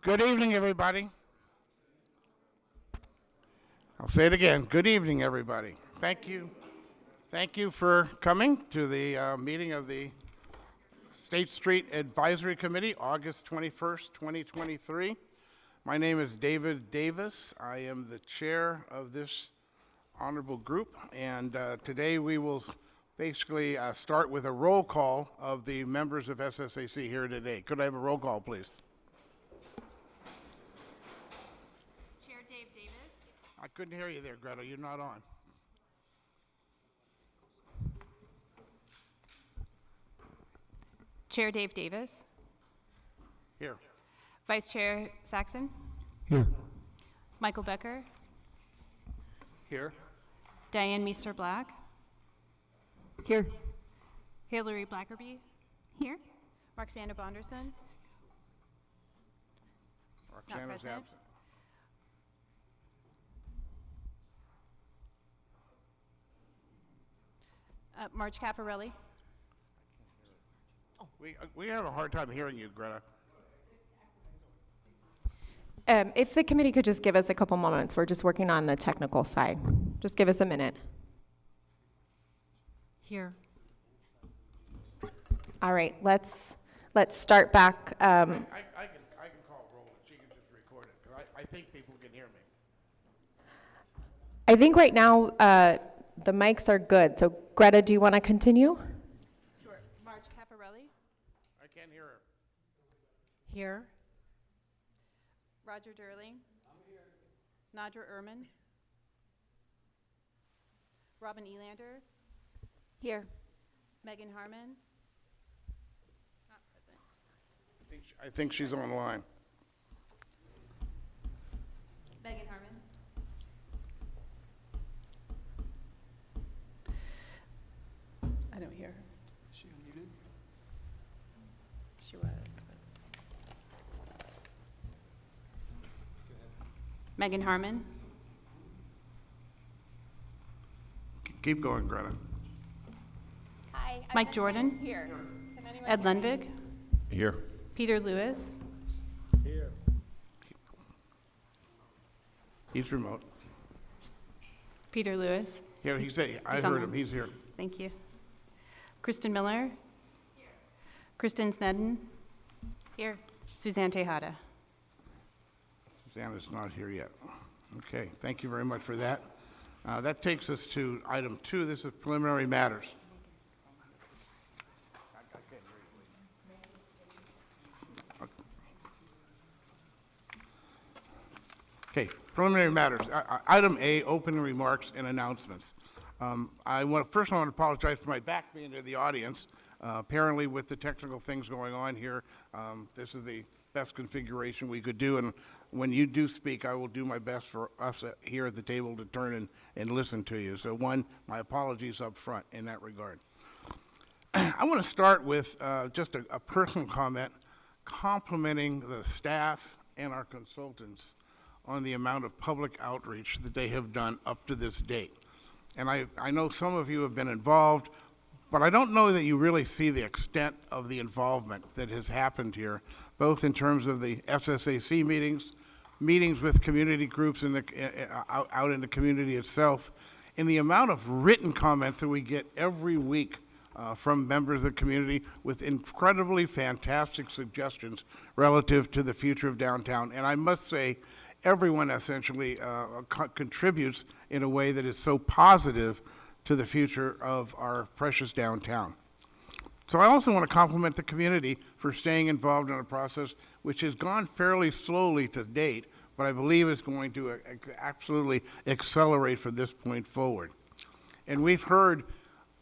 Good evening, everybody. I'll say it again. Good evening, everybody. Thank you. Thank you for coming to the meeting of the State Street Advisory Committee, August 21st, 2023. My name is David Davis. I am the chair of this honorable group, and today we will basically start with a roll call of the members of SSAC here today. Could I have a roll call, please? Chair Dave Davis. I couldn't hear you there, Greta. You're not on. Chair Dave Davis. Here. Vice Chair Saxon. Here. Michael Becker. Here. Diane Meester-Black. Here. Hillary Blackerby. Here. Roxana Bonderson. Roxana's present. absent. Marge Caffarelli. We have a hard time hearing you, Greta. If the committee could just give us a couple moments, we're just working on the technical side. Just give us a minute. Here. All right, let's start back. I can call roll and she can just record it, 'cause I think people can hear me. I think right now the mics are good. So Greta, do you want to continue? Sure. Marge Caffarelli. I can't hear her. Here. Roger Durling. I'm here. Nadra Ehrman. Robin Elander. Here. Megan Harmon. Not present. I think she's online. Megan Harmon. I don't hear her. Is she unmuted? She was. Megan Harmon. Keep going, Greta. Hi. Mike Jordan. Here. Ed Lundvig. Here. Peter Lewis. He's remote. Peter Lewis. Yeah, he said, I He's heard online. him. He's here. Thank you. Kristen Miller. Here. Kristen Snedden. Here. Suzanne Tejada. Susanna's not here yet. Okay, thank you very much for that. That takes us to item 2. This is preliminary matters. Okay, preliminary matters. Item A, opening remarks and announcements. I want to apologize for my back being to the audience. Apparently, with the technical things going on here, this is the best configuration we could do. And when you do speak, I will do my best for us here at the table to turn and listen to you. So, my apologies up front in that regard. I want to start with just a personal comment complimenting the staff and our consultants on the amount of public outreach that they have done up to this date. And I know some of you have been involved, but I don't know that you really see the extent of the involvement that has happened here, both in terms of the SSAC meetings with community groups out in the community itself, and the amount of written comments that we get every week from members of the community with incredibly fantastic suggestions relative to the future of downtown. And I must say, everyone essentially contributes in a way that is so positive to the future of our precious downtown. So I also want to compliment the community for staying involved in a process which has gone fairly slowly to date, but I believe is going to absolutely accelerate from this point forward. And we've heard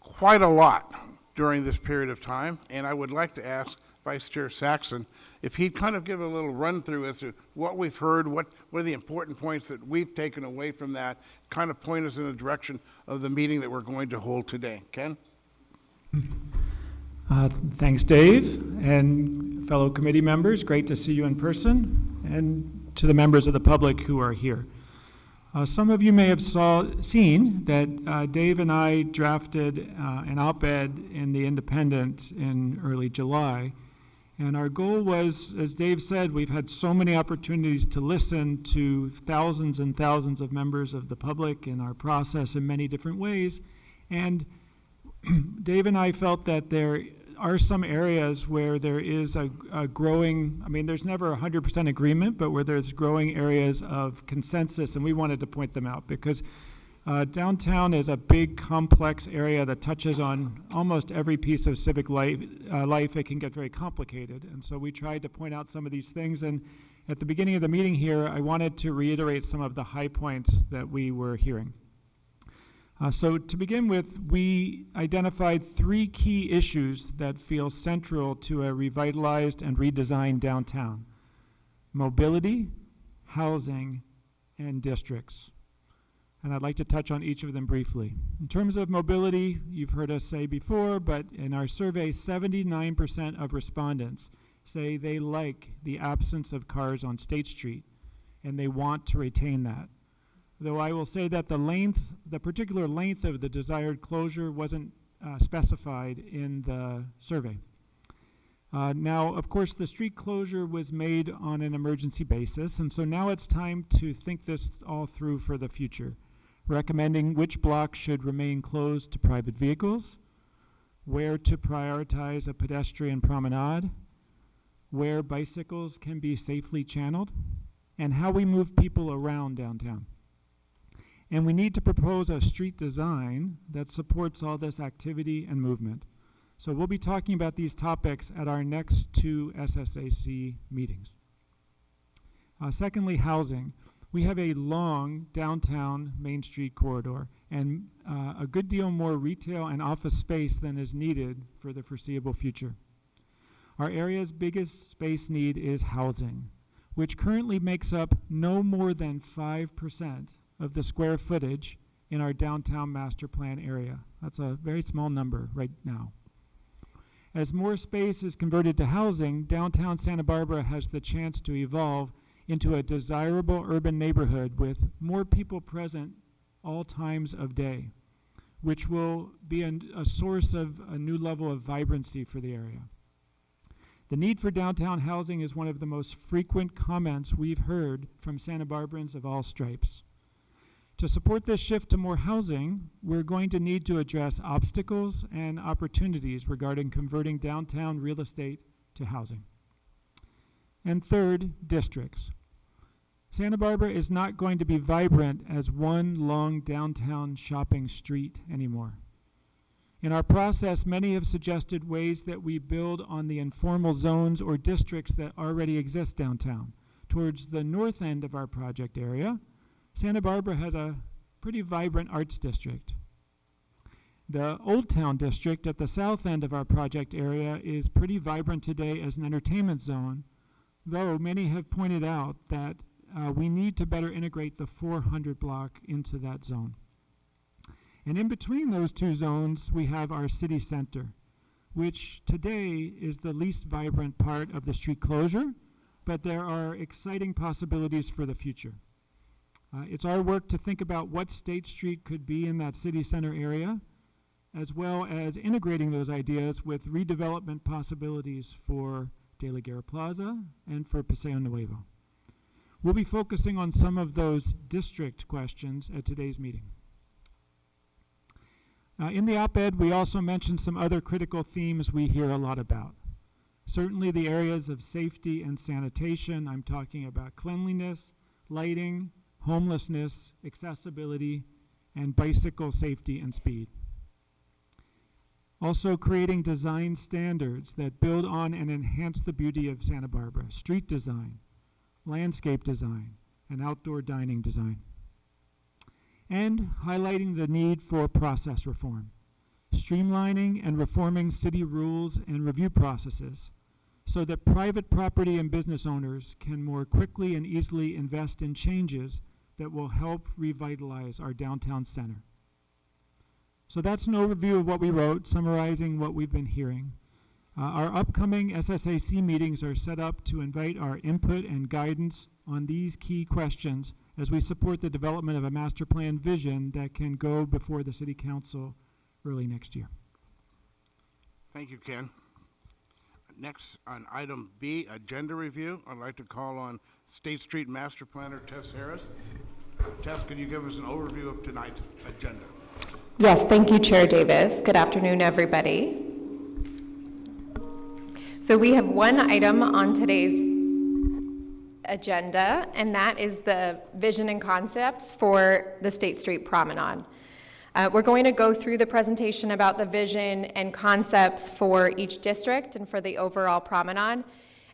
quite a lot during this period of time, and I would like to ask Vice Chair Saxon if he'd kind of give a little run through as to what we've heard, what are the important points that we've taken away from that, kind of point us in the direction of the meeting that we're going to hold today. Ken? Thanks, Dave, and fellow committee members. Great to see you in person, and to the members of the public who are here. Some of you may have seen that Dave and I drafted an op-ed in The Independent in early July, And our goal was, as Dave said, we've had so many opportunities to listen to thousands and thousands of members of the public in our process in many different ways. And Dave and I felt that there are some areas where there is a growing, I mean, there's never 100% agreement, but where there's growing areas of consensus, and we wanted to point them out because downtown is a big, complex area that touches on almost every piece of civic life. It can get very complicated, and so we tried to point out some of these things. And at the beginning of the meeting here, I wanted to reiterate some of the high points that we were hearing. So to begin with, we identified 3 key issues that feel central to a revitalized and redesigned downtown: mobility, housing, and districts. And I'd like to touch on each of them briefly. In terms of mobility, you've heard us say before, but in our survey, 79% of respondents say they like the absence of cars on State Street, and they want to retain that. Though I will say that the particular length of the desired closure wasn't specified in the survey. Now, of course, the street closure was made on an emergency basis, and so now it's time to think this all through for the future, recommending which blocks should remain closed to private vehicles, where to prioritize a pedestrian promenade, where bicycles can be safely channeled, and how we move people around downtown. And we need to propose a street design that supports all this activity and movement. So we'll be talking about these topics at our next 2 SSAC meetings. Secondly, housing. We have a long downtown Main Street corridor and a good deal more retail and office space than is needed for the foreseeable future. Our area's biggest space need is housing, which currently makes up no more than 5% of the square footage in our downtown master plan area. That's a very small number right now. As more space is converted to housing, downtown Santa Barbara has the chance to evolve into a desirable urban neighborhood with more people present all times of day, which will be a source of a new level of vibrancy for the area. The need for downtown housing is one of the most frequent comments we've heard from Santa Barbarans of all stripes. To support this shift to more housing, we're going to need to address obstacles and opportunities regarding converting downtown real estate to housing. And third, districts. Santa Barbara is not going to be vibrant as one long downtown shopping street anymore. In our process, many have suggested ways that we build on the informal zones or districts that already exist downtown. Towards the north end of our project area, Santa Barbara has a pretty vibrant arts district. The Old Town district at the south end of our project area is pretty vibrant today as an entertainment zone, though many have pointed out that we need to better integrate the 400 block into that zone. And in between those 2 zones, we have our city center, which today is the least vibrant part of the street closure, but there are exciting possibilities for the future. It's our work to think about what State Street could be in that city center area, as well as integrating those ideas with redevelopment possibilities for De La Guerra Plaza and for Paseo Nuevo. We'll be focusing on some of those district questions at today's meeting. In the op-ed, we also mentioned some other critical themes we hear a lot about. Certainly the areas of safety and sanitation. I'm talking about cleanliness, lighting, homelessness, accessibility, and bicycle safety and speed. Also creating design standards that build on and enhance the beauty of Santa Barbara: street design, landscape design, and outdoor dining design. And highlighting the need for process reform, streamlining and reforming city rules and review processes so that private property and business owners can more quickly and easily invest in changes that will help revitalize our downtown center. So that's an overview of what we wrote, summarizing what we've been hearing. Our upcoming SSAC meetings are set up to invite our input and guidance on these key questions as we support the development of a master plan vision that can go before the City Council early next year. Thank you, Ken. Next, on item B, agenda review, I'd like to call on State Street Master Planner Tess Harris. Tess, could you give us an overview of tonight's agenda? Yes, thank you, Chair Davis. Good afternoon, everybody. So we have one item on today's agenda, and that is the vision and concepts for the State Street Promenade. We're going to go through the presentation about the vision and concepts for each district and for the overall promenade.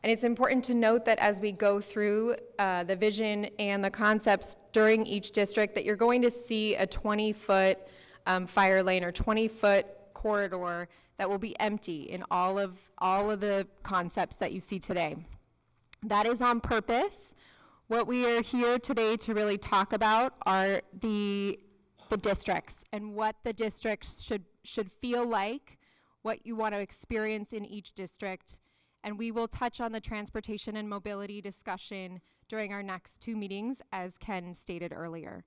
And it's important to note that as we go through the vision and the concepts during each district, that you're going to see a 20-foot fire lane or 20-foot corridor that will be empty in all of the concepts that you see today. That is on purpose. What we are here today to really talk about are the districts and what the districts should feel like, what you want to experience in each district. And we will touch on the transportation and mobility discussion during our next two meetings, as Ken stated earlier.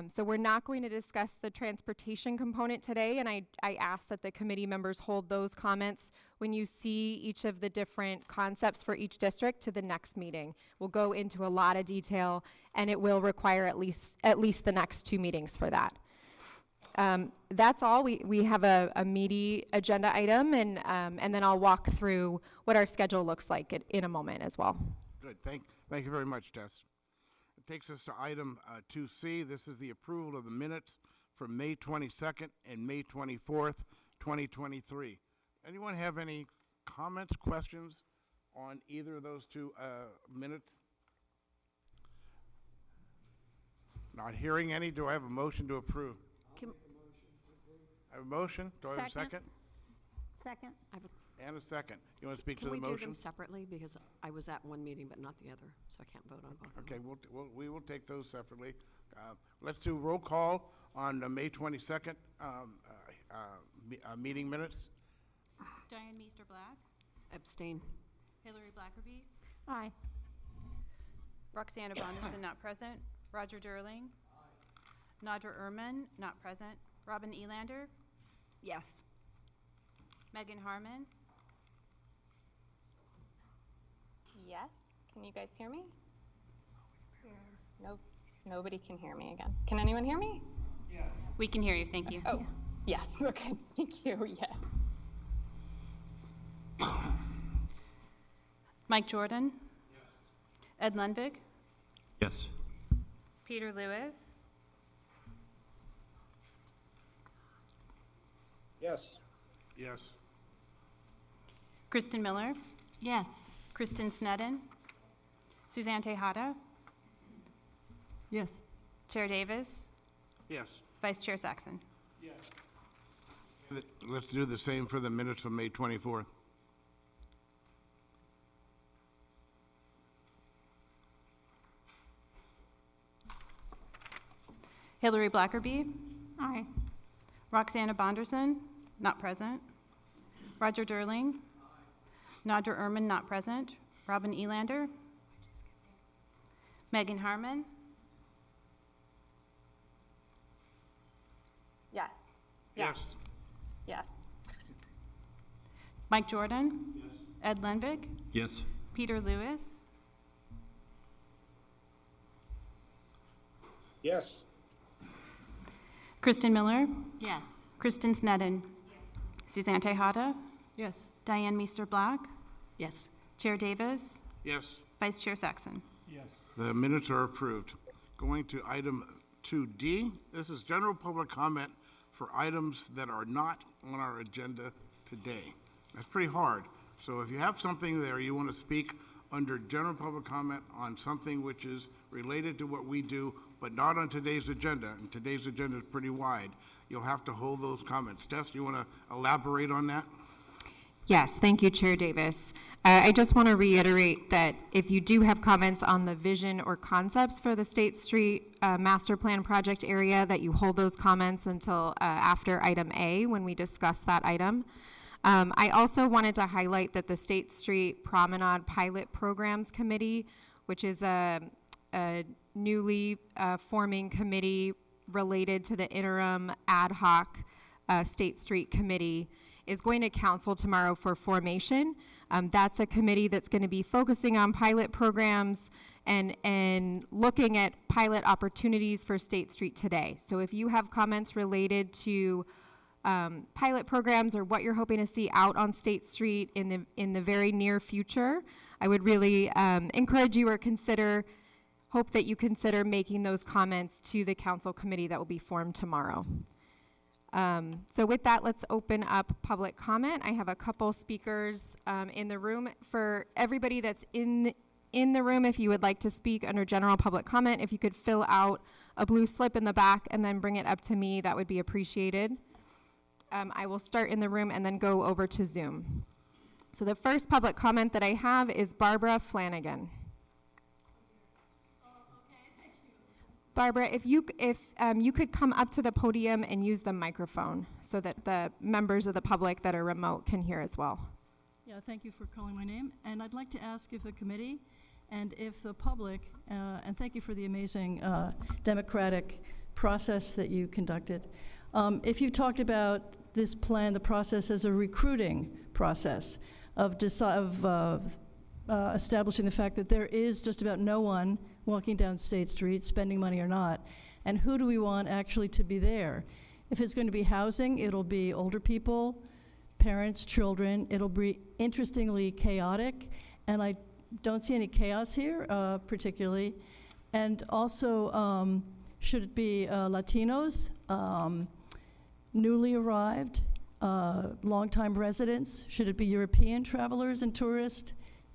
So we're not going to discuss the transportation component today, and I ask that the committee members hold those comments when you see each of the different concepts for each district to the next meeting. We'll go into a lot of detail, and it will require at least the next two meetings for that. That's all. We have a meaty agenda item, and then I'll walk through what our schedule looks like in a moment as well. Good, thank you very much, Tess. It takes us to item 2C. This is the approval of the minutes for May 22nd and May 24th, 2023. Anyone have any comments, questions on either of those two minutes? Not hearing any. Do I have a motion to approve? I have a motion. Do I have a second? Second. And a second. You want to speak to Can the we do motion? them separately? Because I was at one meeting but not the other, so I can't vote on both of them. Okay, we will take those separately. Let's do roll call on the May 22nd meeting minutes. Diane Meester Black, Abstain. Hillary Blackerby, Aye. Roxana Bonderson, not present, Roger Durling, Nadra Ehrman, not present, Robin Elander, Yes. Megan Harmon, Yes. Can you guys hear me? Nope. Nobody can hear me again. Can anyone hear me? we can hear you, thank you. Oh, yes. Okay. Thank you. Yes. Mike Jordan, Ed Lundvig, Yes. Peter Lewis, Yes. Yes. Kristen Miller, Yes. Kristen Sneddon, Suzanne Tejada, Yes. Chair Davis, Yes. Vice Chair Saxon. Let's do the same for the minutes of May 24th. Hillary Blackerby, Aye. Roxana Bonderson, not present, Roger Durling, Nadra Ehrman, not present, Robin Elander, Megan Harmon, Yes. Yes. Yes. Mike Jordan, Ed Lundvig, Yes. Peter Lewis, Yes. Kristen Miller, Yes. Kristen Sneddon, Suzanne Tejada, Yes. Diane Meester Black, Yes. Chair Davis, Yes. Vice Chair Saxon. The minutes are approved. Going to item 2D, this is general public comment for items that are not on our agenda today. That's pretty hard. So if you have something there you want to speak under general public comment on something which is related to what we do, but not on today's agenda, and today's agenda is pretty wide, you'll have to hold those comments. Tess, do you want to elaborate on that? Yes, thank you, Chair Davis. I just want to reiterate that if you do have comments on the vision or concepts for the State Street Master Plan project area, that you hold those comments until after item A when we discuss that item. I also wanted to highlight that the State Street Promenade Pilot Programs Committee, which is a newly forming committee related to the interim ad hoc State Street Committee, is going to council tomorrow for formation. That's a committee that's going to be focusing on pilot programs and looking at pilot opportunities for State Street today. So if you have comments related to pilot programs or what you're hoping to see out on State Street in the very near future, I would really encourage you or hope that you consider making those comments to the council committee that will be formed tomorrow. So with that, let's open up public comment. I have a couple speakers in the room. For everybody that's in the room, if you would like to speak under general public comment, if you could fill out a blue slip in the back and then bring it up to me, that would be appreciated. I will start in the room and then go over to Zoom. So the first public comment that I have is Barbara Flanagan. Barbara, if you could come up to the podium and use the microphone so that the members of the public that are remote can hear as well. Yeah, thank you for calling my name. And I'd like to ask if the committee and if the public, and thank you for the amazing democratic process that you conducted. If you talked about this plan, the process as a recruiting process of establishing the fact that there is just about no one walking down State Street, spending money or not, and who do we want actually to be there? If it's going to be housing, it'll be older people, parents, children. It'll be interestingly chaotic, and I don't see any chaos here particularly. And also, should it be Latinos, newly arrived, longtime residents? Should it be European travelers and tourists,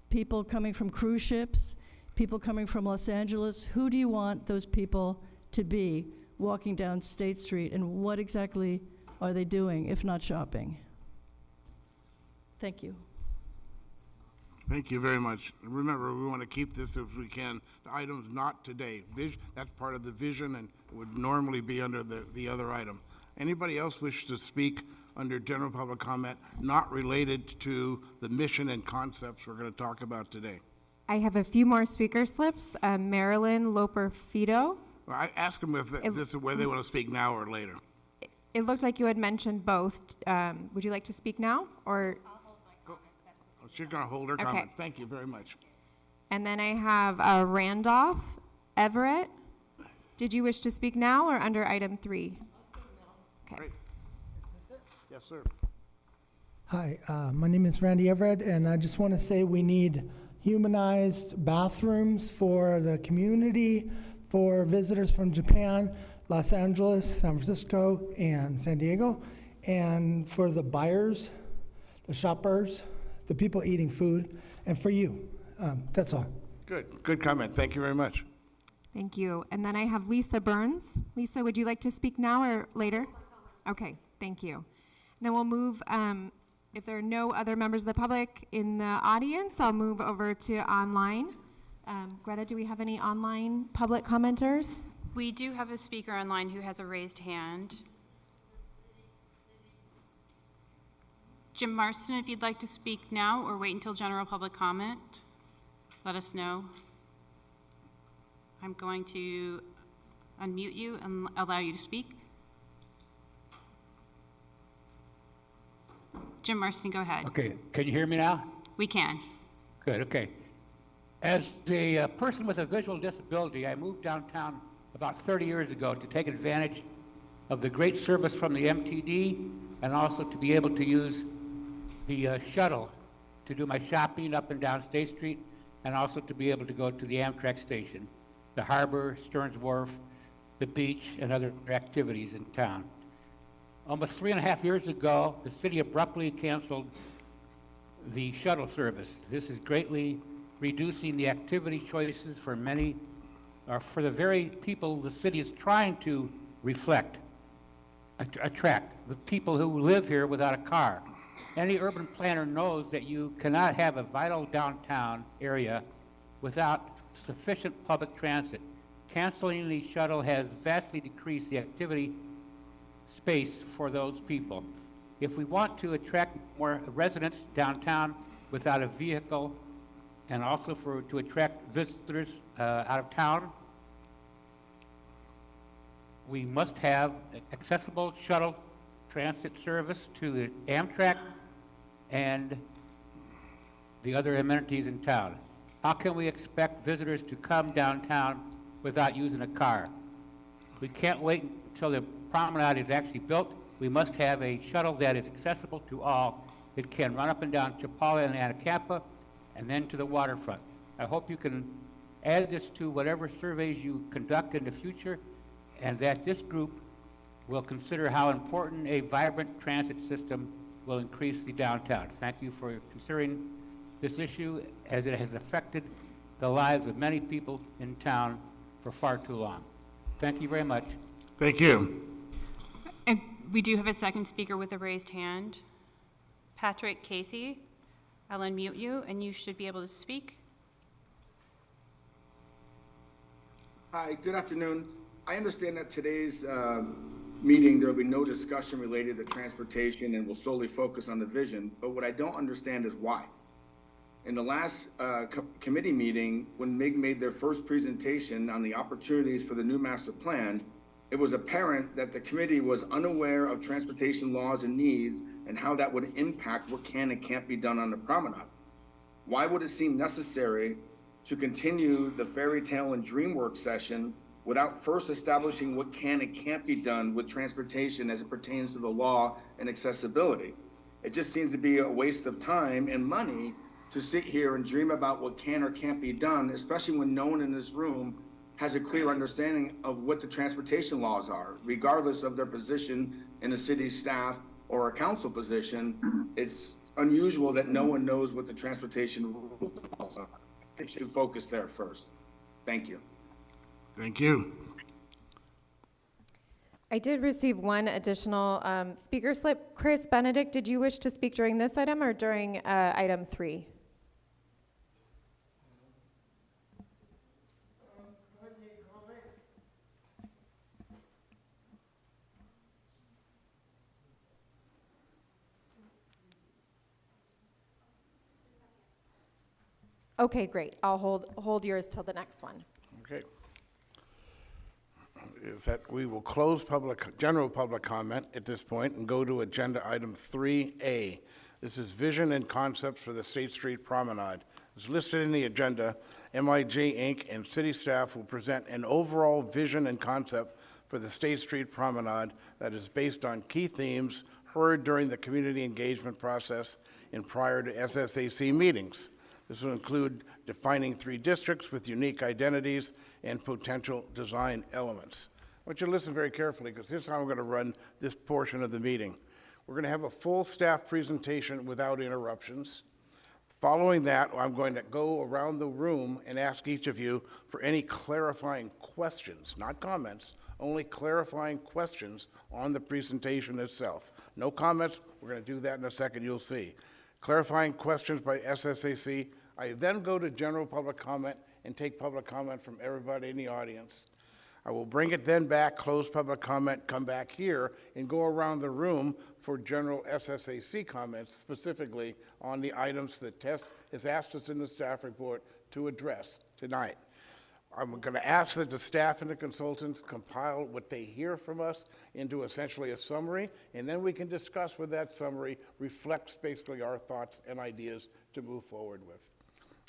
people coming from cruise ships, people coming from Los Angeles? Who do you want those people to be walking down State Street, and what exactly are they doing, if not shopping? Thank you. Thank you very much. Remember, we want to keep this if we can. The item's not today. That's part of the vision and would normally be under the other item. Anybody else wish to speak under general public comment not related to the mission and concepts we're going to talk about today? I have a few more speaker slips. Marilyn Loper-Fido. Well, I ask them if this is where they want to speak now or later. It looked like you had mentioned both. Would you like to speak now, or? Oh, she's going to hold her comment. Thank you very much. And then I have Randolph Everett. Did you wish to speak now or under item 3? Okay. Great. Yes, sir. Hi, my name is Randy Everett, and I just want to say we need humanized bathrooms for the community, for visitors from Japan, Los Angeles, San Francisco, and San Diego, and for the buyers, the shoppers, the people eating food, and for you. That's all. Good comment. Thank you very much. Thank you. And then I have Lisa Burns. Lisa, would you like to speak now or later? Okay, thank you. And then we'll move, if there are no other members of the public in the audience, I'll move over to online. Greta, do we have any online public commenters? We do have a speaker online who has a raised hand. Jim Marston, if you'd like to speak now or wait until general public comment, let us know. I'm going to unmute you and allow you to speak. Jim Marston, go ahead. Okay, can you hear me now? We can. Good, okay. As a person with a visual disability, I moved downtown about 30 years ago to take advantage of the great service from the MTD and also to be able to use the shuttle to do my shopping up and down State Street, and also to be able to go to the Amtrak station, the harbor, Stearns Wharf, the beach, and other activities in town. Almost 3.5 years ago, the city abruptly canceled the shuttle service. This is greatly reducing the activity choices for many, or for the very people the city is trying to attract, the people who live here without a car. Any urban planner knows that you cannot have a vital downtown area without sufficient public transit. Canceling the shuttle has vastly decreased the activity space for those people. If we want to attract more residents downtown without a vehicle, and also to attract visitors out of town, we must have accessible shuttle transit service to the Amtrak and the other amenities in town. How can we expect visitors to come downtown without using a car? We can't wait until the promenade is actually built. We must have a shuttle that is accessible to all. It can run up and down Chapala and Anacapa and then to the waterfront. I hope you can add this to whatever surveys you conduct in the future, and that this group will consider how important a vibrant transit system will increase the downtown. Thank you for considering this issue, as it has affected the lives of many people in town for far too long. Thank you very much. Thank you. And we do have a second speaker with a raised hand. Patrick Casey, I'll unmute you, and you should be able to speak. Hi, good afternoon. I understand that today's meeting, there will be no discussion related to transportation and will solely focus on the vision, but what I don't understand is why. In the last committee meeting, when MIG made their first presentation on the opportunities for the new master plan, it was apparent that the committee was unaware of transportation laws and needs and how that would impact what can and can't be done on the promenade. Why would it seem necessary to continue the fairy tale and DreamWorks session without first establishing what can and can't be done with transportation as it pertains to the law and accessibility? It just seems to be a waste of time and money to sit here and dream about what can or can't be done, especially when no one in this room has a clear understanding of what the transportation laws are, regardless of their position in the city staff or a council position. It's unusual that no one knows what the transportation rules are. It should focus there first. Thank you. Thank you. I did receive one additional speaker slip. Chris Benedict, did you wish to speak during this item or during item 3? Okay, great. I'll hold yours till the next one. Okay. Is that we will close general public comment at this point and go to agenda item 3A. This is vision and concepts for the State Street Promenade. As listed in the agenda, MIJ Inc. and city staff will present an overall vision and concept for the State Street Promenade that is based on key themes heard during the community engagement process and prior to SSAC meetings. This will include defining 3 districts with unique identities and potential design elements. I want you to listen very carefully, because here's how I'm going to run this portion of the meeting. We're going to have a full staff presentation without interruptions. Following that, I'm going to go around the room and ask each of you for any clarifying questions, not comments, only clarifying questions on the presentation itself. No comments. We're going to do that in a second, you'll see. Clarifying questions by SSAC. I then go to general public comment and take public comment from everybody in the audience. I will bring it then back, close public comment, come back here, and go around the room for general SSAC comments, specifically on the items that Tess has asked us in the staff report to address tonight. I'm going to ask that the staff and the consultants compile what they hear from us into essentially a summary, and then we can discuss whether that summary reflects basically our thoughts and ideas to move forward with.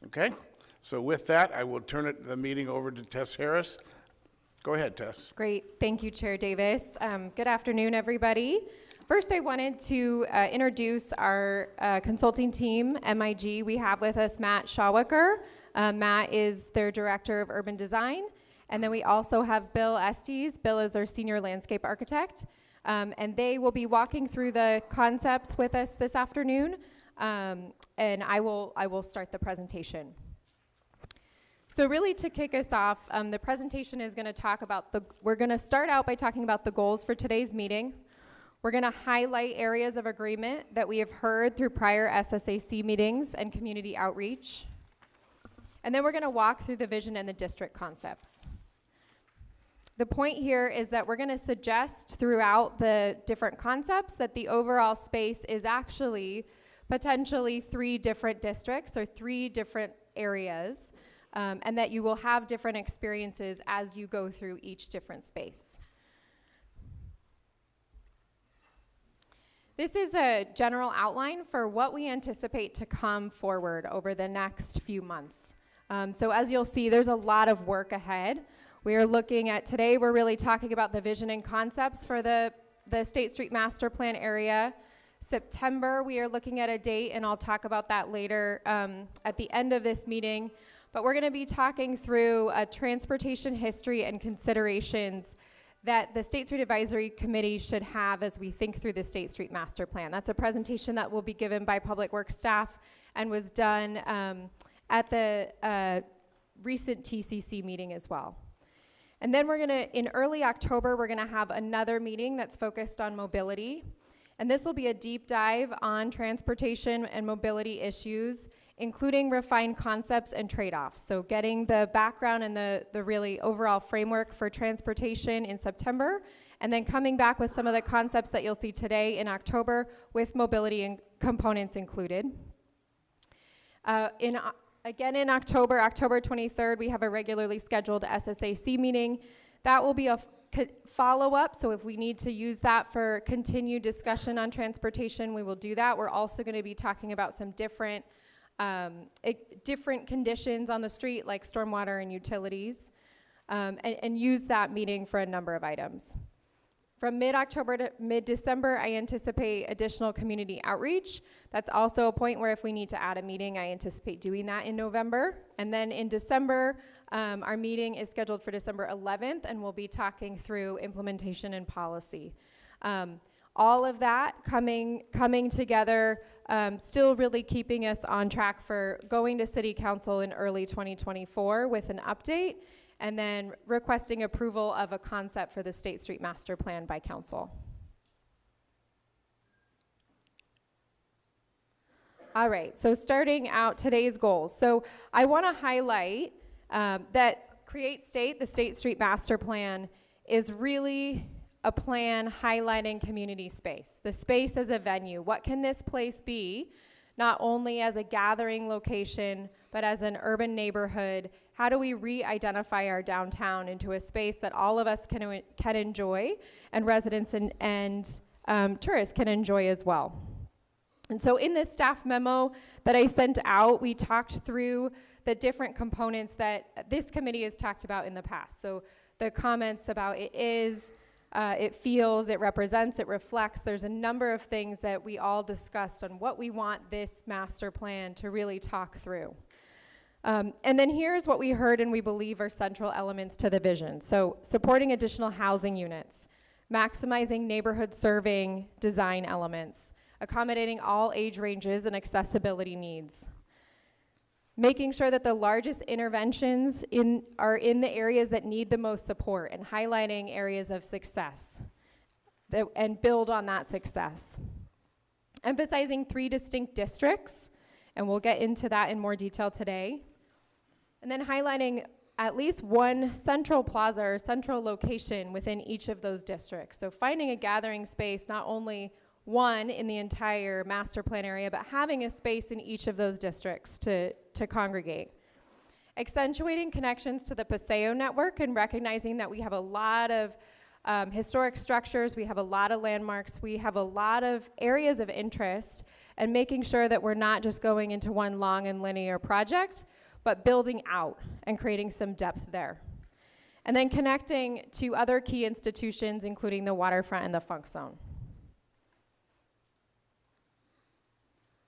Okay? So with that, I will turn the meeting over to Tess Harris. Go ahead, Tess. Great. Thank you, Chair Davis. Good afternoon, everybody. First, I wanted to introduce our consulting team, MIG. We have with us Matt Shawaker. Matt is their Director of Urban Design. And then we also have Bill Estes. Bill is our Senior Landscape Architect. And they will be walking through the concepts with us this afternoon. And I will start the presentation. So really, to kick us off, the presentation is going to talk about we're going to start out by talking about the goals for today's meeting. We're going to highlight areas of agreement that we have heard through prior SSAC meetings and community outreach. And then we're going to walk through the vision and the district concepts. The point here is that we're going to suggest throughout the different concepts that the overall space is actually potentially 3 different districts or 3 different areas, and that you will have different experiences as you go through each different space. This is a general outline for what we anticipate to come forward over the next few months. So as you'll see, there's a lot of work ahead. We are looking at, today we're really talking about the vision and concepts for the State Street Master Plan area. September, we are looking at a date, and I'll talk about that later at the end of this meeting. But we're gonna be talking through a transportation history and considerations that the State Street Advisory Committee should have as we think through the State Street Master Plan. That's a presentation that will be given by Public Works staff and was done at the recent TCC meeting as well. And then we're gonna, in early October, we're gonna have another meeting that's focused on mobility. And this will be a deep dive on transportation and mobility issues, including refined concepts and trade-offs. So getting the background and the really overall framework for transportation in September, and then coming back with some of the concepts that you'll see today in October with mobility and components included. Again in October 23rd, we have a regularly scheduled SSAC meeting. That will be a follow-up, so if we need to use that for continued discussion on transportation, we will do that. We're also going to be talking about some different conditions on the street, like stormwater and utilities, and use that meeting for a number of items. From mid-October to mid-December, I anticipate additional community outreach. That's also a point where if we need to add a meeting, I anticipate doing that in November. And then in December, our meeting is scheduled for December 11th, and we'll be talking through implementation and policy. All of that coming together, still really keeping us on track for going to City Council in early 2024 with an update, and then requesting approval of a concept for the State Street Master Plan by Council. All right, so starting out today's goals. So I want to highlight that Create State, the State Street Master Plan, is really a plan highlighting community space. The space as a venue. What can this place be, not only as a gathering location, but as an urban neighborhood? How do we re-identify our downtown into a space that all of us can enjoy, and residents and tourists can enjoy as well? And so in this staff memo that I sent out, we talked through the different components that this committee has talked about in the past. So the comments about it feels, it represents, it reflects. There's a number of things that we all discussed on what we want this master plan to really talk through. And then here's what we heard and we believe are central elements to the vision. So supporting additional housing units, maximizing neighborhood serving design elements, accommodating all age ranges and accessibility needs, making sure that the largest interventions are in the areas that need the most support, and highlighting areas of success and build on that success. Emphasizing 3 distinct districts, and we'll get into that in more detail today. And then highlighting at least one central plaza or central location within each of those districts. So finding a gathering space, not only one in the entire master plan area, but having a space in each of those districts to congregate. Accentuating connections to the Paseo network and recognizing that we have a lot of historic structures, we have a lot of landmarks, we have a lot of areas of interest, and making sure that we're not just going into one long and linear project, but building out and creating some depth there. And then connecting to other key institutions, including the waterfront and the Funk Zone.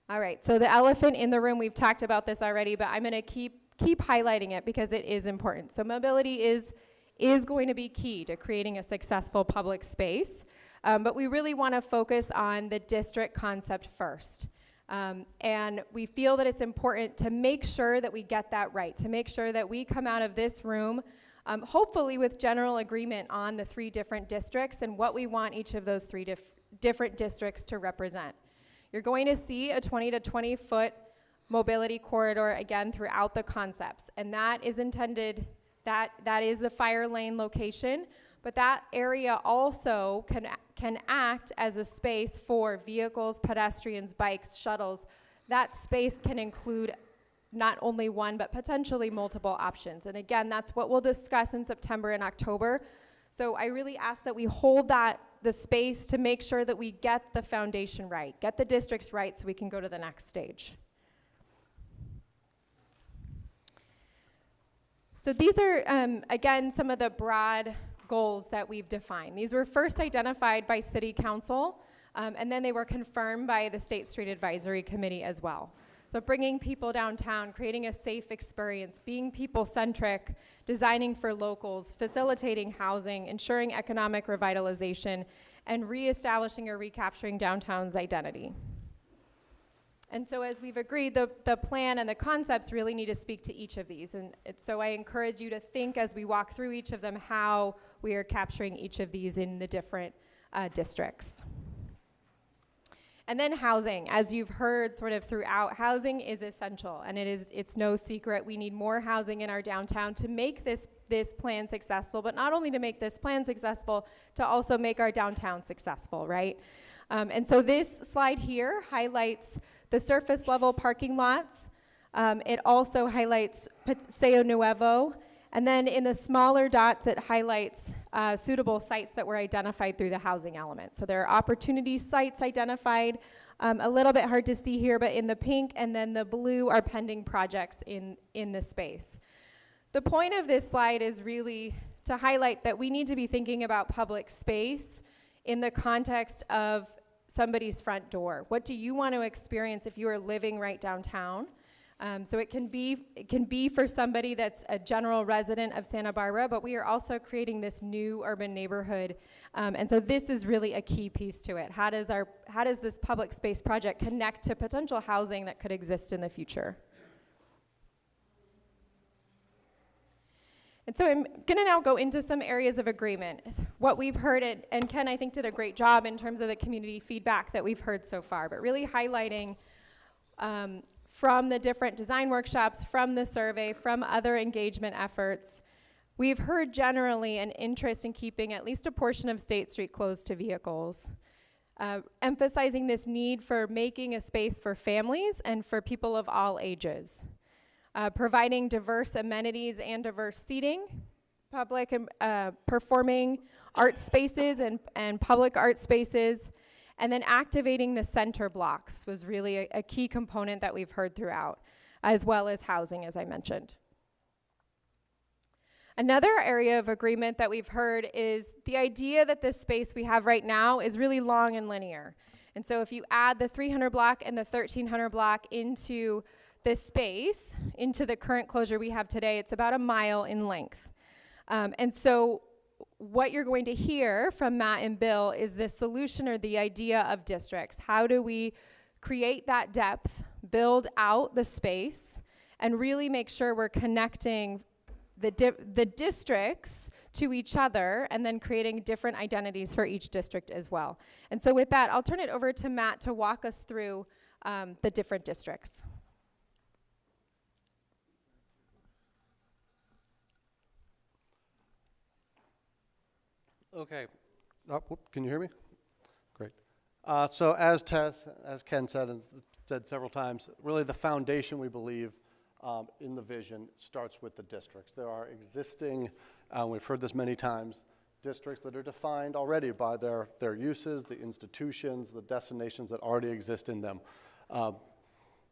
All right, so the elephant in the room, we've talked about this already, but I'm gonna keep highlighting it because it is important. So mobility is going to be key to creating a successful public space, but we really wanna focus on the district concept first. And we feel that it's important to make sure that we get that right, to make sure that we come out of this room, hopefully with general agreement on the 3 different districts and what we want each of those 3 different districts to represent. You're going to see a 20 to 20 foot mobility corridor again throughout the concepts, and that is intended, that is the fire lane location, but that area also can act as a space for vehicles, pedestrians, bikes, shuttles. That space can include not only one, but potentially multiple options. And again, that's what we'll discuss in September and October. So I really ask that we hold the space to make sure that we get the foundation right, get the districts right so we can go to the next stage. So these are, again, some of the broad goals that we've defined. These were first identified by City Council, and then they were confirmed by the State Street Advisory Committee as well. So bringing people downtown, creating a safe experience, being people-centric, designing for locals, facilitating housing, ensuring economic revitalization, and reestablishing or recapturing downtown's identity. And so as we've agreed, the plan and the concepts really need to speak to each of these. And so I encourage you to think as we walk through each of them how we are capturing each of these in the different districts. And then housing, as you've heard sort of throughout, housing is essential, and it's no secret. We need more housing in our downtown to make this plan successful, but not only to make this plan successful, to also make our downtown successful, right? And so this slide here highlights the surface level parking lots. It also highlights Paseo Nuevo. And then in the smaller dots, it highlights suitable sites that were identified through the housing element. So there are opportunity sites identified, a little bit hard to see here, but in the pink and then the blue are pending projects in the space. The point of this slide is really to highlight that we need to be thinking about public space in the context of somebody's front door. What do you want to experience if you are living right downtown? So it can be for somebody that's a general resident of Santa Barbara, but we are also creating this new urban neighborhood. And so this is really a key piece to it. How does this public space project connect to potential housing that could exist in the future? And so I'm going to now go into some areas of agreement. What we've heard, and Ken, I think, did a great job in terms of the community feedback that we've heard so far, but really highlighting from the different design workshops, from the survey, from other engagement efforts, we've heard generally an interest in keeping at least a portion of State Street closed to vehicles, emphasizing this need for making a space for families and for people of all ages. Providing diverse amenities and diverse seating, public and performing art spaces and public art spaces, and then activating the center blocks was really a key component that we've heard throughout, as well as housing, as I mentioned. Another area of agreement that we've heard is the idea that this space we have right now is really long and linear. And so if you add the 300 block and the 1300 block into this space, into the current closure we have today, it's about a mile in length. And so what you're going to hear from Matt and Bill is the solution or the idea of districts. How do we create that depth, build out the space, and really make sure we're connecting the districts to each other and then creating different identities for each district as well. And so with that, I'll turn it over to Matt to walk us through the different districts. Okay. Can you hear me? Great. So as Ken said and said several times, really the foundation we believe in the vision starts with the districts. There are existing, we've heard this many times, districts that are defined already by their uses, the institutions, the destinations that already exist in them.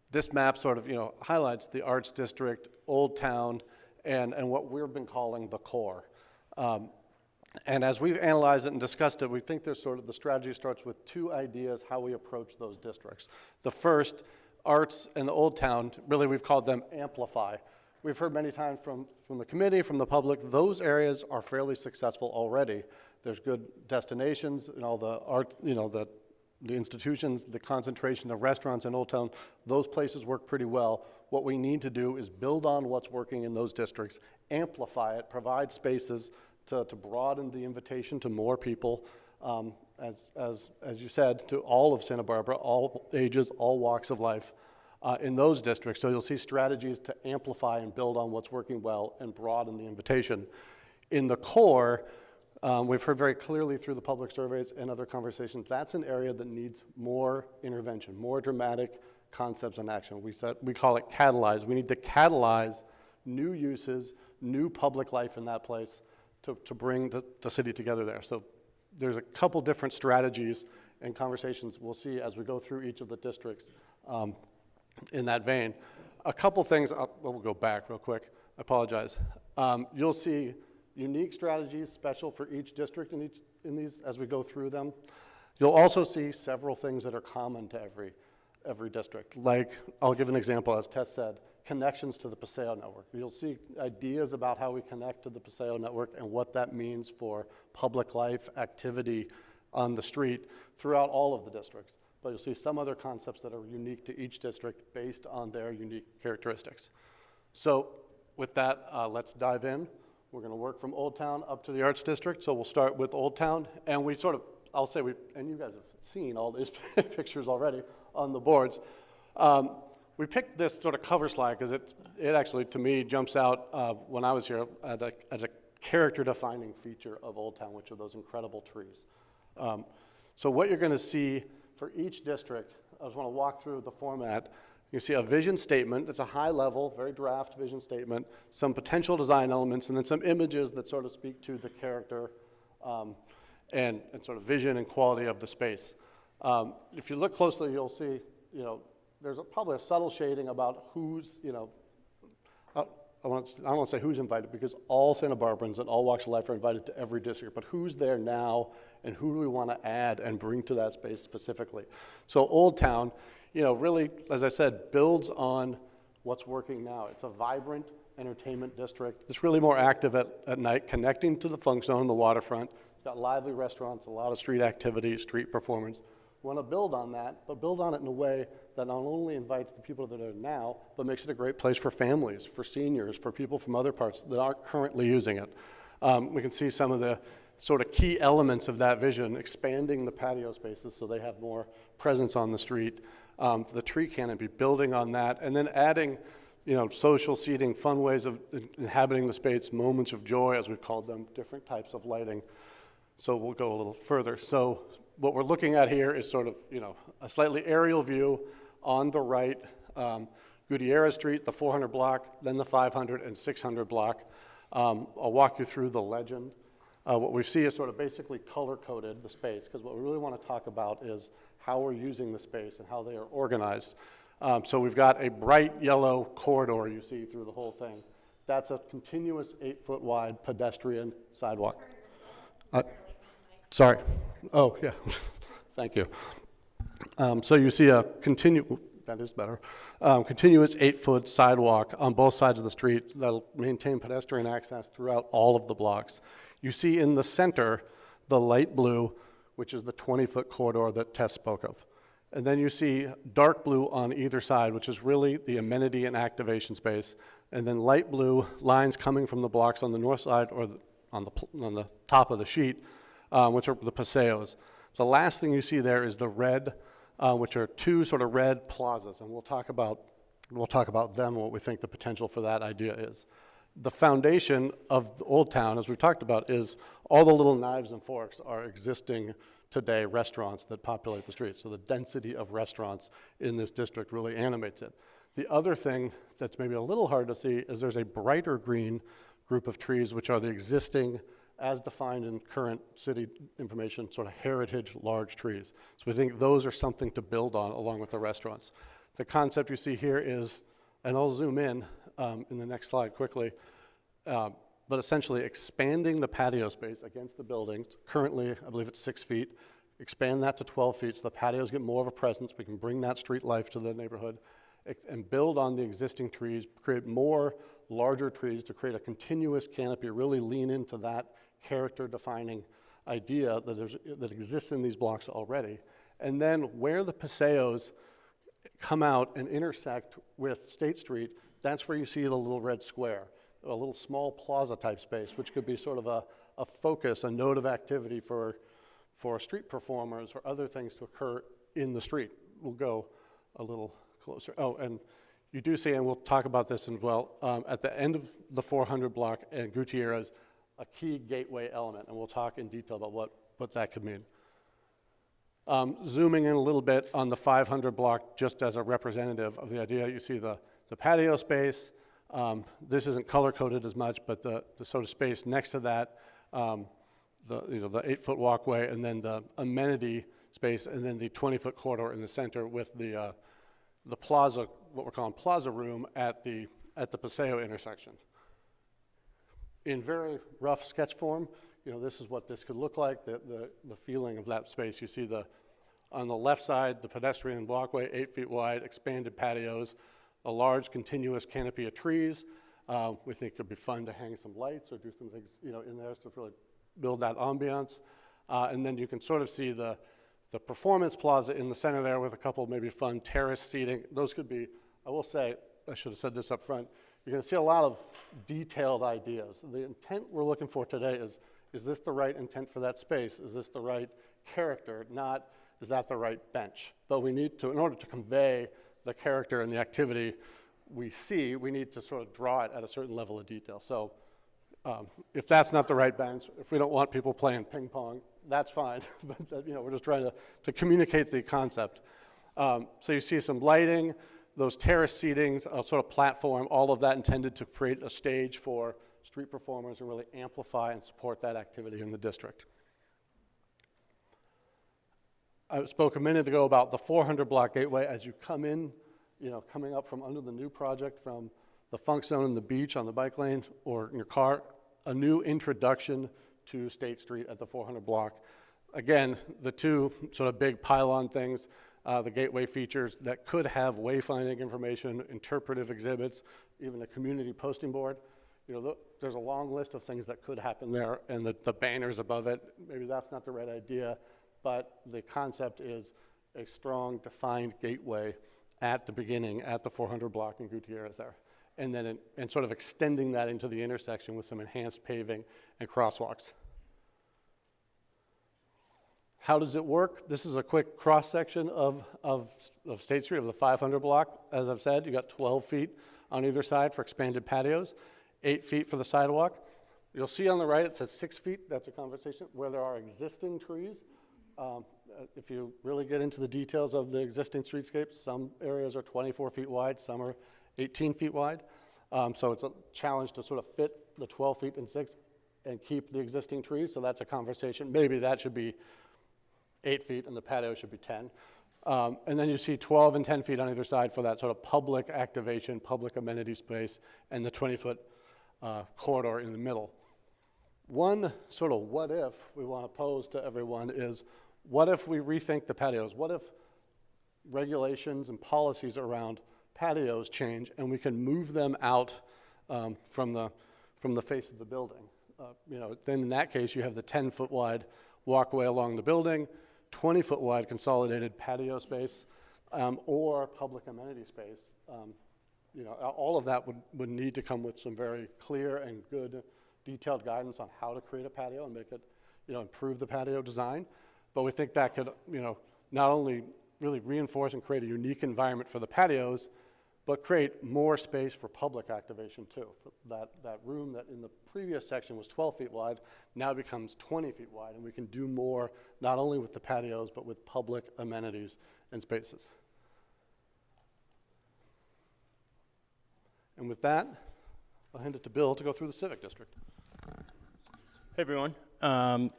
This map sort of highlights the Arts District, Old Town, and what we've been calling the core. And as we've analyzed it and discussed it, we think there's sort of the strategy starts with two ideas how we approach those districts. The first, Arts and the Old Town, really we've called them amplify. We've heard many times from the committee, from the public, those areas are fairly successful already. There's good destinations and all the art, the institutions, the concentration of restaurants in Old Town, those places work pretty well. What we need to do is build on what's working in those districts, amplify it, provide spaces to broaden the invitation to more people, as you said, to all of Santa Barbara, all ages, all walks of life in those districts. So you'll see strategies to amplify and build on what's working well and broaden the invitation. In the core, we've heard very clearly through the public surveys and other conversations, that's an area that needs more intervention, more dramatic concepts and action. We call it catalyze. We need to catalyze new uses, new public life in that place to bring the city together there. So there's a couple different strategies and conversations we'll see as we go through each of the districts in that vein. A couple things, we'll go back real quick, I apologize. You'll see unique strategies special for each district in these as we go through them. You'll also see several things that are common to every district. Like, I'll give an example, as Tess said, connections to the Paseo network. You'll see ideas about how we connect to the Paseo network and what that means for public life activity on the street throughout all of the districts. But you'll see some other concepts that are unique to each district based on their unique characteristics. So with that, let's dive in. We're going to work from Old Town up to the Arts District. So we'll start with Old Town, and we sort of, I'll say, and you guys have seen all these pictures already on the boards. We picked this sort of cover slide because it actually, to me, jumps out when I was here as a character-defining feature of Old Town, which are those incredible trees. So what you're going to see for each district, I just want to walk through the format. You see a vision statement. It's a high-level, very draft vision statement, some potential design elements, and then some images that sort of speak to the character and sort of vision and quality of the space. If you look closely, you'll see, there's probably a subtle shading about who's, I don't want to say who's invited because all Santa Barbarans and all walks of life are invited to every district, but who's there now and who do we want to add and bring to that space specifically? So Old Town, really, as I said, builds on what's working now. It's a vibrant entertainment district. It's really more active at night, connecting to the funk zone, the waterfront. It's got lively restaurants, a lot of street activity, street performance. We want to build on that, but build on it in a way that not only invites the people that are now, but makes it a great place for families, for seniors, for people from other parts that aren't currently using it. We can see some of the sort of key elements of that vision, expanding the patio spaces so they have more presence on the street, the tree canopy, building on that, and then adding social seating, fun ways of inhabiting the space, moments of joy, as we've called them, different types of lighting. So we'll go a little further. So what we're looking at here is sort of, a slightly aerial view on the right, Gutierrez Street, the 400 block, then the 500 and 600 block. I'll walk you through the legend. What we see is sort of basically color-coded, the space, because what we really want to talk about is how we're using the space and how they are organized. So we've got a bright yellow corridor you see through the whole thing. That's a continuous 8-foot wide pedestrian sidewalk. Sorry. Oh, yeah. Thank you. So you see a continuous 8-foot sidewalk on both sides of the street that'll maintain pedestrian access throughout all of the blocks. You see in the center the light blue, which is the 20-foot corridor that Tess spoke of. And then you see dark blue on either side, which is really the amenity and activation space. And then light blue lines coming from the blocks on the north side or on the top of the sheet, which are the paseos. The last thing you see there is the red, which are two sort of red plazas, and we'll talk about them and what we think the potential for that idea is. The foundation of the Old Town, as we talked about, is all the little knives and forks are existing today restaurants that populate the streets. So the density of restaurants in this district really animates it. The other thing that's maybe a little hard to see is there's a brighter green group of trees, which are the existing, as defined in current city information, sort of heritage large trees. So we think those are something to build on along with the restaurants. The concept you see here is, and I'll zoom in the next slide quickly, but essentially expanding the patio space against the building. Currently, I believe it's 6 feet. Expand that to 12 feet so the patios get more of a presence. We can bring that street life to the neighborhood and build on the existing trees, create more larger trees to create a continuous canopy, really lean into that character-defining idea that exists in these blocks already. And then where the paseos come out and intersect with State Street, that's where you see the little red square, a little small plaza-type space, which could be sort of a focus, a node of activity for street performers or other things to occur in the street. We'll go a little closer. Oh, and you do see, and we'll talk about this as well, at the end of the 400 block and Gutierrez, a key gateway element, and we'll talk in detail about what that could mean. Zooming in a little bit on the 500 block, just as a representative of the idea, you see the patio space. This isn't color-coded as much, but the sort of space next to that, the 8-foot walkway, and then the amenity space, and then the 20-foot corridor in the center with the plaza, what we're calling plaza room at the Paseo intersection. In very rough sketch form, this is what this could look like, the feeling of that space. You see on the left side, the pedestrian walkway, 8 feet wide, expanded patios, a large continuous canopy of trees. We think it could be fun to hang some lights or do some things, in there to really build that ambiance. And then you can sort of see the performance plaza in the center there with a couple maybe fun terrace seating. Those could be, I will say, I should have said this up front, you're going to see a lot of detailed ideas. The intent we're looking for today is this the right intent for that space? Is this the right character? Not, is that the right bench? But we need to, in order to convey the character and the activity we see, we need to sort of draw it at a certain level of detail. So if that's not the right bench, if we don't want people playing ping pong, that's fine. But we're just trying to communicate the concept. So you see some lighting, those terrace seatings, a sort of platform, all of that intended to create a stage for street performers and really amplify and support that activity in the district. I spoke a minute ago about the 400 block gateway as you come in, coming up from under the new project from the Funk Zone and the beach on the bike lane or in your car, a new introduction to State Street at the 400 block. Again, the two sort of big pylon things, the gateway features that could have wayfinding information, interpretive exhibits, even a community posting board. There's a long list of things that could happen there, and the banners above it, maybe that's not the right idea, but the concept is a strong, defined gateway at the beginning, at the 400 block in Gutierrez there. And then and sort of extending that into the intersection with some enhanced paving and crosswalks. How does it work? This is a quick cross-section of State Street, of the 500 block. As I've said, you got 12 feet on either side for expanded patios, 8 feet for the sidewalk. You'll see on the right, it says 6 feet. That's a conversation where there are existing trees. If you really get into the details of the existing streetscapes, some areas are 24 feet wide, some are 18 feet wide. So it's a challenge to sort of fit the 12 feet and 6 and keep the existing trees. So that's a conversation. Maybe that should be 8 feet and the patio should be 10. And then you see 12 and 10 feet on either side for that sort of public activation, public amenity space, and the 20-foot corridor in the middle. One sort of what if we want to pose to everyone is, what if we rethink the patios? What if regulations and policies around patios change and we can move them out from the face of the building? Then in that case, you have the 10-foot wide walkway along the building, 20-foot wide consolidated patio space, or public amenity space. All of that would need to come with some very clear and good detailed guidance on how to create a patio and make it, improve the patio design. But we think that could, not only really reinforce and create a unique environment for the patios, but create more space for public activation too. That room that in the previous section was 12 feet wide now becomes 20 feet wide, and we can do more not only with the patios, but with public amenities and spaces. And with that, I'll hand it to Bill to go through the Civic District. Hey, everyone.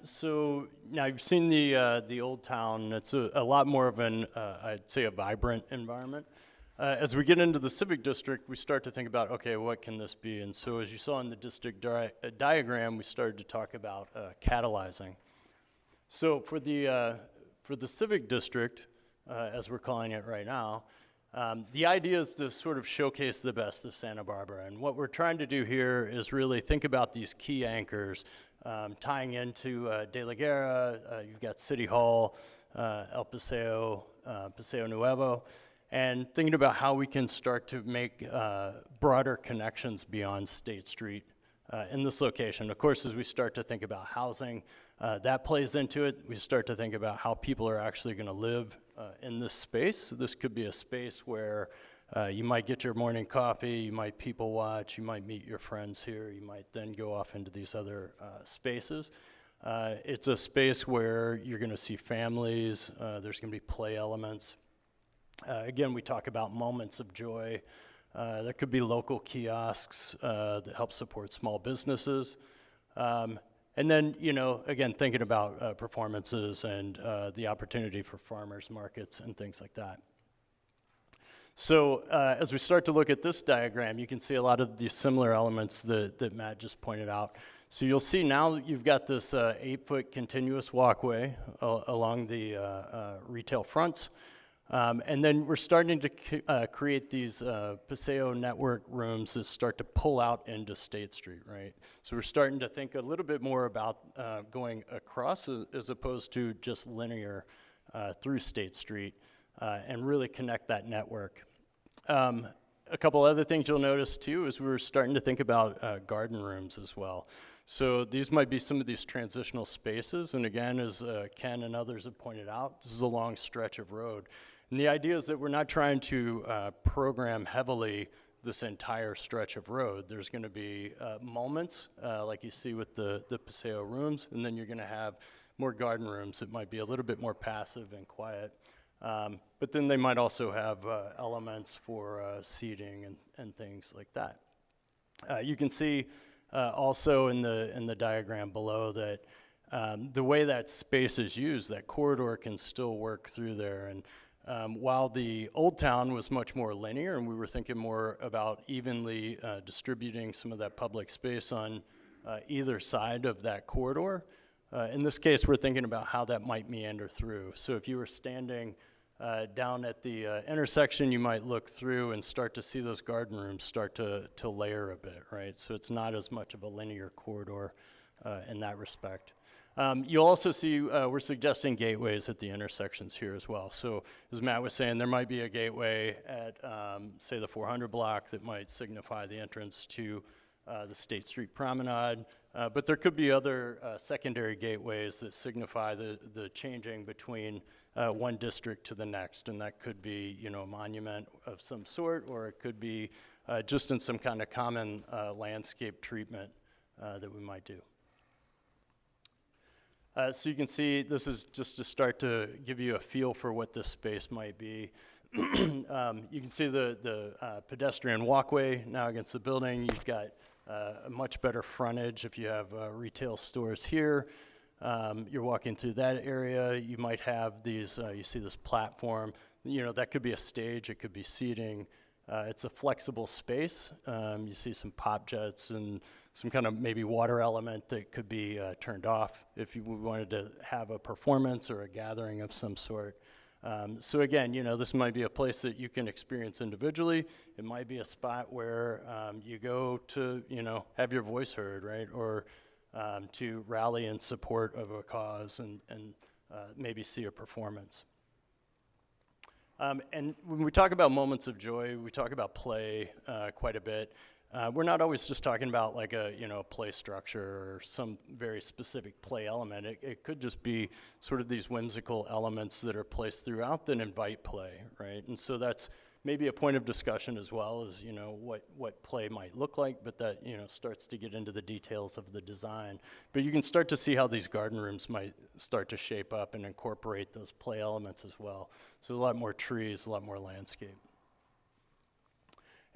So now you've seen the Old Town. It's a lot more of an, I'd say, a vibrant environment. As we get into the Civic District, we start to think about, okay, what can this be? And so as you saw in the district diagram, we started to talk about catalyzing. So for the Civic District, as we're calling it right now, the idea is to sort of showcase the best of Santa Barbara. And what we're trying to do here is really think about these key anchors, tying into De La Guerra, you've got City Hall, El Paseo, Paseo Nuevo, and thinking about how we can start to make broader connections beyond State Street in this location. Of course, as we start to think about housing, that plays into it. We start to think about how people are actually going to live in this space. So this could be a space where you might get your morning coffee, you might people watch, you might meet your friends here, you might then go off into these other spaces. It's a space where you're going to see families, there's going to be play elements. Again, we talk about moments of joy. There could be local kiosks that help support small businesses. And then, again, thinking about performances and the opportunity for farmers markets and things like that. So as we start to look at this diagram, you can see a lot of these similar elements that Matt just pointed out. So you'll see now that you've got this 8-foot continuous walkway along the retail fronts. And then we're starting to create these Paseo network rooms that start to pull out into State Street, right? So we're starting to think a little bit more about going across as opposed to just linear through State Street and really connect that network. A couple other things you'll notice too is we're starting to think about garden rooms as well. So these might be some of these transitional spaces. And again, as Ken and others have pointed out, this is a long stretch of road. And the idea is that we're not trying to program heavily this entire stretch of road. There's going to be moments, like you see with the Paseo rooms, and then you're going to have more garden rooms that might be a little bit more passive and quiet. But then they might also have elements for seating and things like that. You can see also in the diagram below that the way that space is used, that corridor can still work through there. And while the Old Town was much more linear, and we were thinking more about evenly distributing some of that public space on either side of that corridor, in this case, we're thinking about how that might meander through. So if you were standing down at the intersection, you might look through and start to see those garden rooms start to layer a bit, right? So it's not as much of a linear corridor in that respect. You'll also see we're suggesting gateways at the intersections here as well. So as Matt was saying, there might be a gateway at, say, the 400 block that might signify the entrance to the State Street Promenade. But there could be other secondary gateways that signify the changing between one district to the next. And that could be, a monument of some sort, or it could be just in some kind of common landscape treatment that we might do. So you can see this is just to start to give you a feel for what this space might be. You can see the pedestrian walkway now against the building. You've got a much better frontage if you have retail stores here. You're walking through that area. You might have these, you see this platform. That could be a stage. It could be seating. It's a flexible space. You see some pop jets and some kind of maybe water element that could be turned off if you wanted to have a performance or a gathering of some sort. So again, this might be a place that you can experience individually. It might be a spot where you go to, have your voice heard, right? Or to rally in support of a cause and maybe see a performance. And when we talk about moments of joy, we talk about play quite a bit. We're not always just talking about like a play structure or some very specific play element. It could just be sort of these whimsical elements that are placed throughout that invite play, right? And so that's maybe a point of discussion as well as what play might look like, but that starts to get into the details of the design. But you can start to see how these garden rooms might start to shape up and incorporate those play elements as well. So a lot more trees, a lot more landscape.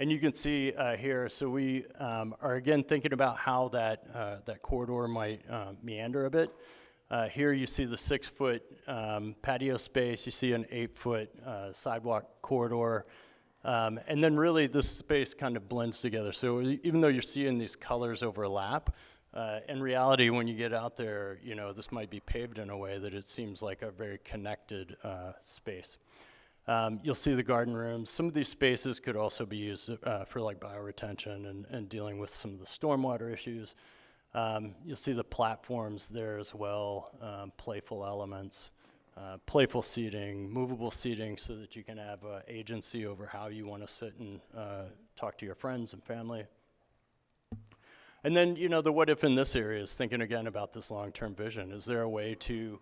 And you can see here, so we are again thinking about how that corridor might meander a bit. Here you see the 6-foot patio space, you see an 8-foot sidewalk corridor, and then really this space kind of blends together. So even though you're seeing these colors overlap, in reality when you get out there, this might be paved in a way that it seems like a very connected space. You'll see the garden rooms. Some of these spaces could also be used for like bioretention and dealing with some of the stormwater issues. You'll see the platforms there as well, playful elements, playful seating, movable seating so that you can have agency over how you want to sit and talk to your friends and family. And then, the what if in this area is thinking again about this long-term vision. Is there a way to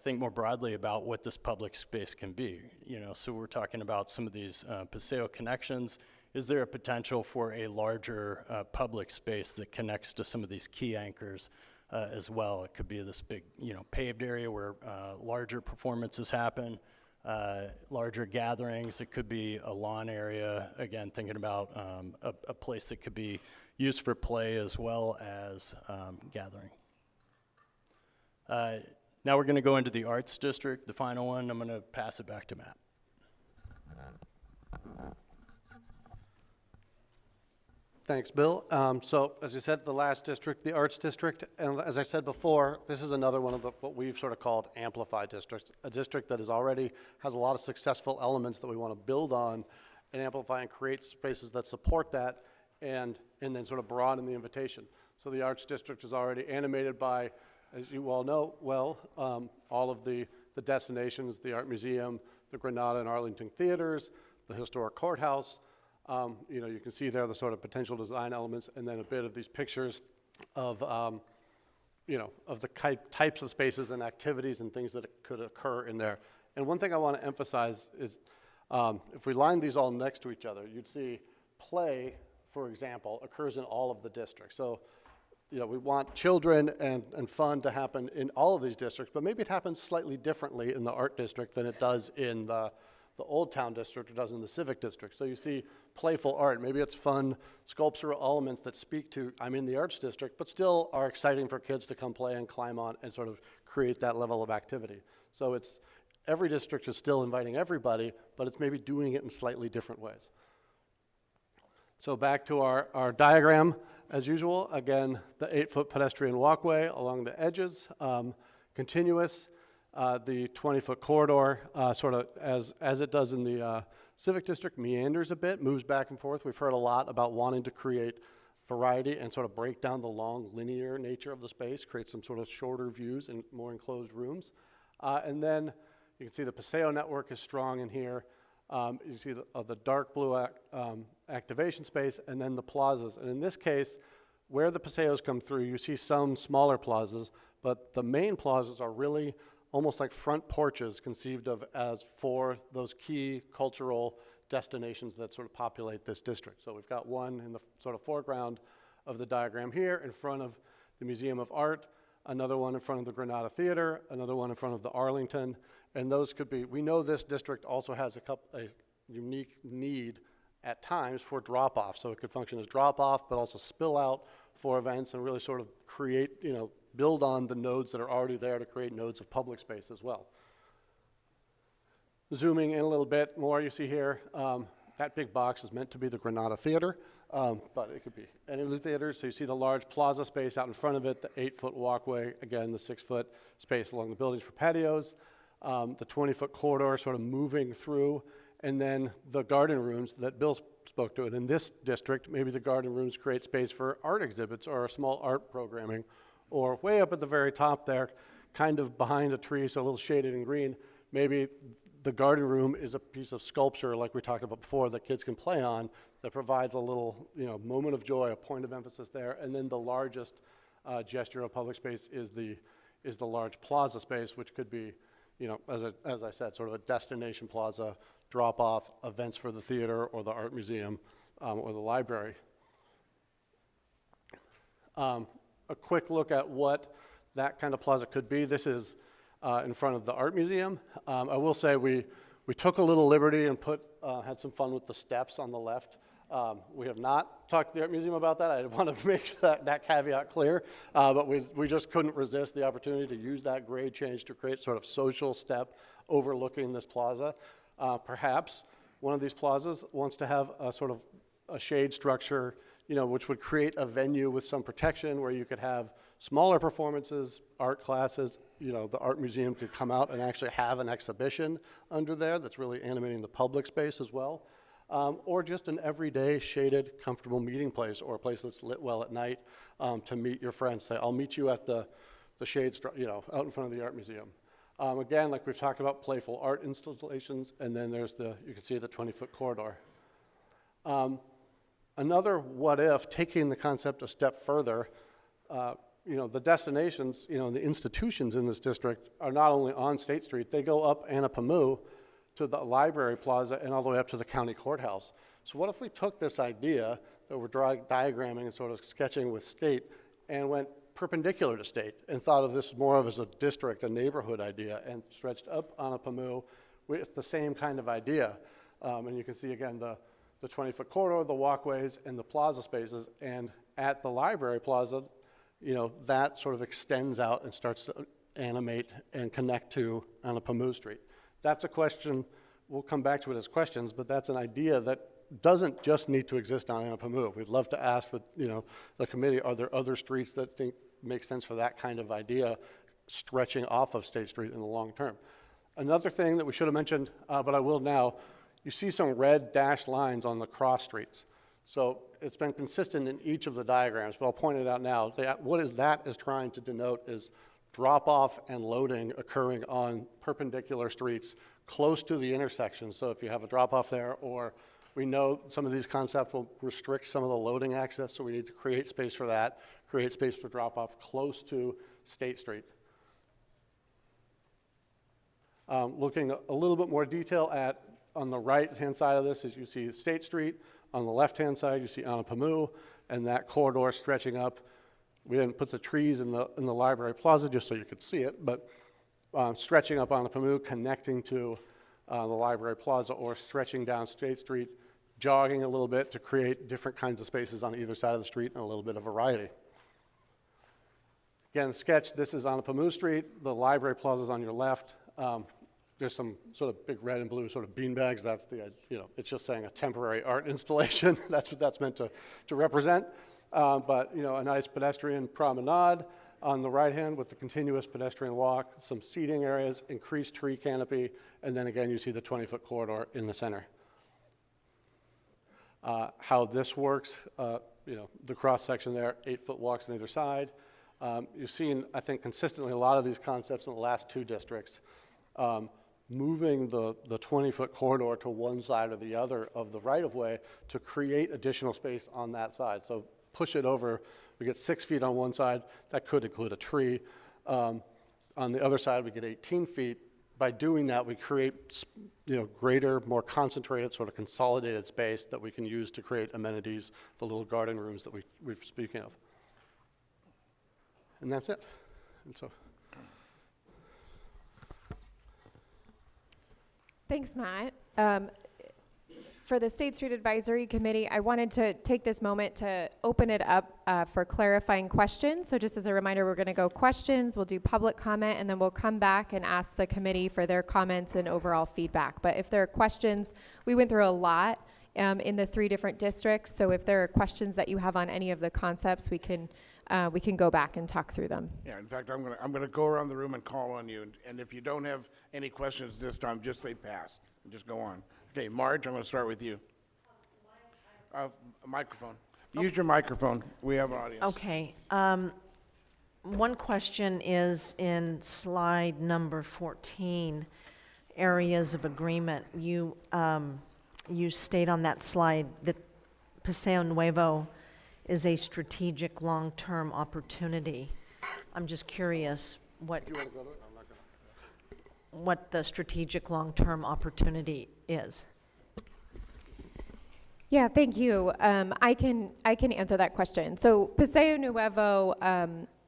think more broadly about what this public space can be? So we're talking about some of these Paseo connections. Is there a potential for a larger public space that connects to some of these key anchors as well? It could be this big, paved area where larger performances happen, larger gatherings. It could be a lawn area, again, thinking about a place that could be used for play as well as gathering. Now we're going to go into the Arts District, the final one. I'm going to pass it back to Matt. Thanks, Bill. So, as you said, the last district, the Arts District, and as I said before, this is another one of what we've sort of called amplified districts, a district that already has a lot of successful elements that we want to build on and amplify and create spaces that support that, and then sort of broaden the invitation. So the Arts District is already animated by, as you all know well, all of the destinations, the Art Museum, the Granada and Arlington theaters, the historic courthouse. You can see there the sort of potential design elements, and then a bit of these pictures of, of the types of spaces and activities and things that could occur in there. And one thing I want to emphasize is, if we line these all next to each other, you'd see play, for example, occurs in all of the districts. So, we want children and fun to happen in all of these districts, but maybe it happens slightly differently in the Art District than it does in the Old Town District or does in the Civic District. So you see playful art. Maybe it's fun sculptural elements that speak to, I'm in the Arts District, but still are exciting for kids to come play and climb on and sort of create that level of activity. So every district is still inviting everybody, but it's maybe doing it in slightly different ways. So back to our diagram, as usual. Again, the 8-foot pedestrian walkway along the edges, continuous. The 20-foot corridor, sort of as it does in the Civic District, meanders a bit, moves back and forth. We've heard a lot about wanting to create variety and sort of break down the long linear nature of the space, create some sort of shorter views and more enclosed rooms. And then you can see the Paseo network is strong in here. You see the dark blue activation space, and then the plazas. And in this case, where the Paseos come through, you see some smaller plazas, but the main plazas are really almost like front porches conceived of as for those key cultural destinations that sort of populate this district. So we've got one in the sort of foreground of the diagram here in front of the Museum of Art, another one in front of the Granada Theater, another one in front of the Arlington, and those could be, we know this district also has a unique need at times for drop-off, so it could function as drop-off, but also spill out for events and really sort of create, build on the nodes that are already there to create nodes of public space as well. Zooming in a little bit more, you see here, that big box is meant to be the Granada Theater, but it could be any of the theaters. So you see the large plaza space out in front of it, the 8-foot walkway, again, the 6-foot space along the buildings for patios, the 20-foot corridor sort of moving through, and then the garden rooms that Bill spoke to. And in this district, maybe the garden rooms create space for art exhibits or small art programming, or way up at the very top there, kind of behind a tree, so a little shaded in green, maybe the garden room is a piece of sculpture like we talked about before that kids can play on that provides a little moment of joy, a point of emphasis there. And then the largest gesture of public space is the large plaza space, which could be, as I said, sort of a destination plaza, drop-off, events for the theater or the art museum or the library. A quick look at what that kind of plaza could be. This is in front of the art museum. I will say we took a little liberty and had some fun with the steps on the left. We have not talked to the art museum about that. I want to make that caveat clear, but we just couldn't resist the opportunity to use that grade change to create sort of social step overlooking this plaza. Perhaps one of these plazas wants to have a sort of a shade structure, which would create a venue with some protection where you could have smaller performances, art classes, the art museum could come out and actually have an exhibition under there that's really animating the public space as well. Or just an everyday shaded, comfortable meeting place or a place that's lit well at night to meet your friends. Say, I'll meet you at the shade, out in front of the art museum. Again, like we've talked about, playful art installations, and then there's you can see the 20-foot corridor. Another what if, taking the concept a step further, the destinations, the institutions in this district are not only on State Street, they go up Anapamu to the library plaza and all the way up to the county courthouse. So what if we took this idea that we're diagramming and sort of sketching with State and went perpendicular to State and thought of this more of as a district, a neighborhood idea, and stretched up Anapamu with the same kind of idea. And you can see again the 20-foot corridor, the walkways, and the plaza spaces, and at the library plaza, that sort of extends out and starts to animate and connect to on a Pamu Street. That's a question, we'll come back to it as questions, but that's an idea that doesn't just need to exist on Anapamu. We'd love to ask the committee, are there other streets that think make sense for that kind of idea stretching off of State Street in the long term? Another thing that we should have mentioned, but I will now, you see some red dashed lines on the cross streets. So it's been consistent in each of the diagrams, but I'll point it out now. What that is trying to denote is drop-off and loading occurring on perpendicular streets close to the intersection. So if you have a drop-off there, or we know some of these concepts will restrict some of the loading access, so we need to create space for that, create space for drop-off close to State Street. Looking a little bit more detail at, on the right-hand side of this, is you see State Street. On the left-hand side, you see Anapamu, and that corridor stretching up. We didn't put the trees in the Library Plaza just so you could see it, but stretching up Anapamu, connecting to the Library Plaza, or stretching down State Street, jogging a little bit to create different kinds of spaces on either side of the street and a little bit of variety. Again, sketch, this is Anapamu Street. The Library Plaza is on your left. There's some sort of big red and blue sort of beanbags. That's the, it's just saying a temporary art installation. That's what that's meant to represent. But, a nice pedestrian promenade on the right hand with the continuous pedestrian walk, some seating areas, increased tree canopy, and then again, you see the 20-foot corridor in the center. How this works, the cross section there, 8-foot walks on either side. You've seen, I think, consistently a lot of these concepts in the last two districts. Moving the 20-foot corridor to one side or the other of the right-of-way to create additional space on that side. So push it over, we get 6 feet on one side, that could include a tree. On the other side, we get 18 feet. By doing that, we create greater, more concentrated, sort of consolidated space that we can use to create amenities, the little garden rooms that we're speaking of. And that's it. And so. Thanks, Matt. For the State Street Advisory Committee, I wanted to take this moment to open it up for clarifying questions. So just as a reminder, we're going to go questions, we'll do public comment, and then we'll come back and ask the committee for their comments and overall feedback. But if there are questions, we went through a lot in the 3 different districts. So if there are questions that you have on any of the concepts, we can go back and talk through them. Yeah, in fact, I'm gonna go around the room and call on you, and if you don't have any questions this time, just say pass, and just go on. Okay, Marge, I'm gonna start with you. Microphone. Use your microphone. We have an audience. Okay. One question is in slide number 14, areas of agreement. You state on that slide that Paseo Nuevo is a strategic long-term opportunity. I'm just curious what the strategic long-term opportunity is. Yeah, thank you. I can answer that question. So Paseo Nuevo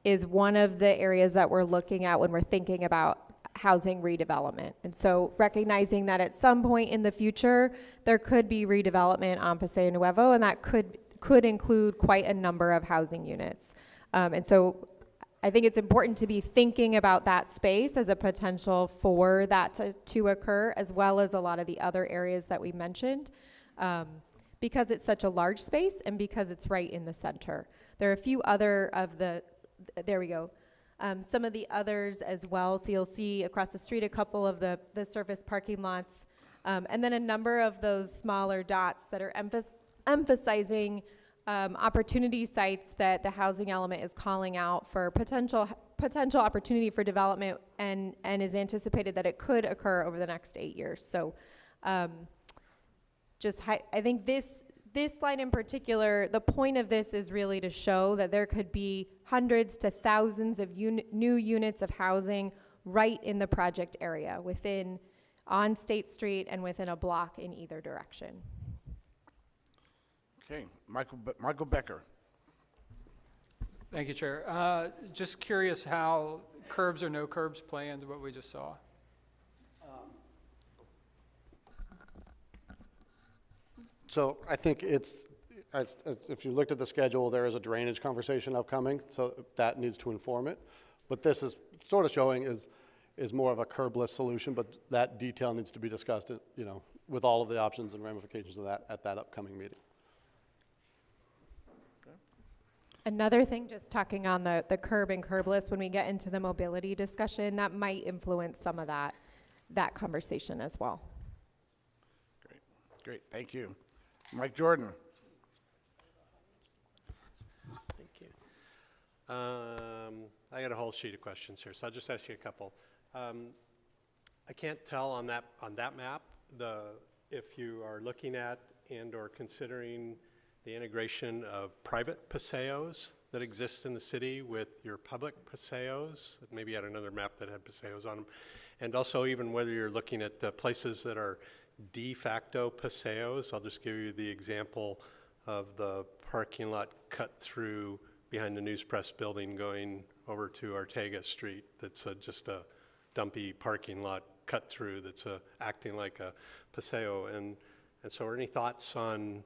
is one of the areas that we're looking at when we're thinking about housing redevelopment. And so recognizing that at some point in the future, there could be redevelopment on Paseo Nuevo, and that could include quite a number of housing units. And so I think it's important to be thinking about that space as a potential for that to occur, as well as a lot of the other areas that we mentioned, because it's such a large space and because it's right in the center. There are a few other of the, there we go, some of the others as well. So you'll see across the street a couple of the surface parking lots, and then a number of those smaller dots that are emphasizing opportunity sites that the housing element is calling out for potential opportunity for development, and is anticipated that it could occur over the next 8 years. So I think this slide in particular, the point of this is really to show that there could be hundreds to thousands of new units of housing right in the project area on State Street and within a block in either direction. Okay, Michael Becker. Thank you, Chair. Just curious how curbs or no curbs play into what we just saw. So I think if you looked at the schedule, there is a drainage conversation upcoming, so that needs to inform it. what this is sort of showing is more of a curbless solution, but that detail needs to be discussed, you know, with all of the options and ramifications of that at that upcoming meeting. Another thing, just talking on the curb and curbless, when we get into the mobility discussion, that might influence some of that conversation as well. Great, thank you. Mike Jordan. Thank you. I got a whole sheet of questions here, so I'll just ask you a couple. I can't tell on that map if you are looking at and or considering the integration of private paseos that exist in the city with your public paseos. Maybe you had another map that had paseos on them. And also even whether you're looking at places that are de facto paseos. I'll just give you the example of the parking lot cut through behind the News Press building going over to Ortega Street. That's just a dumpy parking lot cut through that's acting like a paseo. And so are any thoughts on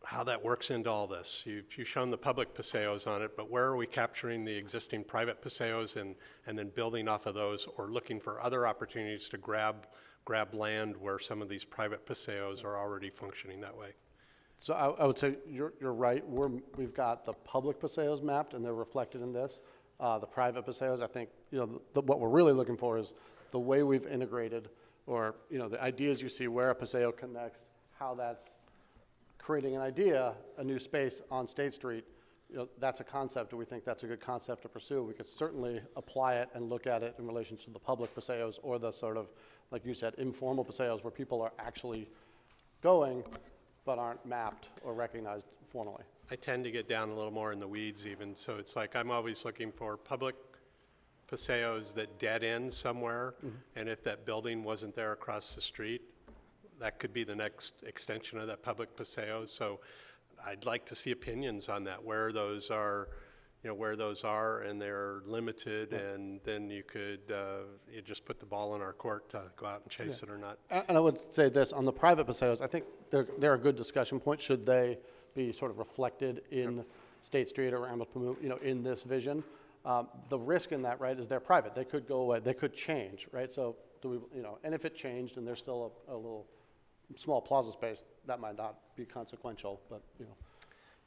how that works into all this? You've shown the public paseos on it, but where are we capturing the existing private paseos and then building off of those, or looking for other opportunities to grab land where some of these private paseos are already functioning that way? So I would say you're right. We've got the public paseos mapped, and they're reflected in this. The private paseos, I think, you know, what we're really looking for is the way we've integrated, or, you know, the ideas you see where a paseo connects, how that's creating an idea, a new space on State Street. You know, that's a concept, and we think that's a good concept to pursue. We could certainly apply it and look at it in relation to the public paseos, or the sort of, like you said, informal paseos where people are actually going but aren't mapped or recognized formally. I tend to get down a little more in the weeds even, so it's like I'm always looking for public paseos that dead end somewhere, and if that building wasn't there across the street, that could be the next extension of that public paseo. So I'd like to see opinions on that, where those are, you know, where those are, and they're limited, and then you could you just put the ball in our court to go out and chase it or not. And I would say this, on the private paseos, I think they're a good discussion point. Should they be sort of reflected in State Street or Rambla Pamu, you know, in this vision? The risk in that, right, is they're private. They could go away. They could change, right? So do we, you know, and if it changed and there's still a little small plaza space, that might not be consequential, but, you know.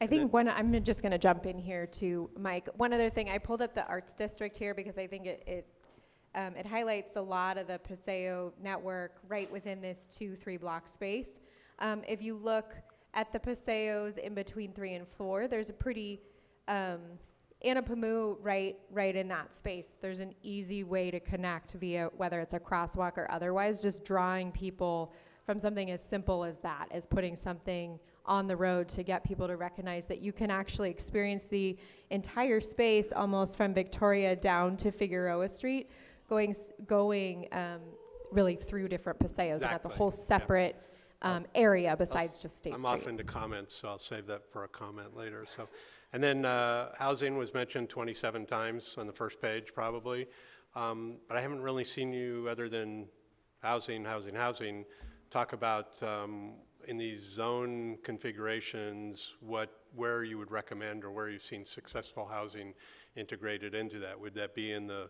I think I'm just going to jump in here to Mike. One other thing, I pulled up the Arts District here because I think it highlights a lot of the paseo network right within this 2-3 block space. If you look at the paseos in between 3 and 4, there's a pretty Anna Pamu right in that space. There's an easy way to connect via whether it's a crosswalk or otherwise, just drawing people from something as simple as that, as putting something on the road to get people to recognize that you can actually experience the entire space almost from Victoria down to Figueroa Street, going really through different paseos. And that's a whole separate area besides just State Street. I'm off into comments, so I'll save that for a comment later. So, and then housing was mentioned 27 times on the first page probably, but I haven't really seen you, other than housing, talk about in these zone configurations, where you would recommend, or where you've seen successful housing integrated into that. Would that be in the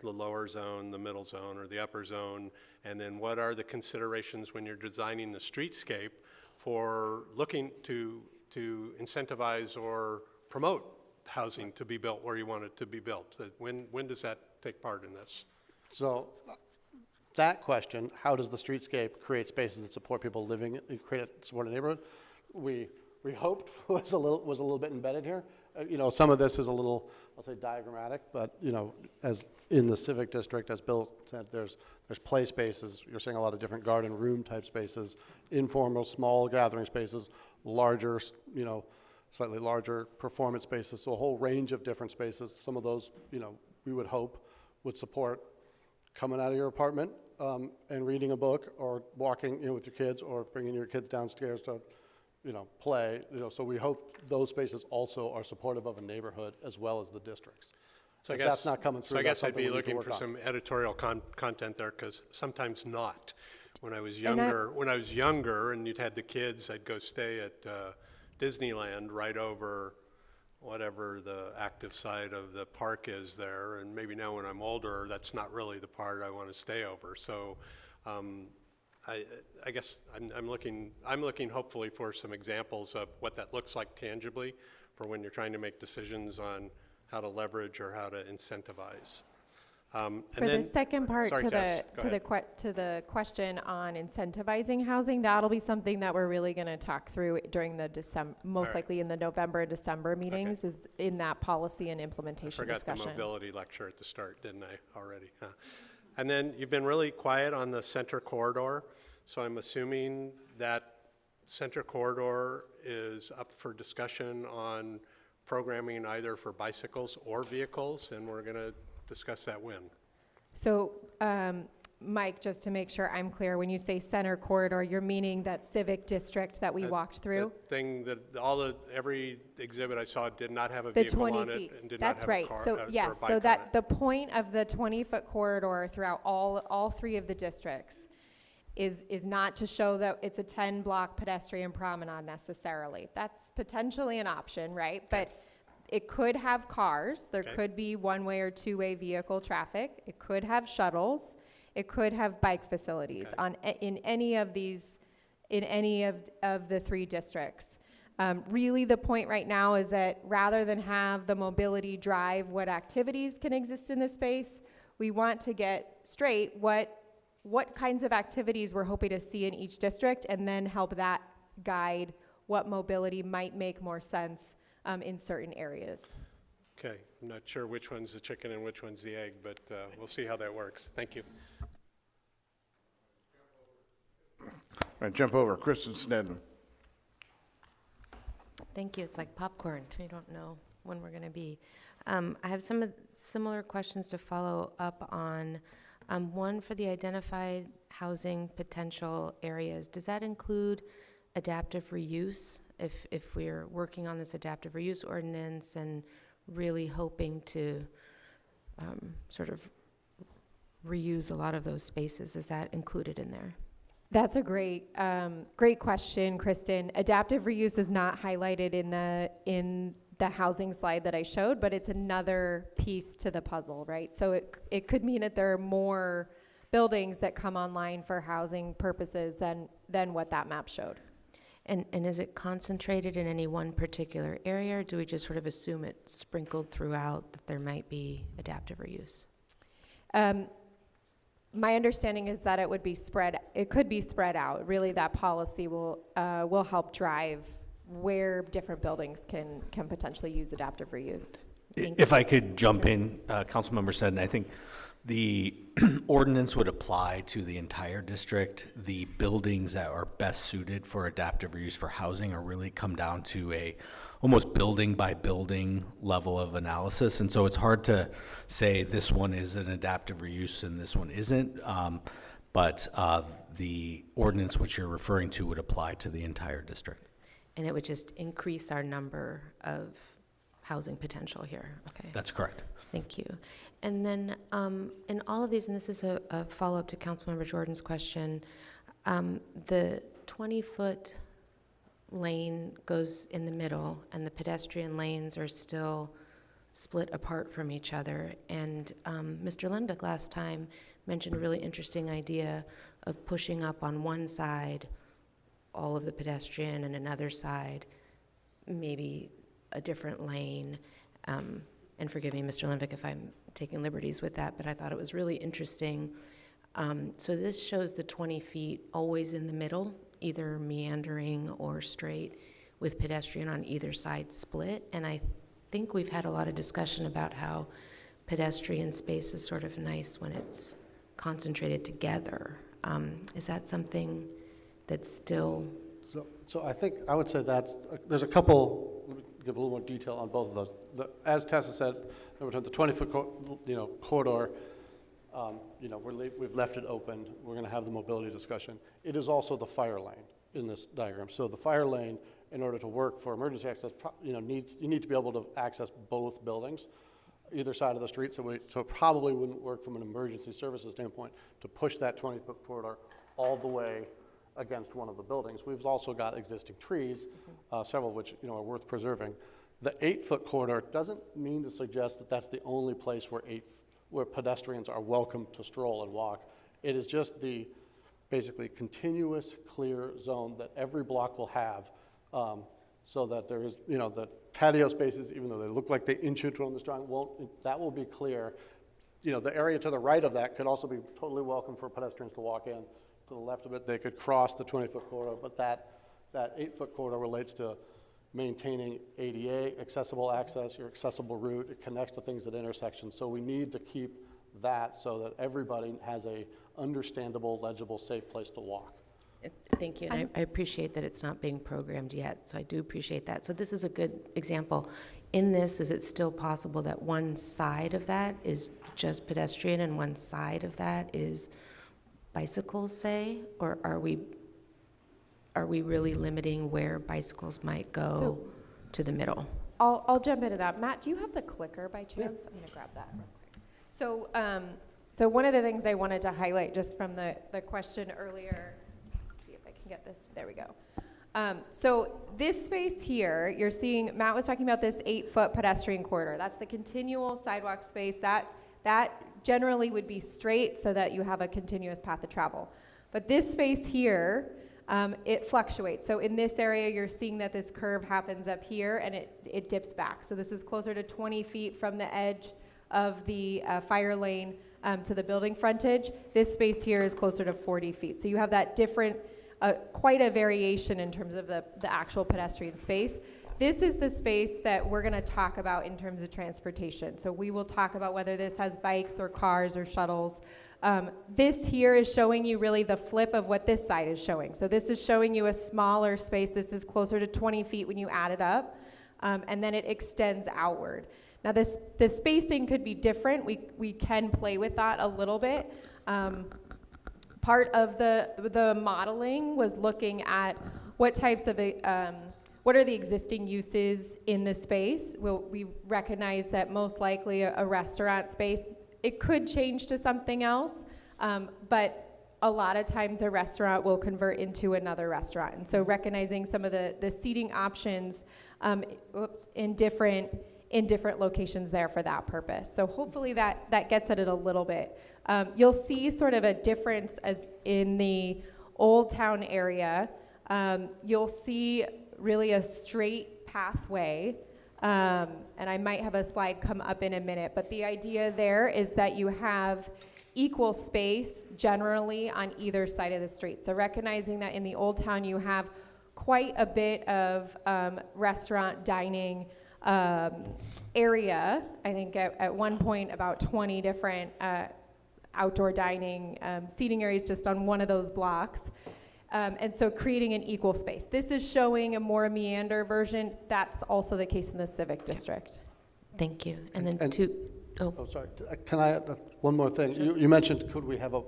lower zone, the middle zone, or the upper zone? And then what are the considerations when you're designing the streetscape for looking to incentivize or promote housing to be built where you want it to be built? When does that take part in this? So that question, how does the streetscape create spaces that support people living, support a neighborhood, we hoped was a little bit embedded here. You know, some of this is a little, I'll say, diagrammatic, but, you know, as in the Civic District, as Bill said, there's play spaces. You're seeing a lot of different garden room type spaces, informal, small gathering spaces, larger, you know, slightly larger performance spaces. So a whole range of different spaces. Some of those, you know, we would hope would support coming out of your apartment and reading a book, or walking, you know, with your kids, or bringing your kids downstairs to, you know, play. You know, so we hope those spaces also are supportive of a neighborhood as well as the districts. So I If guess that's not coming through, So I that's guess I'd something be we need to looking work for on. some editorial content there, because sometimes not. When I was younger, and you'd had the kids, I'd go stay at Disneyland right over whatever the active side of the park is there, and maybe now when I'm older, that's not really the part I want to stay over. So I guess I'm looking hopefully for some examples of what that looks like tangibly for when you're trying to make decisions on how to leverage or how to incentivize. For the second part sorry, to Tess, go ahead. to the question on incentivizing housing, that'll be something that we're really going to talk through during the most likely in the November and December meetings, is in that policy and implementation discussion. I forgot the mobility lecture at the start, didn't I, already? Huh. And then you've been really quiet on the center corridor, so I'm assuming that center corridor is up for discussion on programming either for bicycles or vehicles, and we're going to discuss that when. So, Mike, just to make sure I'm clear, when you say center corridor, you're meaning that civic district that we walked through? The thing that every exhibit I saw did not have a The vehicle 20 on feet. it and did That's not have right. a car So or a yes, bike so on that it. the point of the 20-foot corridor throughout all three of the districts is not to show that it's a 10-block pedestrian promenade necessarily. That's potentially an option, right? But it could have cars. There could be one-way or two-way vehicle traffic. It could have shuttles. It could have bike facilities in any of these, in any of the three districts. Really, the point right now is that rather than have the mobility drive what activities can exist in this space, we want to get straight what kinds of activities we're hoping to see in each district, and then help that guide what mobility might make more sense in certain areas. Okay, I'm not sure which one's the chicken and which one's the egg, but we'll see how that works. Thank you. All right, jump over. Kristen Snedden. Thank you. It's like popcorn. We don't know when we're going to be. I have some similar questions to follow up on. One, for the identified housing potential areas, does that include adaptive reuse? If we're working on this adaptive reuse ordinance and really hoping to sort of reuse a lot of those spaces, is that included in there? That's a great question, Kristen. Adaptive reuse is not highlighted in the housing slide that I showed, but it's another piece to the puzzle, right? So it could mean that there are more buildings that come online for housing purposes than what that map showed. And is it concentrated in any one particular area, or do we just sort of assume it's sprinkled throughout that there might be adaptive reuse? My understanding is that it could be spread out. Really, that policy will help drive where different buildings can potentially use adaptive reuse. If I could jump in, Councilmember Snedden, I think the ordinance would apply to the entire district. The buildings that are best suited for adaptive reuse for housing are really come down to a almost building by building level of analysis. And so it's hard to say this one is an adaptive reuse and this one isn't. But the ordinance which you're referring to would apply to the entire district. And it would just increase our number of housing potential here. Okay. That's correct. Thank you. And then in all of these, and this is a follow-up to Councilmember Jordan's question, the 20-foot lane goes in the middle, and the pedestrian lanes are still split apart from each other. And Mr. Lundvik last time mentioned a really interesting idea of pushing up on one side all of the pedestrian and another side maybe a different lane. And forgive me, Mr. Lundvik, if I'm taking liberties with that, but I thought it was really interesting. So this shows the 20 feet always in the middle, either meandering or straight, with pedestrian on either side split. And I think we've had a lot of discussion about how pedestrian space is sort of nice when it's concentrated together. Is that something that's still? So I think I would say there's a couple, let me give a little more detail on both of those. As Tessa said, the 20-foot corridor, we've left it open. We're going to have the mobility discussion. It is also the fire lane in this diagram. So the fire lane, in order to work for emergency access, you need to be able to access both buildings, either side of the street. So it probably wouldn't work from an emergency services standpoint to push that 20-foot corridor all the way against one of the buildings. We've also got existing trees, several of which are worth preserving. The 8-foot corridor doesn't mean to suggest that that's the only place where pedestrians are welcome to stroll and walk. It is just the basically continuous clear zone that every block will have, so that there is, the patio spaces, even though they look like they inch it from the drawing, that will be clear. The area to the right of that could also be totally welcome for pedestrians to walk in. To the left of it, they could cross the 20-foot corridor, but that 8-foot corridor relates to maintaining ADA, accessible access, your accessible route. It connects to things at intersections. So we need to keep that so that everybody has a understandable, legible, safe place to walk. Thank you, and I appreciate that it's not being programmed yet, so I do appreciate that. So this is a good example. In this, is it still possible that one side of that is just pedestrian and one side of that is bicycles, say? Or are we really limiting where bicycles might go to the middle? I'll jump into that. Matt, do you have the clicker by chance? I'm going to grab that real quick. So one of the things I wanted to highlight just from the question earlier, let's see if I can get this, there we go. So this space here, you're seeing, Matt was talking about this 8-foot pedestrian corridor. That's the continual sidewalk space. That generally would be straight so that you have a continuous path of travel. But this space here, it fluctuates. So in this area, you're seeing that this curve happens up here and it dips back. So this is closer to 20 feet from the edge of the fire lane to the building frontage. This space here is closer to 40 feet. So you have that different, quite a variation in terms of the actual pedestrian space. This is the space that we're going to talk about in terms of transportation. So we will talk about whether this has bikes or cars or shuttles. This here is showing you really the flip of what this side is showing. So this is showing you a smaller space. This is closer to 20 feet when you add it up, and then it extends outward. Now the spacing could be different. We can play with that a little bit. Part of the modeling was looking at what types of what are the existing uses in the space. We recognize that most likely a restaurant space, it could change to something else, but a lot of times a restaurant will convert into another restaurant. And so recognizing some of the seating options in different locations there for that purpose. So hopefully that gets at it a little bit. You'll see sort of a difference as in the Old Town area. You'll see really a straight pathway, and I might have a slide come up in a minute, but the idea there is that you have equal space generally on either side of the street. So recognizing that in the Old Town you have quite a bit of restaurant dining area. I think at one point about 20 different outdoor dining seating areas just on one of those blocks. And so creating an equal space. This is showing a more meander version. That's also the case in the Civic District. Thank you. And then sorry. Can I add one more thing? You mentioned could we have a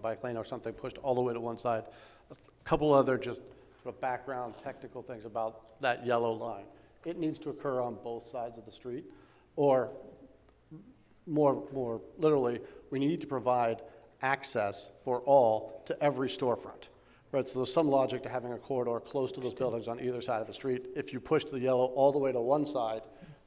bike lane or something pushed all the way to one side? A couple other just sort of background technical things about that yellow line. It needs to occur on both sides of the street, or more literally, we need to provide access for all to every storefront. Right, so there's some logic to having a corridor close to those buildings on either side of the street. If you push the yellow all the way to one side,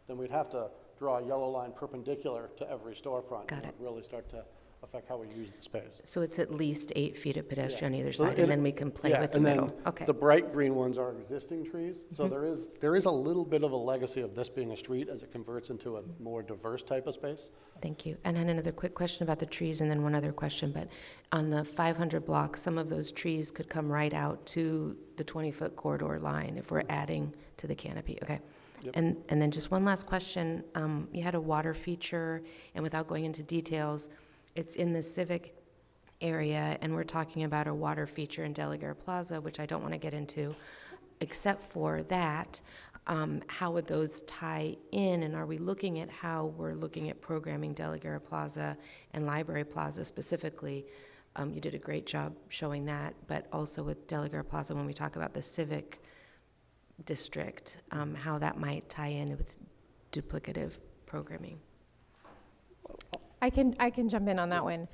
then we'd have to draw a yellow line perpendicular to every storefront. Got it. It would really start to affect how we use the space. So it's at least 8 feet of pedestrian on either So side, and then we can play with the and middle. then Okay. the bright green ones are existing trees. So there is a little bit of a legacy of this being a street as it converts into a more diverse type of space. Thank you. And then another quick question about the trees, and then one other question. But on the 500 block, some of those trees could come right out to the 20-foot corridor line if we're adding to the canopy. Okay. Yep. And then just one last question. You had a water feature, and without going into details, it's in the Civic area, and we're talking about a water feature in De La Guerra Plaza, which I don't want to get into, except for that. How would those tie in, and are we looking at how we're looking at programming De La Guerra Plaza and Library Plaza specifically? You did a great job showing that, but also with De La Guerra Plaza, when we talk about the Civic District, how that might tie in with duplicative programming. I can jump in on that one.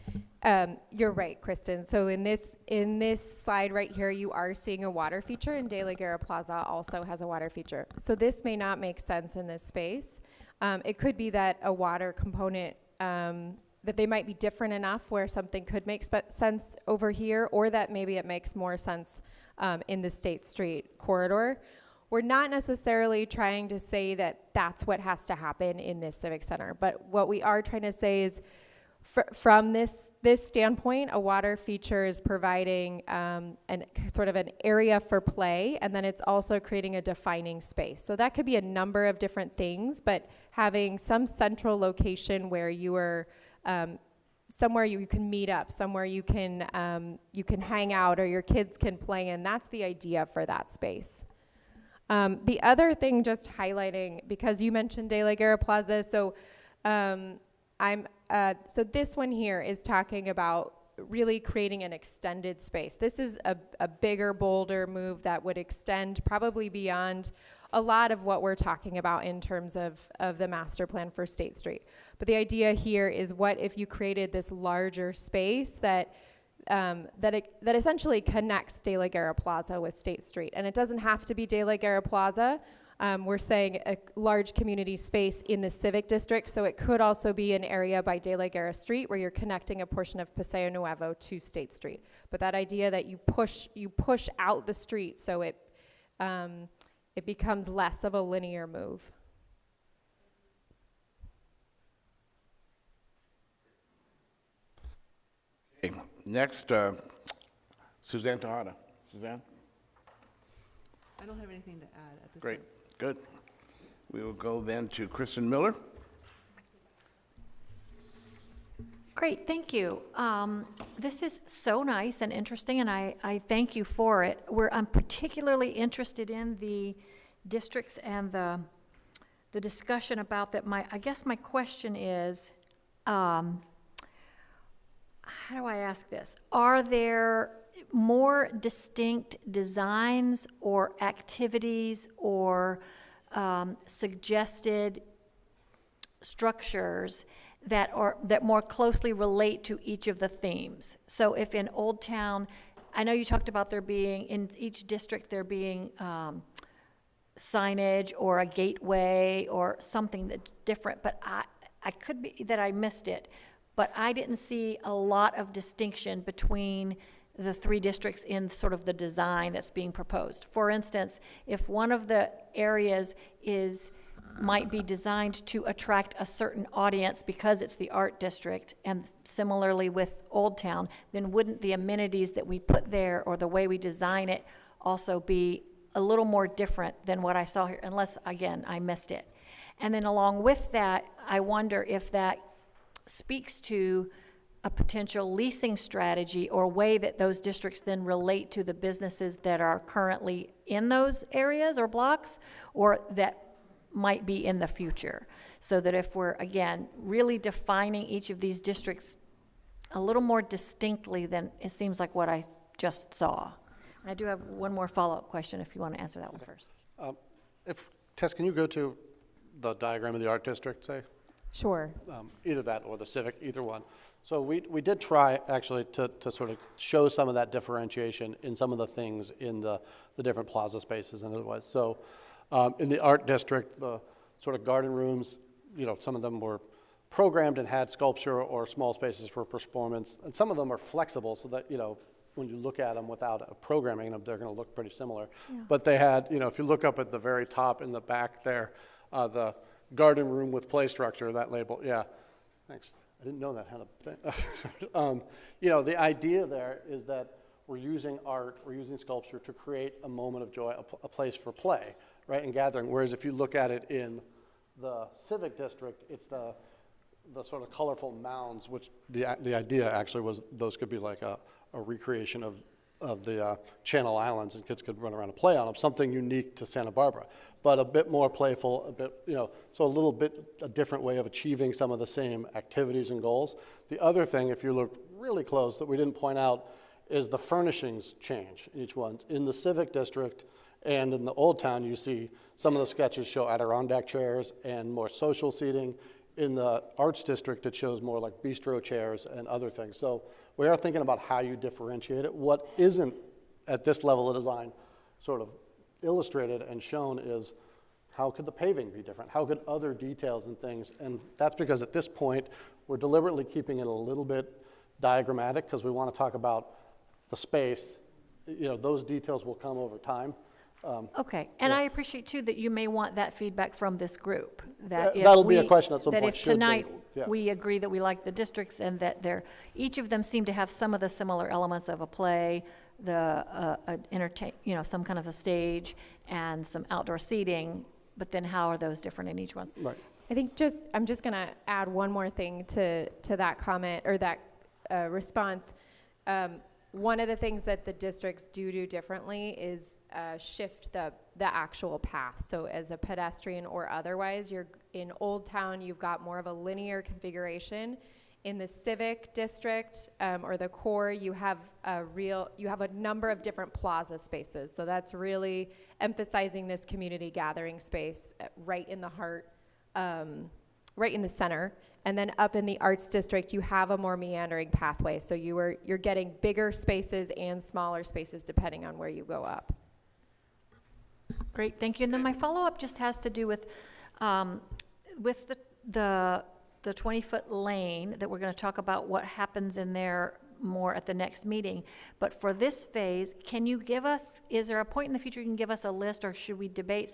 You're right, Kristen. So in this slide right here, you are seeing a water feature, and De La Guerra Plaza also has a water feature. So this may not make sense in this space. It could be that a water component, that they might be different enough where something could make sense over here, or that maybe it makes more sense in the State Street corridor. We're not necessarily trying to say that that's what has to happen in this Civic Center, but what we are trying to say is from this standpoint, a water feature is providing sort of an area for play, and then it's also creating a defining space. So that could be a number of different things, but having some central location where you are somewhere you can meet up, somewhere you can hang out or your kids can play in, that's the idea for that space. The other thing, just highlighting, because you mentioned De La Guerra Plaza, so so this one here is talking about really creating an extended space. This is a bigger, bolder move that would extend probably beyond a lot of what we're talking about in terms of the master plan for State Street. But the idea here is, what if you created this larger space that essentially connects De La Guerra Plaza with State Street? And it doesn't have to be De La Guerra Plaza. We're saying a large community space in the Civic District, so it could also be an area by De La Guerra Street where you're connecting a portion of Paseo Nuevo to State Street. But that idea that you push out the street so it becomes less of a linear move. Okay, next, Suzanne Tejada. Suzanne? I don't have anything to add at this Great, point. good. We will go then to Kristen Miller. Great, thank you. This is so nice and interesting, and I thank you for it. I'm particularly interested in the districts and the discussion about that. I guess my question is, how do I ask this? Are there more distinct designs or activities or suggested structures that more closely relate to each of the themes? So if in Old Town, I know you talked about there being, in each district, there being signage or a gateway or something that's different, but I could be that I missed it, but I didn't see a lot of distinction between the three districts in sort of the design that's being proposed. For instance, if one of the areas might be designed to attract a certain audience because it's the art district, and similarly with Old Town, then wouldn't the amenities that we put there or the way we design it also be a little more different than what I saw here, unless, again, I missed it. And then along with that, I wonder if that speaks to a potential leasing strategy or way that those districts then relate to the businesses that are currently in those areas or blocks, or that might be in the future. So that if we're, again, really defining each of these districts a little more distinctly than it seems like what I just saw. And I do have one more follow-up question if you want to answer that one first. Tess, can you go to the diagram of the art district, say? Sure. Either that or the Civic, either one. So we did try, actually, to sort of show some of that differentiation in some of the things in the different plaza spaces and otherwise. So in the art district, the sort of garden rooms, some of them were programmed and had sculpture or small spaces for performance, and some of them are flexible so that, when you look at them without programming them, they're going to look pretty similar. Yeah. But they had, if you look up at the very top in the back there, the garden room with play structure, that label, yeah, thanks. I didn't know that had a thing. The idea there is that we're using art, we're using sculpture to create a moment of joy, a place for play, right, and gathering. Whereas if you look at it in the Civic District, it's the sort of colorful mounds, which the idea actually was those could be like a recreation of the Channel Islands, and kids could run around and play on them, something unique to Santa Barbara, but a bit more playful, a bit, so a little bit a different way of achieving some of the same activities and goals. The other thing, if you look really close, that we didn't point out is the furnishings change in each one. In the Civic District and in the Old Town, you see some of the sketches show Adirondack chairs and more social seating. In the arts district, it shows more like bistro chairs and other things. So we are thinking about how you differentiate it. What isn't at this level of design sort of illustrated and shown is how could the paving be different? How could other details and things? And that's because at this point, we're deliberately keeping it a little bit diagrammatic because we want to talk about the space. You know, those details will come over time. Okay, and I appreciate too that you may want that feedback from this group. That if That'll be a we- question at some that point, if should they- tonight yeah. we agree that we like the districts and that each of them seem to have some of the similar elements of a play, some kind of a stage and some outdoor seating, but then how are those different in each one? Right. I think I'm just going to add one more thing to that comment or that response. One of the things that the districts do differently is shift the actual path. So as a pedestrian or otherwise, you're in Old Town, you've got more of a linear configuration. In the civic district or the core, you have a number of different plaza spaces. So that's really emphasizing this community gathering space right in the heart, right in the center. And then up in the arts district, you have a more meandering pathway. So you're getting bigger spaces and smaller spaces depending on where you go up. Great, thank you. And then my follow-up just has to do with the 20-foot lane that we're going to talk about what happens in there more at the next meeting. But for this phase, is there a point in the future you can give us a list, or should we debate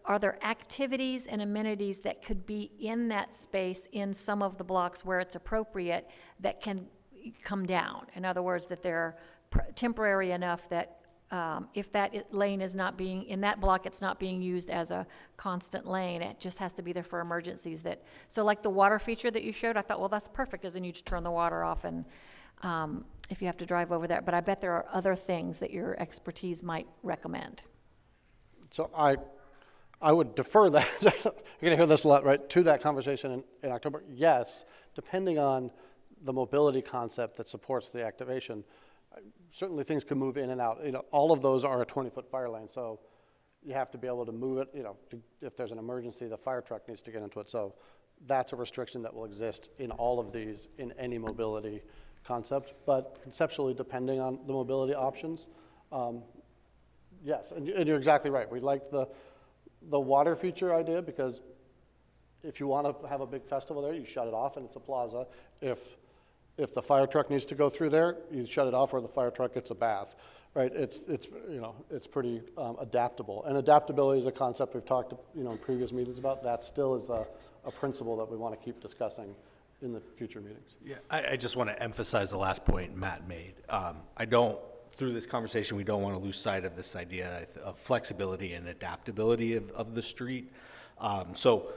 are there activities and amenities that could be in that space in some of the blocks where it's appropriate that can come down? In other words, that they're temporary enough that if that lane is not being, in that block, it's not being used as a constant lane, it just has to be there for emergencies so like the water feature that you showed, I thought, well, that's perfect, because then you just turn the water off and if you have to drive over there. But I bet there are other things that your expertise might recommend. So I would defer that, you're going to hear this a lot, right, to that conversation in October. Yes, depending on the mobility concept that supports the activation, certainly things can move in and out. You know, all of those are a 20-foot fire lane, so you have to be able to move it. You know, if there's an emergency, the fire truck needs to get into it. So that's a restriction that will exist in all of these, in any mobility concept. But conceptually, depending on the mobility options, yes, and you're exactly right. We like the water feature idea because if you want to have a big festival there, you shut it off and it's a plaza. If the fire truck needs to go through there, you shut it off, or the fire truck gets a bath, right? It's pretty adaptable. And adaptability is a concept we've talked in previous meetings about. That still is a principle that we want to keep discussing in the future meetings. Yeah, I just want to emphasize the last point Matt made. Through this conversation, we don't want to lose sight of this idea of flexibility and adaptability of the street. So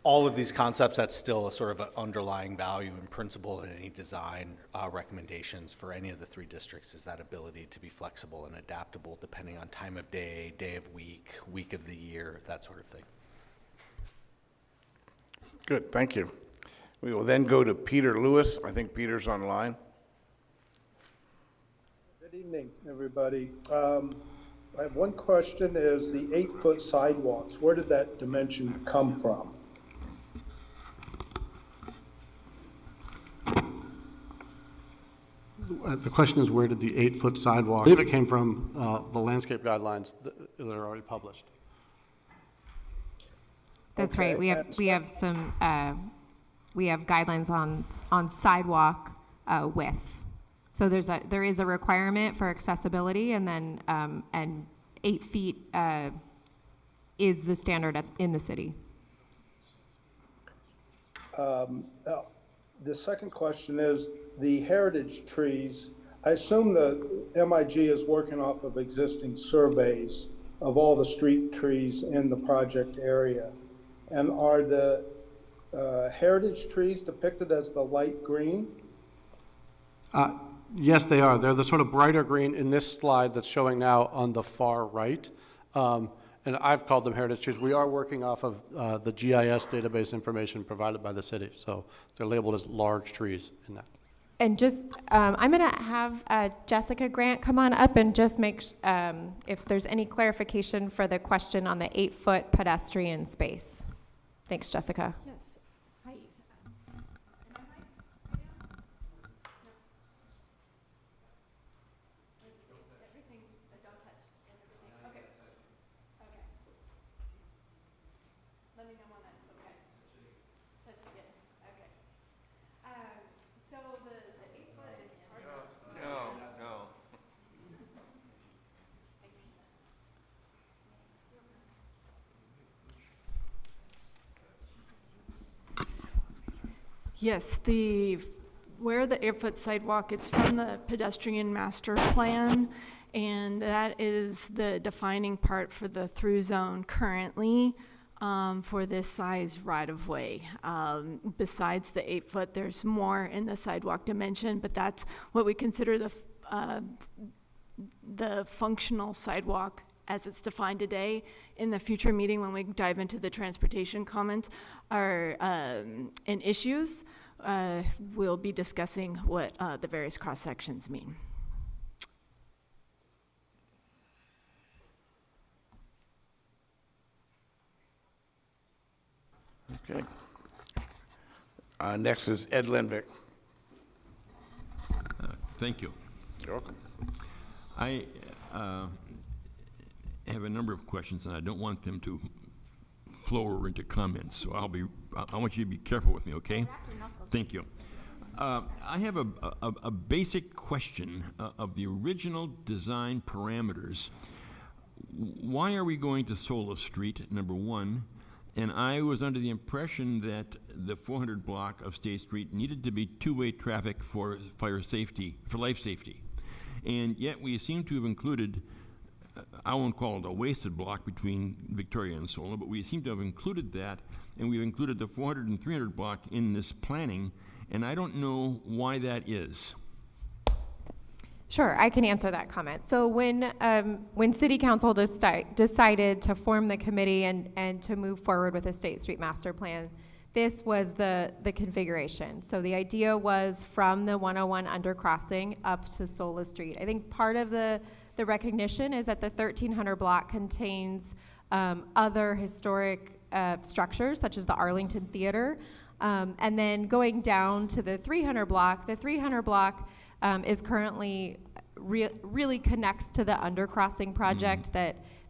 all of these concepts, that's still a sort of an underlying value and principle in any design recommendations for any of the three districts, is that ability to be flexible and adaptable depending on time of day, day of week, week of the year, that sort of thing. Good, thank you. We will then go to Peter Lewis. I think Peter's online. Good evening, everybody. I have one question, is the 8-foot sidewalks, where did that dimension come from? The question is, where did the 8-foot sidewalk? I believe it came from the landscape guidelines that are already published. That's Okay, right. We have guidelines on sidewalk widths. So there is a requirement for accessibility, and then and 8 feet is the standard in the city. The second question is the heritage trees. I assume the MIG is working off of existing surveys of all the street trees in the project area. And are the heritage trees depicted as the light green? Yes, they are. They're the sort of brighter green in this slide that's showing now on the far right. And I've called them heritage trees. We are working off of the GIS database information provided by the city. So they're labeled as large trees in that. And just, I'm going to have Jessica Grant come on up and just make, if there's any clarification for the question on the 8-foot pedestrian space. Thanks, Jessica. Yes, Yes, where the 8-foot sidewalk, it's from the pedestrian master plan, and that is the defining part for the through zone currently for this size right-of-way. Besides the 8-foot, there's more in the sidewalk dimension, but that's what we consider the functional sidewalk as it's defined today. In the future meeting, when we dive into the transportation comments and issues, we'll be discussing what the various cross-sections mean. Okay. Next is Ed Lindvik. Thank you. You're welcome. I have a number of questions, and I don't want them to flow over into comments, so I want you to be careful with me, okay? Thank you. I have a basic question of the original design parameters. Why are we going to Sola Street, number one? And I was under the impression that the 400 block of State Street needed to be two-way traffic for fire safety, for life safety. And yet we seem to have included, I won't call it a wasted block between Victoria and Sola, but we seem to have included that, and we've included the 400 and 300 block in this planning, and I don't know why that is. Sure, I can answer that comment. So when City Council decided to form the committee and to move forward with a State Street Master Plan, this was the configuration. So the idea was from the 101 undercrossing up to Sola Street. I think part of the recognition is that the 1300 block contains other historic structures, such as the Arlington Theater. And then going down to the 300 block, is currently really connects to the undercrossing project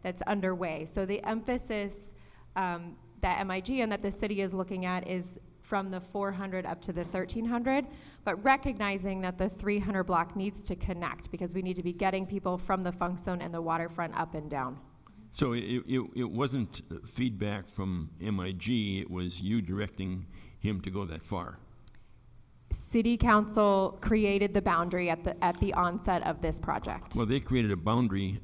that's underway. So the emphasis that MIG and that the city is looking at is from the 400 up to the 1300, but recognizing that the 300 block needs to connect because we need to be getting people from the funk zone and the waterfront up and down. So it wasn't feedback from MIG, it was you directing him to go that far. City Council created the boundary at the onset of this project. Well, they created a boundary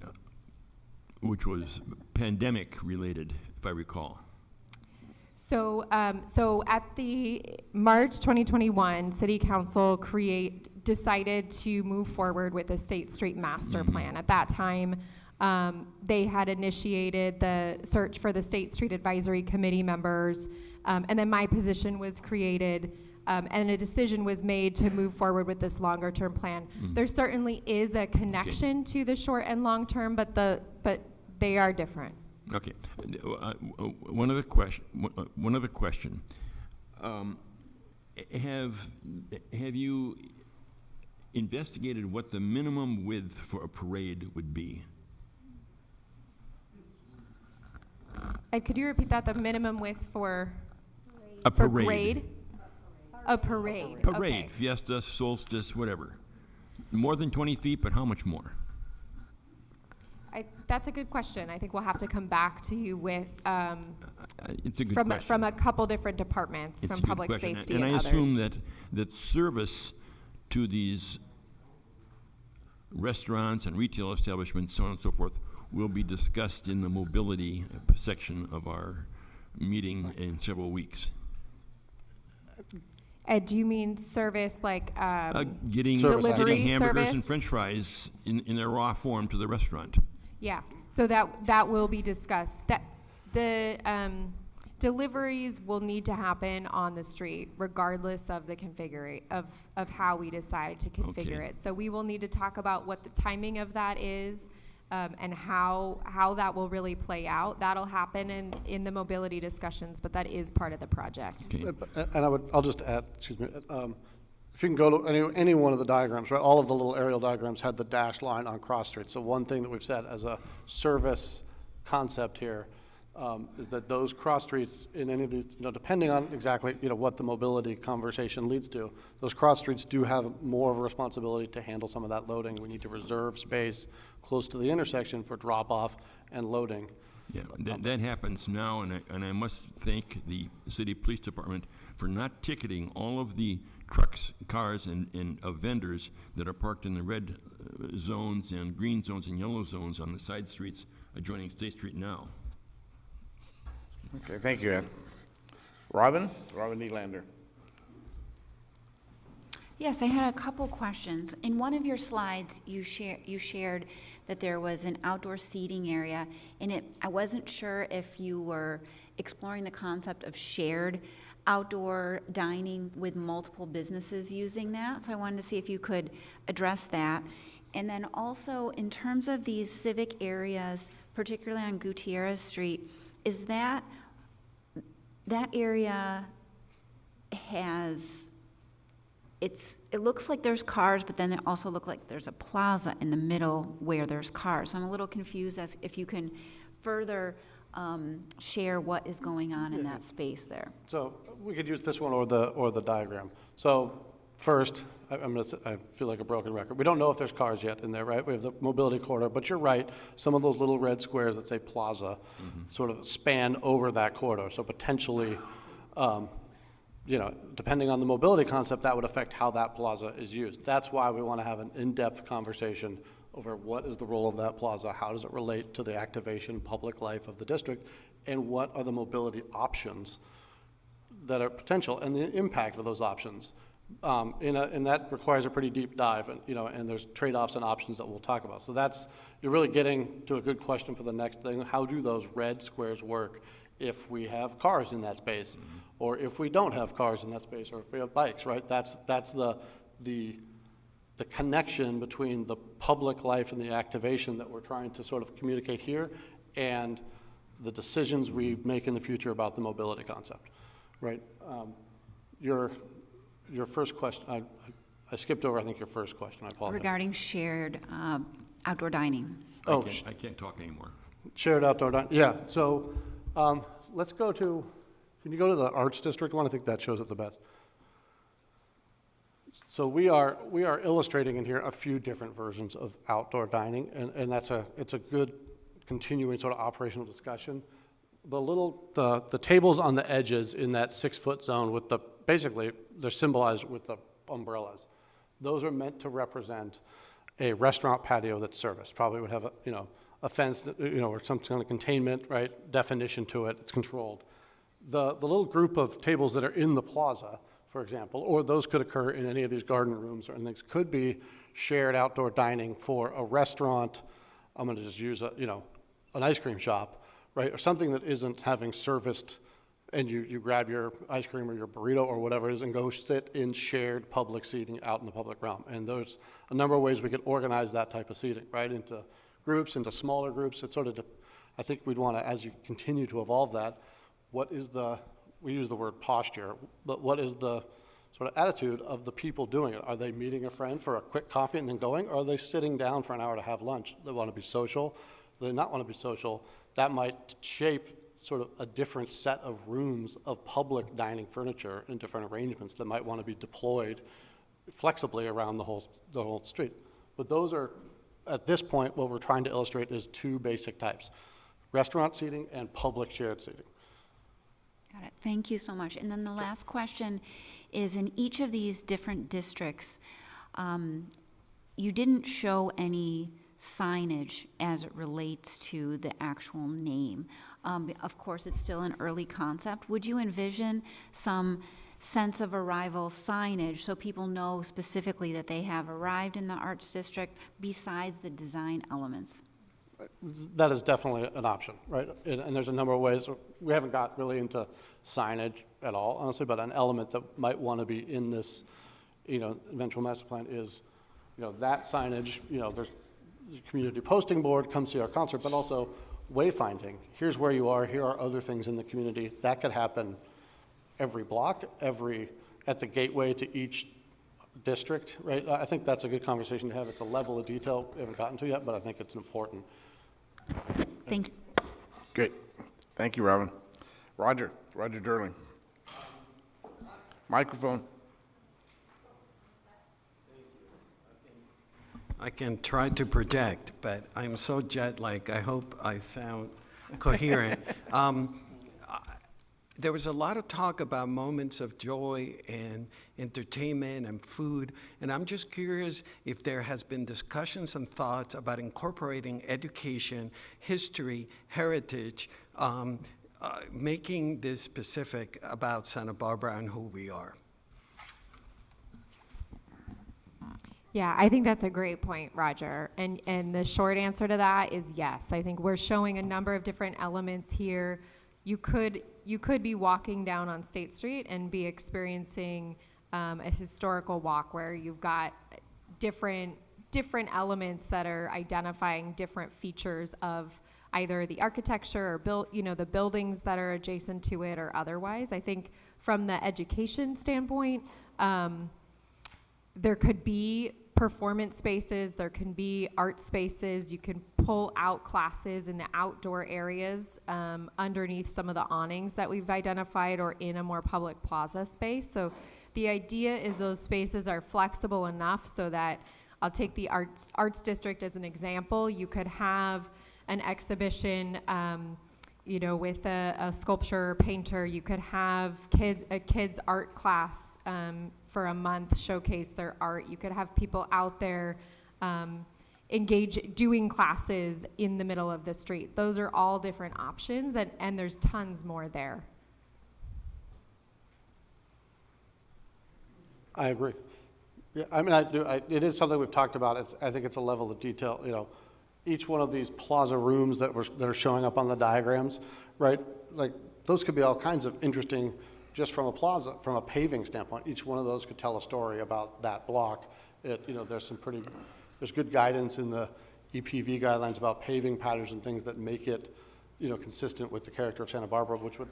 which was pandemic related, if I recall. So at the March 2021, City Council decided to move forward with a State Street Master Plan. At that time, they had initiated the search for the State Street Advisory Committee members, and then my position was created, and a decision was made to move forward with this longer term plan. There certainly is a connection to the short and long term, but they are different. Okay. One other question. Have you investigated what the minimum width for a parade would be? Could you repeat that? The minimum width for a for parade? grade? A parade. Parade, Okay. fiesta, solstice, whatever. More than 20 feet, but how much more? That's a good question. I think we'll have to come back to you with It's a good from question. from a couple different departments, It's from a good public question. safety and and I others. assume that service to these restaurants and retail establishments, so on and so forth, will be discussed in the mobility section of our meeting in several weeks. Do you mean service like Getting delivery hamburgers service? and French fries in their raw form to the restaurant. Yeah, so that will be discussed. That the deliveries will need to happen on the street, regardless of the of how we decide to configure it. So we will need to talk about what the timing of that is, and how that will really play out. That'll happen in the mobility discussions, but that is part of the project. And I'll just add, excuse me, if you can go to any one of the diagrams, right, all of the little aerial diagrams had the dashed line on cross streets. So one thing that we've said as a service concept here is that those cross streets in any of these, depending on exactly, what the mobility conversation leads to, those cross streets do have more of a responsibility to handle some of that loading. We need to reserve space close to the intersection for drop off and loading. Yeah, that happens now, and I must thank the city police department for not ticketing all of the trucks, cars, and vendors that are parked in the red zones and green zones and yellow zones on the side streets adjoining State Street now. Okay, thank you, Ed. Robin Nylander. Yes, I had a couple questions. In one of your slides, you shared that there was an outdoor seating area, and I wasn't sure if you were exploring the concept of shared outdoor dining with multiple businesses using that. So I wanted to see if you could address that. And then also, in terms of these civic areas, particularly on Gutierrez Street, is that area has... It looks like there's cars, but then it also looks like there's a plaza in the middle where there's cars. So I'm a little confused as if you can further share what is going on in that space there. So we could use this one or the diagram. So first, I feel like a broken record. We don't know if there's cars yet in there, right? We have the mobility corridor, but you're right. Some of those little red squares that say plaza sort of span over that corridor. So potentially, depending on the mobility concept, that would affect how that plaza is used. That's why we want to have an in-depth conversation over what is the role of that plaza, how does it relate to the activation, public life of the district, and what are the mobility options that are potential and the impact of those options. And that requires a pretty deep dive, and there's trade-offs and options that we'll talk about. So you're really getting to a good question for the next thing. How do those red squares work if we have cars in that space, or if we don't have cars in that space, or if we have bikes, right? That's the connection between the public life and the activation that we're trying to sort of communicate here, and the decisions we make in the future about the mobility concept, right? Your first question, I skipped over, I think, your first question. I apologize. Regarding shared outdoor dining. Oh, I can't talk anymore. Shared outdoor dining, yeah. So let's go to, can you go to the Arts District one? I think that shows it the best. So we are illustrating in here a few different versions of outdoor dining, and it's a good continuing sort of operational discussion. The tables on the edges in that 6-foot zone basically they're symbolized with the umbrellas. Those are meant to represent a restaurant patio that's serviced. Probably would have a fence, or some kind of containment, right, definition to it. It's controlled. The little group of tables that are in the plaza, for example, or those could occur in any of these garden rooms, and things could be shared outdoor dining for a restaurant. I'm going to just use an ice cream shop, right, or something that isn't having serviced, and you grab your ice cream or your burrito or whatever it is and go sit in shared public seating out in the public realm. And there's a number of ways we could organize that type of seating, right, into groups, into smaller groups. It's sort of, I think we'd want to, as you continue to evolve that, we use the word posture, but what is the sort of attitude of the people doing it? Are they meeting a friend for a quick coffee and then going, or are they sitting down for an hour to have lunch? They want to be social. Do they not want to be social? That might shape sort of a different set of rooms of public dining furniture and different arrangements that might want to be deployed flexibly around the whole street. But those are, at this point, what we're trying to illustrate is two basic types: restaurant seating and public shared seating. Got it. Thank you so much. And then the last question is, in each of these different districts, you didn't show any signage as it relates to the actual name. Of course, it's still an early concept. Would you envision some sense of arrival signage so people know specifically that they have arrived in the Arts District besides the design elements? That is definitely an option, right? And there's a number of ways. We haven't got really into signage at all, honestly, but an element that might want to be in this, eventual master plan is, that signage, there's the community posting board, come see our concert, but also wayfinding. Here's where you are, here are other things in the community. That could happen every block, at the gateway to each district, right? I think that's a good conversation to have. It's a level of detail we haven't gotten to yet, but I think it's important. Thank you. Great. Thank you, Robin. Roger Durling. Microphone. I can try to project, but I'm so jet-lagged. I hope I sound coherent. There was a lot of talk about moments of joy and entertainment and food, and I'm just curious if there has been discussions and thoughts about incorporating education, history, heritage, making this specific about Santa Barbara and who we are. Yeah, I think that's a great point, Roger. And the short answer to that is yes. I think we're showing a number of different elements here. You could be walking down on State Street and be experiencing a historical walk where you've got different elements that are identifying different features of either the architecture or the buildings that are adjacent to it or otherwise. I think from the education standpoint, there could be performance spaces, there can be art spaces, you can pull out classes in the outdoor areas underneath some of the awnings that we've identified or in a more public plaza space. So the idea is those spaces are flexible enough so that, I'll take the arts district as an example, you could have an exhibition with a sculpture painter, you could have a kid's art class for a month showcase their art. You could have people out there doing classes in the middle of the street. Those are all different options, and there's tons more there. I agree. Yeah, I mean, it is something we've talked about. I think it's a level of detail, each one of these plaza rooms that are showing up on the diagrams, right? Like, those could be all kinds of interesting, just from a paving standpoint. Each one of those could tell a story about that block. There's good guidance in the EPV guidelines about paving patterns and things that make it, consistent with the character of Santa Barbara, which would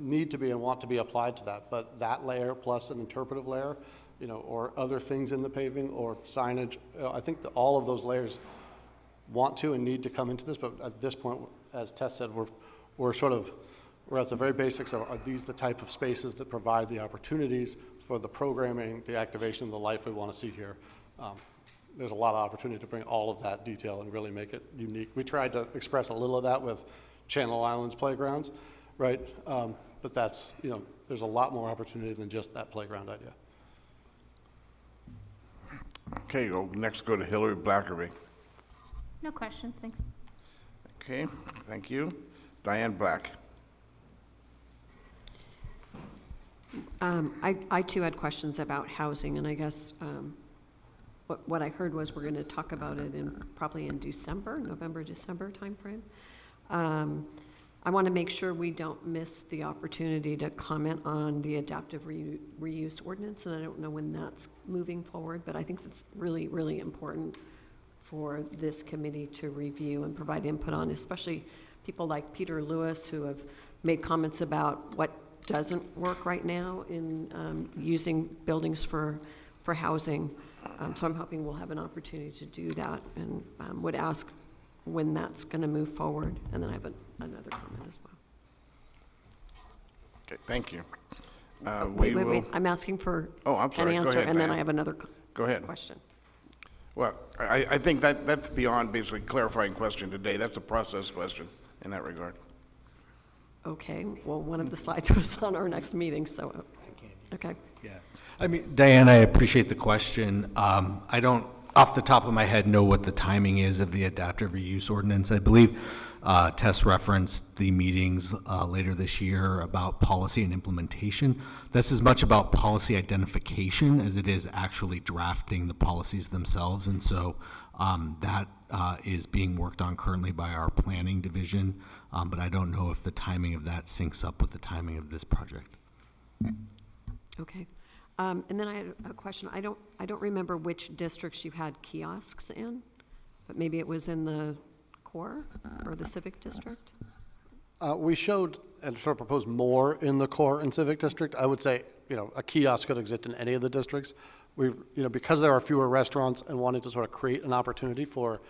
need to be and want to be applied to that. But that layer plus an interpretive layer, or other things in the paving or signage, I think that all of those layers want to and need to come into this, but at this point, as Tess said, we're at the very basics of, are these the type of spaces that provide the opportunities for the programming, the activation, the life we want to see here. There's a lot of opportunity to bring all of that detail and really make it unique. We tried to express a little of that with Channel Islands playgrounds, right? But that's, there's a lot more opportunity than just that playground idea. Okay, next go to Hillary Blackerby. No questions, thanks. Okay, thank you. Diane Black. I too had questions about housing, and I guess what I heard was we're going to talk about it probably in November, December timeframe. I want to make sure we don't miss the opportunity to comment on the adaptive reuse ordinance, and I don't know when that's moving forward, but I think it's really, really important for this committee to review and provide input on, especially people like Peter Lewis, who have made comments about what doesn't work right now in using buildings for housing. So I'm hoping we'll have an opportunity to do that, and would ask when that's going to move forward. And then I have another comment as well. Okay, thank you. Wait. I'm asking for an answer, and then I have another question. Well, I think that's beyond basically clarifying question today. That's a process question in that regard. Okay, well, one of the slides was on our next meeting, so, okay. Yeah. I mean, Diane, I appreciate the question. I don't, off the top of my head, know what the timing is of the adaptive reuse ordinance. I believe Tess referenced the meetings later this year about policy and implementation. That's as much about policy identification as it is actually drafting the policies themselves. And so that is being worked on currently by our planning division, but I don't know if the timing of that syncs up with the timing of this project. Okay. And then I had a question. I don't remember which districts you had kiosks in, but maybe it was in the core or the civic district? We showed and sort of proposed more in the core and civic district. I would say, a kiosk could exist in any of the districts. Because there are fewer restaurants and wanting to sort of create an opportunity for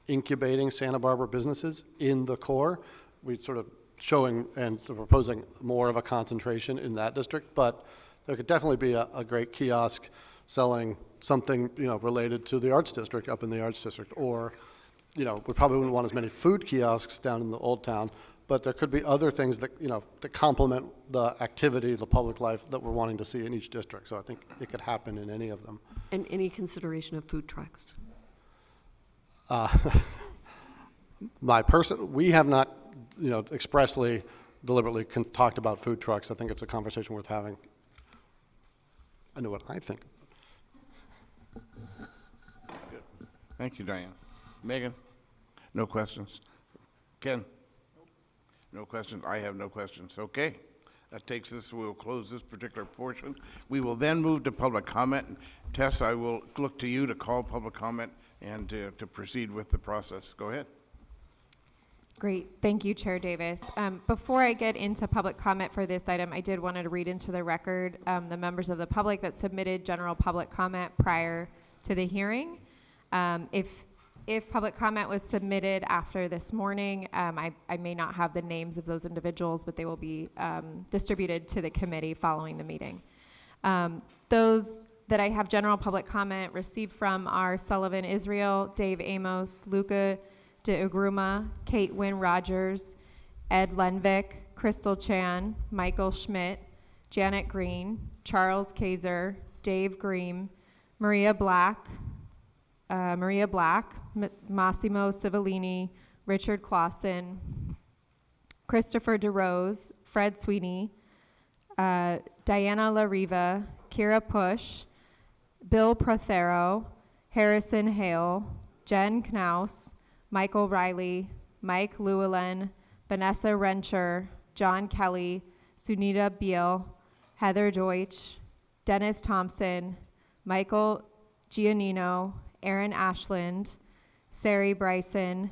incubating Santa Barbara businesses in the core, we sort of showing and proposing more of a concentration in that district. But there could definitely be a great kiosk selling something, related to the arts district up in the arts district, or we probably wouldn't want as many food kiosks down in the Old Town, but there could be other things that, that complement the activity, the public life that we're wanting to see in each district. So I think it could happen in any of them. And any consideration of food trucks? We have not, expressly, deliberately talked about food trucks. I think it's a conversation worth having. I know what I think. Good. Thank you, Diane. Megan? No questions. Ken? No questions. I have no questions. Okay. That takes us, we'll close this particular portion. We will then move to public comment. Tess, I will look to you to call public comment and to proceed with the process. Go ahead. Great. Thank you, Chair Davis. Before I get into public comment for this item, I did want to read into the record the members of the public that submitted general public comment prior to the hearing. If public comment was submitted after this morning, I may not have the names of those individuals, but they will be distributed to the committee following the meeting. Those that I have general public comment received from are Sullivan Israel, Dave Amos, Luca de Ugruma, Kate Wynn Rogers, Ed Lenvik, Crystal Chan, Michael Schmidt, Janet Green, Charles Kaiser, Dave Green, Maria Black, Massimo Civillini, Richard Clausen, Christopher DeRose, Fred Sweeney, Diana La Riva, Kira Push, Bill Prothero, Harrison Hale, Jen Knaus, Michael Riley, Mike Llewellyn, Vanessa Rencher, John Kelly, Sunita Beal, Heather Deutsch, Dennis Thompson, Michael Giannino, Aaron Ashland, Sari Bryson,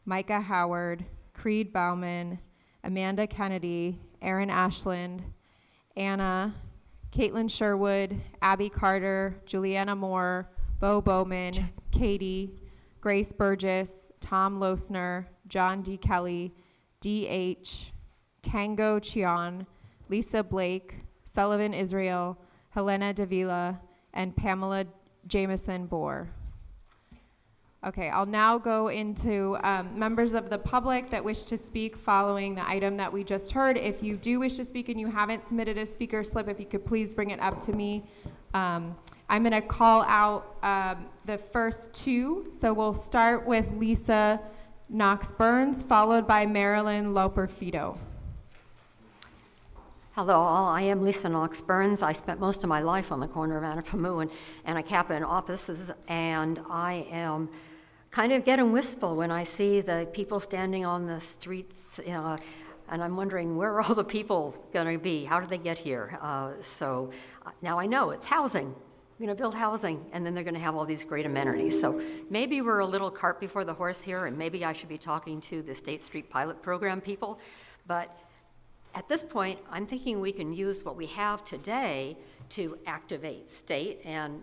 Micah Howard, Creed Bauman, Amanda Kennedy, Aaron Ashland, Anna, Caitlin Sherwood, Abby Carter, Juliana Moore, Bo Bowman, Katie, Grace Burgess, Tom Losner, John D. Kelly, D.H., Kango Chion, Lisa Blake, Sullivan Israel, Helena Davila, and Pamela Jameson Bohr. Okay, I'll now go into members of the public that wish to speak following the item that we just heard. If you do wish to speak and you haven't submitted a speaker slip, if you could please bring it up to me. I'm going to call out the first two. So we'll start with Lisa Knox Burns, followed by Marilyn Loper-Fido. Hello all, I am Lisa Knox Burns. I spent most of my life on the corner of Anapamoo and Anacapa in offices, and I am kind of getting wistful when I see the people standing on the streets, and I'm wondering, where are all the people going to be? How did they get here? So now I know it's housing. We're going to build housing, and then they're going to have all these great amenities. So maybe we're a little cart before the horse here, and maybe I should be talking to the State Street Pilot Program people. But at this point, I'm thinking we can use what we have today to activate state. And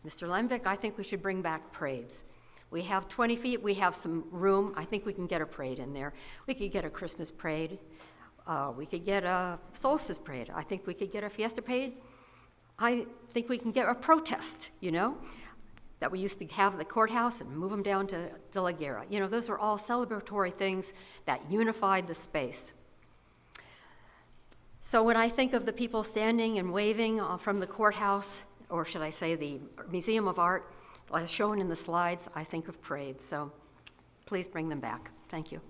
Mr. Lenvik, I think we should bring back parades. We have 20 feet, we have some room. I think we can get a parade in there. We could get a Christmas parade. We could get a solstice parade. I think we could get a fiesta parade. I think we can get a protest, that we used to have at the courthouse and move them down to De La Guerra. Those were all celebratory things that unified the space. So when I think of the people standing and waving from the courthouse, or should I say the Museum of Art, as shown in the slides, I think of parades. So please bring them back. Thank you.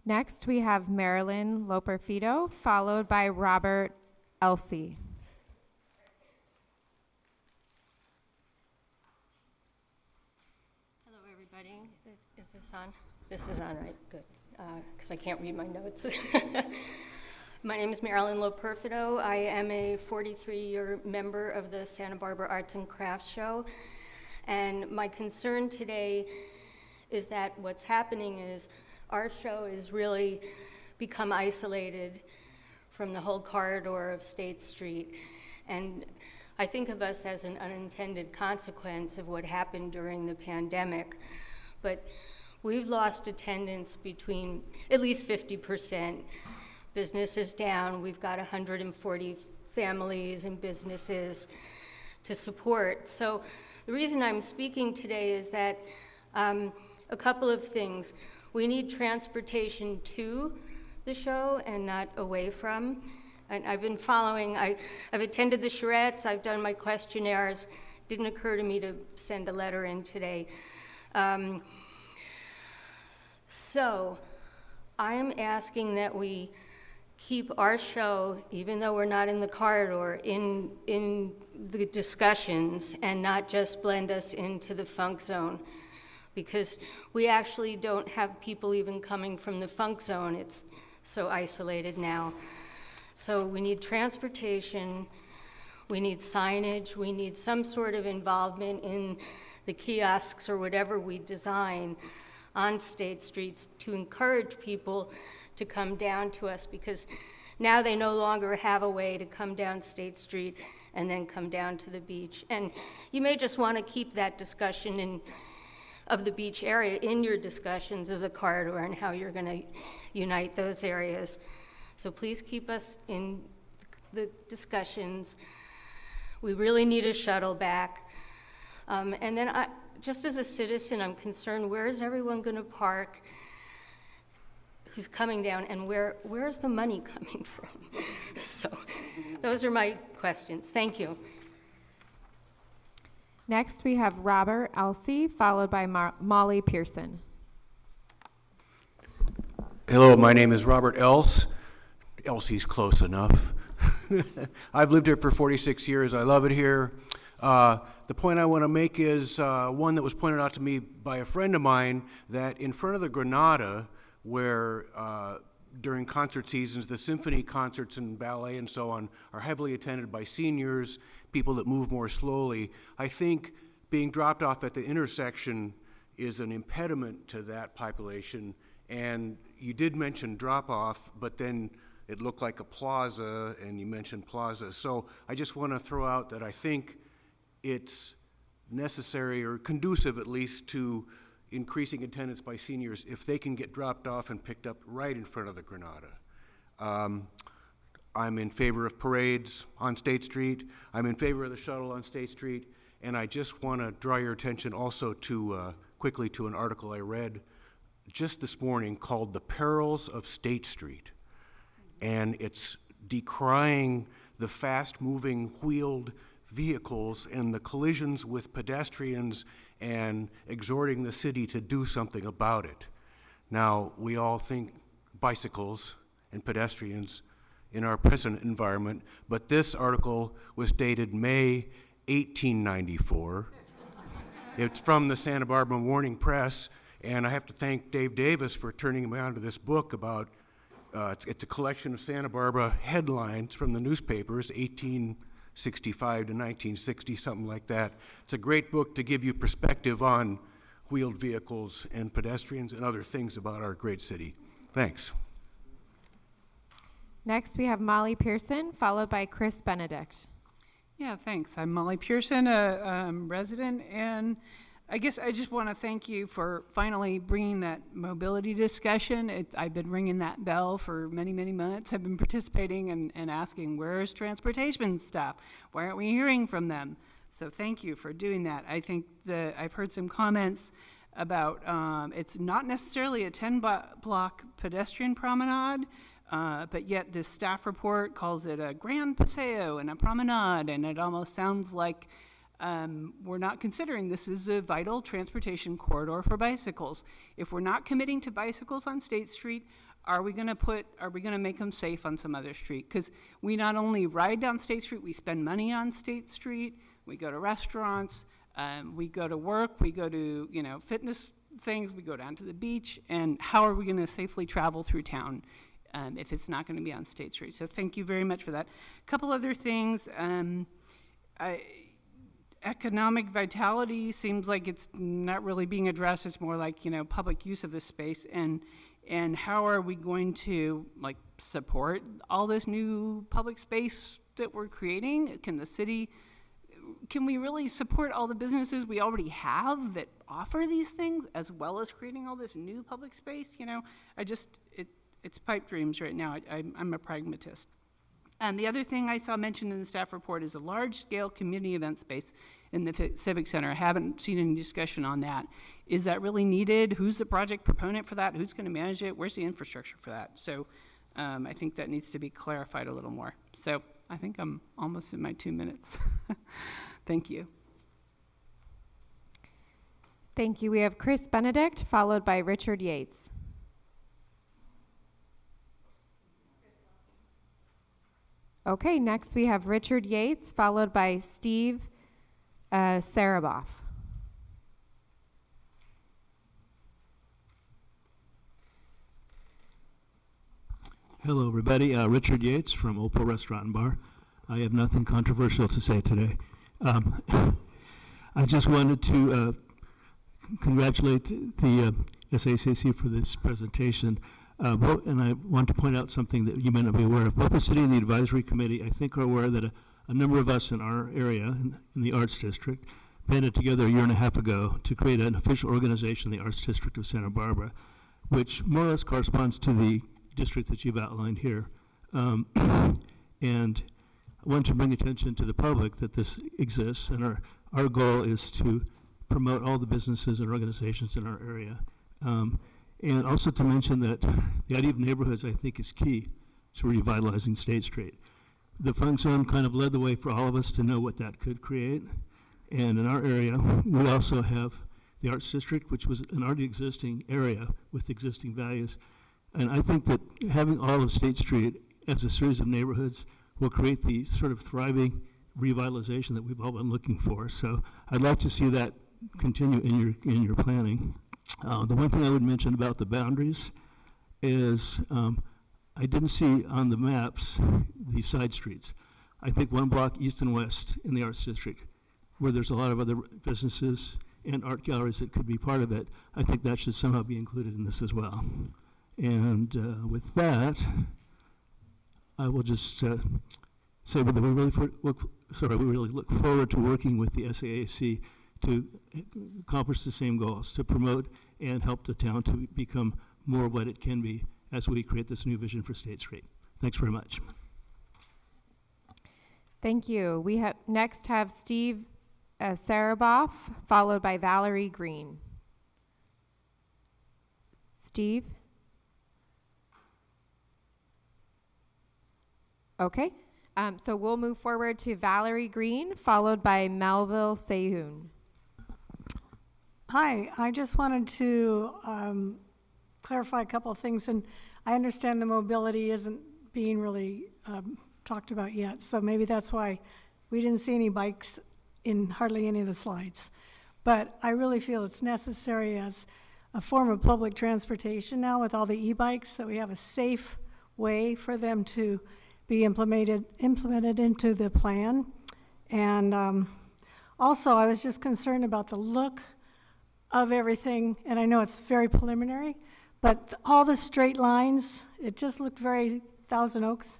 Next, we have Marilyn Loper-Fido, followed by Robert Elsey. Hello, everybody. Is this on? This is on, right? Good. Because I can't read my notes. My name is Marilyn Loper-Fido. I am a 43-year member of the Santa Barbara Arts and Crafts Show. And my concern today is that what's happening is our show has really become isolated from the whole corridor of State Street. And I think of us as an unintended consequence of what happened during the pandemic. But we've lost attendance between at least 50%. Business is down. We've got 140 families and businesses to support. So The reason I'm speaking today is that a couple of things. We need transportation to the show and not away from. And I've been following, I've attended the charrettes, I've done my questionnaires. Didn't occur to me to send a letter in today. So I'm asking that we keep our show, even though we're not in the corridor, in the discussions and not just blend us into the funk zone. Because we actually don't have people even coming from the funk zone. It's so isolated now. So we need transportation, we need signage, we need some sort of involvement in the kiosks or whatever we design on State Streets to encourage people to come down to us, because now they no longer have a way to come down State Street and then come down to the beach. And you may just want to keep that discussion of the beach area in your discussions of the corridor and how you're going to unite those areas. So please keep us in the discussions. We really need a shuttle back. And then just as a citizen, I'm concerned, where is everyone going to park who's coming down, and where's the money coming from? So those are my questions. Thank you. Next, we have Robert Elsey, followed by Molly Pearson. Hello, my name is Robert Else. Elsey's close enough. I've lived here for 46 years. I love it here. The point I want to make is one that was pointed out to me by a friend of mine, that in front of the Granada, where during concert seasons, the symphony concerts and ballet and so on are heavily attended by seniors, people that move more slowly. I think being dropped off at the intersection is an impediment to that population. And you did mention drop-off, but then it looked like a plaza, and you mentioned plaza. So I just want to throw out that I think it's necessary, or conducive at least, to increasing attendance by seniors if they can get dropped off and picked up right in front of the Granada. I'm in favor of parades on State Street. I'm in favor of the shuttle on State Street. And I just want to draw your attention also to, quickly, to an article I read just this morning called "The Perils of State Street." And it's decrying the fast-moving wheeled vehicles and the collisions with pedestrians and exhorting the city to do something about it. Now, we all think bicycles and pedestrians in our present environment, but this article was dated May 1894. It's from the Santa Barbara Morning Press, and I have to thank Dave Davis for turning me on to this book about, it's a collection of Santa Barbara headlines from the newspapers, 1865 to 1960, something like that. It's a great book to give you perspective on wheeled vehicles and pedestrians and other things about our great city. Thanks. Next, we have Molly Pearson, followed by Chris Benedict. Yeah, thanks. I'm Molly Pearson, a resident, and I guess I just want to thank you for finally bringing that mobility discussion. I've been ringing that bell for many, many months. I've been participating and asking, where's transportation staff? Why aren't we hearing from them? So thank you for doing that. I think I've heard some comments about it's not necessarily a 10-block pedestrian promenade, but yet the staff report calls it a grand paseo and a promenade, and it almost sounds like we're not considering this is a vital transportation corridor for bicycles. If we're not committing to bicycles on State Street, are we going to make them safe on some other street? Because we not only ride down State Street, we spend money on State Street, we go to restaurants, we go to work, we go to fitness things, we go down to the beach, and how are we going to safely travel through town if it's not going to be on State Street? So thank you very much for that. A couple other things. Economic vitality seems like it's not really being addressed. It's more like, public use of this space, and how are we going to support all this new public space that we're creating? Can we really support all the businesses we already have that offer these things, as well as creating all this new public space? It's pipe dreams right now. I'm a pragmatist. The other thing I saw mentioned in the staff report is a large-scale community event space in the Civic Center. I haven't seen any discussion on that. Is that really needed? Who's the project proponent for that? Who's going to manage it? Where's the infrastructure for that? So I think that needs to be clarified a little more. So I think I'm almost in my 2 minutes. Thank you. Thank you. We have Chris Benedict, followed by Richard Yates. Okay, next we have Richard Yates, followed by Steve Saraboff. Hello, everybody. Richard Yates from Opal Restaurant and Bar. I have nothing controversial to say today. I just wanted to congratulate the SACC for this presentation. And I want to point out something that you may not be aware of. Both the city and the advisory committee, I think, are aware that a number of us in our area, in the Arts District, banded together a year and a half ago to create an official organization, the Arts District of Santa Barbara, which more or less corresponds to the district that you've outlined here. And I want to bring attention to the public that this exists, and our goal is to promote all the businesses and organizations in our area. And also to mention that the idea of neighborhoods, I think, is key to revitalizing State Street. The Funk Zone kind of led the way for all of us to know what that could create. And in our area, we also have the Arts District, which was an already existing area with existing values. And I think that having all of State Street as a series of neighborhoods will create the sort of thriving revitalization that we've all been looking for. So I'd like to see that continue in your planning. The one thing I would mention about the boundaries is I didn't see on the maps the side streets. I think one block east and west in the Arts District, where there's a lot of other businesses and art galleries that could be part of it, I think that should somehow be included in this as well. And with that, I will just say that we really look forward to working with the SAAC to accomplish the same goals, to promote and help the town to become more of what it can be as we create this new vision for State Street. Thanks very much. Thank you. We next have Steve Saraboff, followed by Valerie Green. Steve? Okay. So we'll move forward to Valerie Green, followed by Melville Sehun. Hi, I just wanted to clarify a couple of things, and I understand the mobility isn't being really talked about yet, so maybe that's why we didn't see any bikes in hardly any of the slides. But I really feel it's necessary as a form of public transportation now with all the e-bikes that we have a safe way for them to be implemented into the plan. And also, I was just concerned about the look of everything, and I know it's very preliminary, but all the straight lines, it just looked very Thousand Oaks.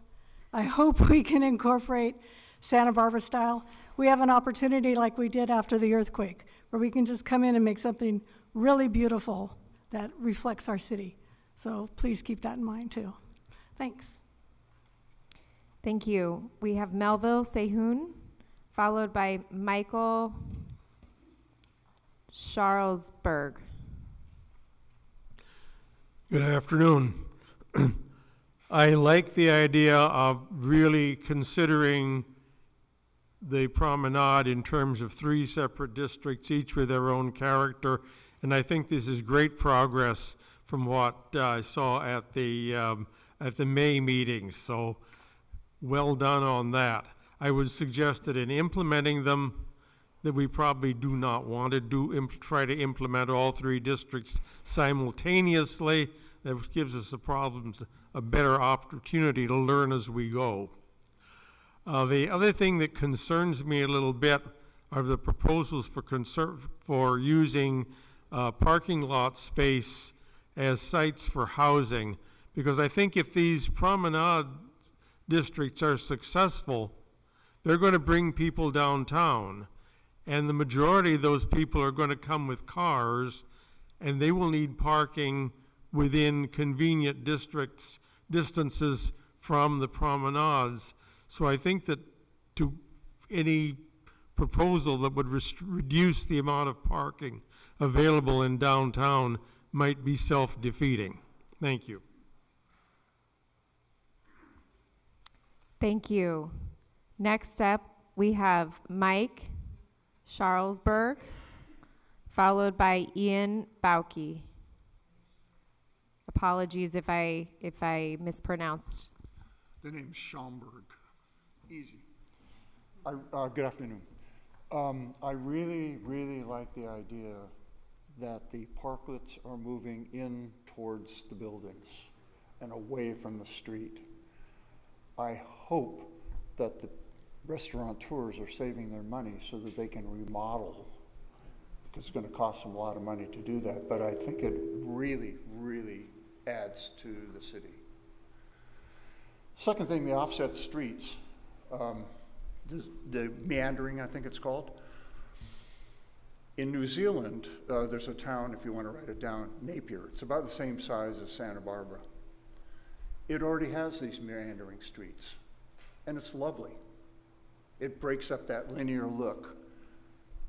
I hope we can incorporate Santa Barbara style. We have an opportunity like we did after the earthquake, where we can just come in and make something really beautiful that reflects our city. So please keep that in mind too. Thanks. Thank you. We have Melville Sehun, followed by Michael Charlesberg. Good afternoon. I like the idea of really considering the promenade in terms of 3 separate districts, each with their own character, and I think this is great progress from what I saw at the May meeting, so well done on that. I would suggest that in implementing them, that we probably do not want to try to implement all 3 districts simultaneously. That gives us a better opportunity to learn as we go. The other thing that concerns me a little bit are the proposals for using parking lot space as sites for housing, because I think if these promenade districts are successful, they're going to bring people downtown, and the majority of those people are going to come with cars, and they will need parking within convenient distances from the promenades. So I think that to any proposal that would reduce the amount of parking available in downtown might be self-defeating. Thank you. Thank you. Next up, we have Mike Charlesberg, followed by Ian Bauke. Apologies if I mispronounced. The name's Schaumburg. Easy. Good afternoon. I really, really like the idea that the parklets are moving in towards the buildings and away from the street. I hope that the restaurateurs are saving their money so that they can remodel, because it's going to cost them a lot of money to do that, but I think it really, really adds to the city. Second thing, the offset streets, the meandering, I think it's called. In New Zealand, there's a town, if you want to write it down, Napier. It's about the same size as Santa Barbara. It already has these meandering streets, and it's lovely. It breaks up that linear look,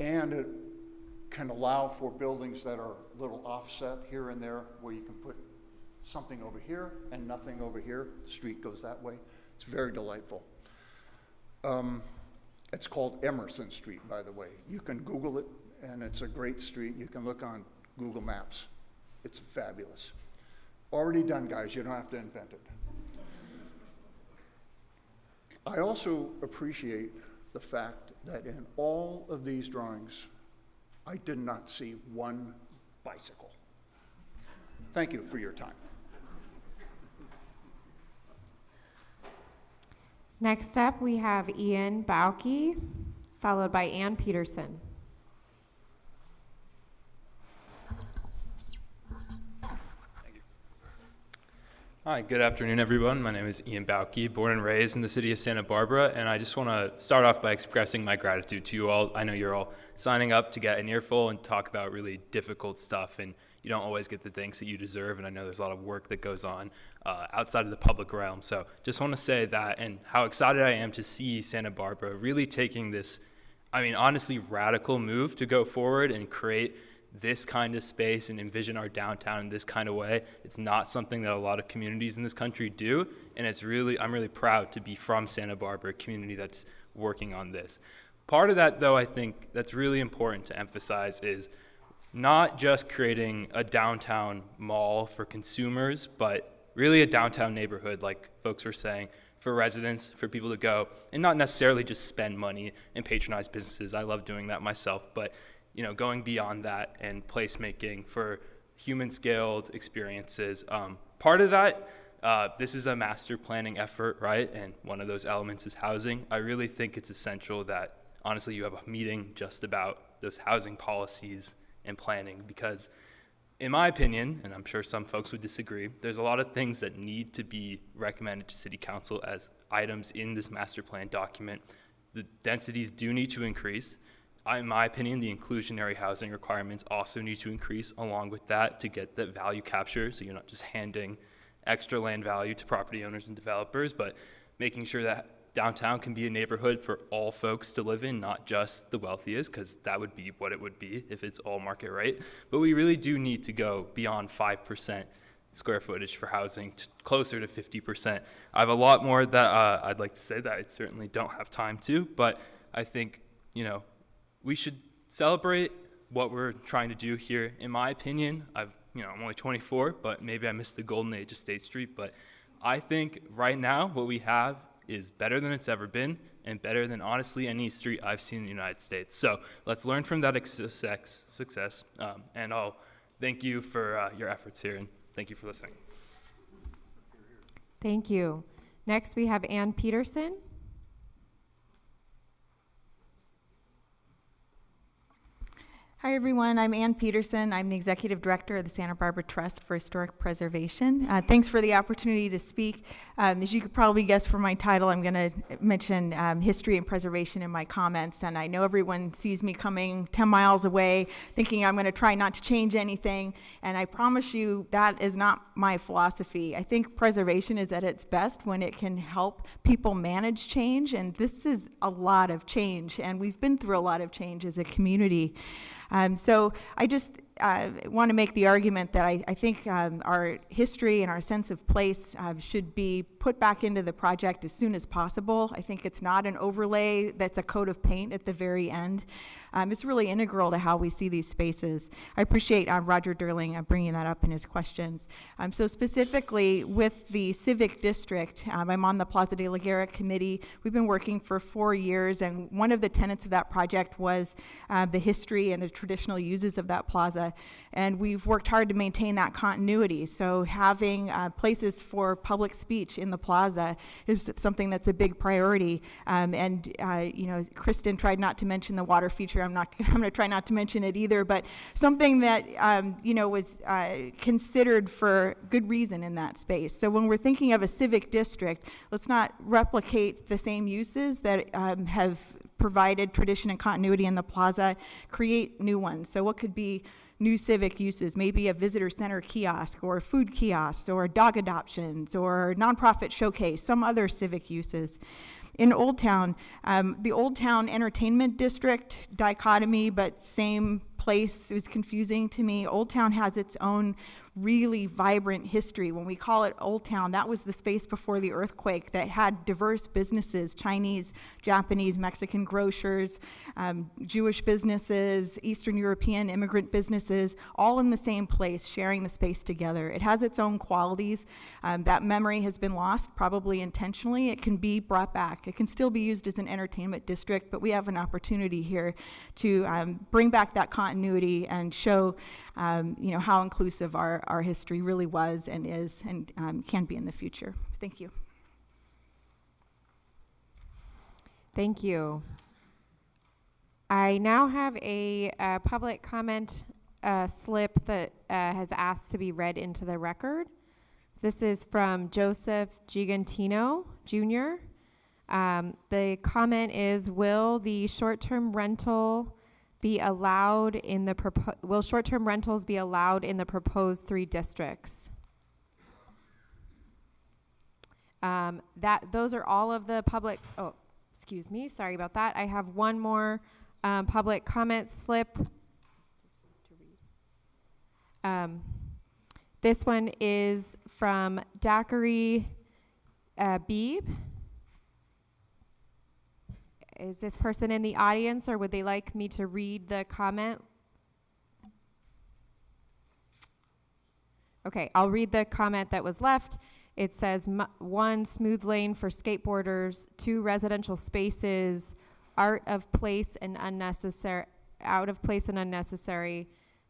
and it can allow for buildings that are a little offset here and there, where you can put something over here and nothing over here. The street goes that way. It's very delightful. It's called Emerson Street, by the way. You can Google it, and it's a great street. You can look on Google Maps. It's fabulous. Already done, guys. You don't have to invent it. I also appreciate the fact that in all of these drawings, I did not see one bicycle. Thank you for your time. Next up, we have Ian Bauke, followed by Ann Peterson. Hi, good afternoon, everyone. My name is Ian Bauke, born and raised in the city of Santa Barbara, and I just want to start off by expressing my gratitude to you all. I know you're all signing up to get an earful and talk about really difficult stuff, and you don't always get the thanks that you deserve, and I know there's a lot of work that goes on outside of the public realm. So just want to say that, and how excited I am to see Santa Barbara really taking this, I mean, honestly, radical move to go forward and create this kind of space and envision our downtown in this kind of way. It's not something that a lot of communities in this country do, and I'm really proud to be from Santa Barbara, a community that's working on this. Part of that, though, I think that's really important to emphasize is not just creating a downtown mall for consumers, but really a downtown neighborhood, like folks were saying, for residents, for people to go, and not necessarily just spend money and patronize businesses. I love doing that myself, but going beyond that and placemaking for human-scaled experiences. Part of that, this is a master planning effort, right? And one of those elements is housing. I really think it's essential that, honestly, you have a meeting just about those housing policies and planning, because in my opinion, and I'm sure some folks would disagree, there's a lot of things that need to be recommended to City Council as items in this master plan document. The densities do need to increase. In my opinion, the inclusionary housing requirements also need to increase along with that to get that value capture, so you're not just handing extra land value to property owners and developers, but making sure that downtown can be a neighborhood for all folks to live in, not just the wealthiest, because that would be what it would be if it's all market rate. But we really do need to go beyond 5% square footage for housing, closer to 50%. I have a lot more that I'd like to say that I certainly don't have time to, but I think, we should celebrate what we're trying to do here. In my opinion, I'm only 24, but maybe I missed the golden age of State Street, but I think right now what we have is better than it's ever been and better than honestly any street I've seen in the United States. So let's learn from that success, and I'll thank you for your efforts here, and thank you for listening. Thank you. Next, we have Ann Peterson. Hi, everyone. I'm Ann Peterson. I'm the Executive Director of the Santa Barbara Trust for Historic Preservation. Thanks for the opportunity to speak. As you could probably guess from my title, I'm going to mention history and preservation in my comments, and I know everyone sees me coming 10 miles away thinking I'm going to try not to change anything, and I promise you that is not my philosophy. I think preservation is at its best when it can help people manage change, and this is a lot of change, and we've been through a lot of change as a community. So I just want to make the argument that I think our history and our sense of place should be put back into the project as soon as possible. I think it's not an overlay that's a coat of paint at the very end. It's really integral to how we see these spaces. I appreciate Roger Durling bringing that up in his questions. So specifically with the Civic District, I'm on the Plaza de la Guerra committee. We've been working for 4 years, and one of the tenets of that project was the history and the traditional uses of that plaza. And we've worked hard to maintain that continuity. So having places for public speech in the plaza is something that's a big priority. You know, Kristen tried not to mention the water feature. I'm going to try not to mention it either, but something that, you know, was considered for good reason in that space. So when we're thinking of a civic district, let's not replicate the same uses that have provided tradition and continuity in the plaza, create new ones. So what could be new civic uses? Maybe a visitor center kiosk, or food kiosks, or dog adoptions, or nonprofit showcase, some other civic uses. In Old Town, the Old Town Entertainment District dichotomy, but same place, is confusing to me. Old Town has its own really vibrant history. When we call it Old Town, that was the space before the earthquake that had diverse businesses, Chinese, Japanese, Mexican grocers, Jewish businesses, Eastern European immigrant businesses, all in the same place, sharing the space together. It has its own qualities. That memory has been lost, probably intentionally. It can be brought back. It can still be used as an entertainment district, but we have an opportunity here to bring back that continuity and show you know, how inclusive our history really was and is and can be in the future. Thank you. Thank you. I now have a public comment slip that has asked to be read into the record. This is from Joseph Gigantino, Jr. The comment is, will short-term rentals be allowed in the proposed 3 districts? Those are all of the public, oh, excuse me, sorry about that. I have one more public comment slip. This one is from Daiquiri Beeb. Is this person in the audience, or would they like me to read the comment? Okay, I'll read the comment that was left. It says, 1, smooth lane for skateboarders, 2, residential spaces, out of place and unnecessary.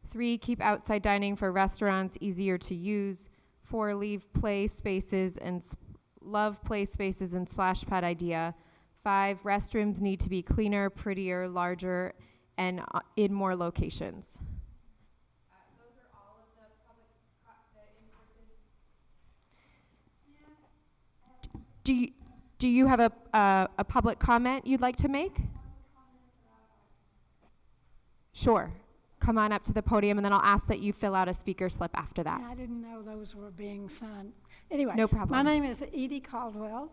3, keep outside dining for restaurants easier to use. 4, leave play spaces and love play spaces and splash pad idea. 5, restrooms need to be cleaner, prettier, larger, and in more locations. Those are all of the public Do you have a public comment you'd like to make? Sure. Come on up to the podium, and then I'll ask that you fill out a speaker slip after that. I didn't know those were being signed. Anyway, no problem. My name is Edie Caldwell.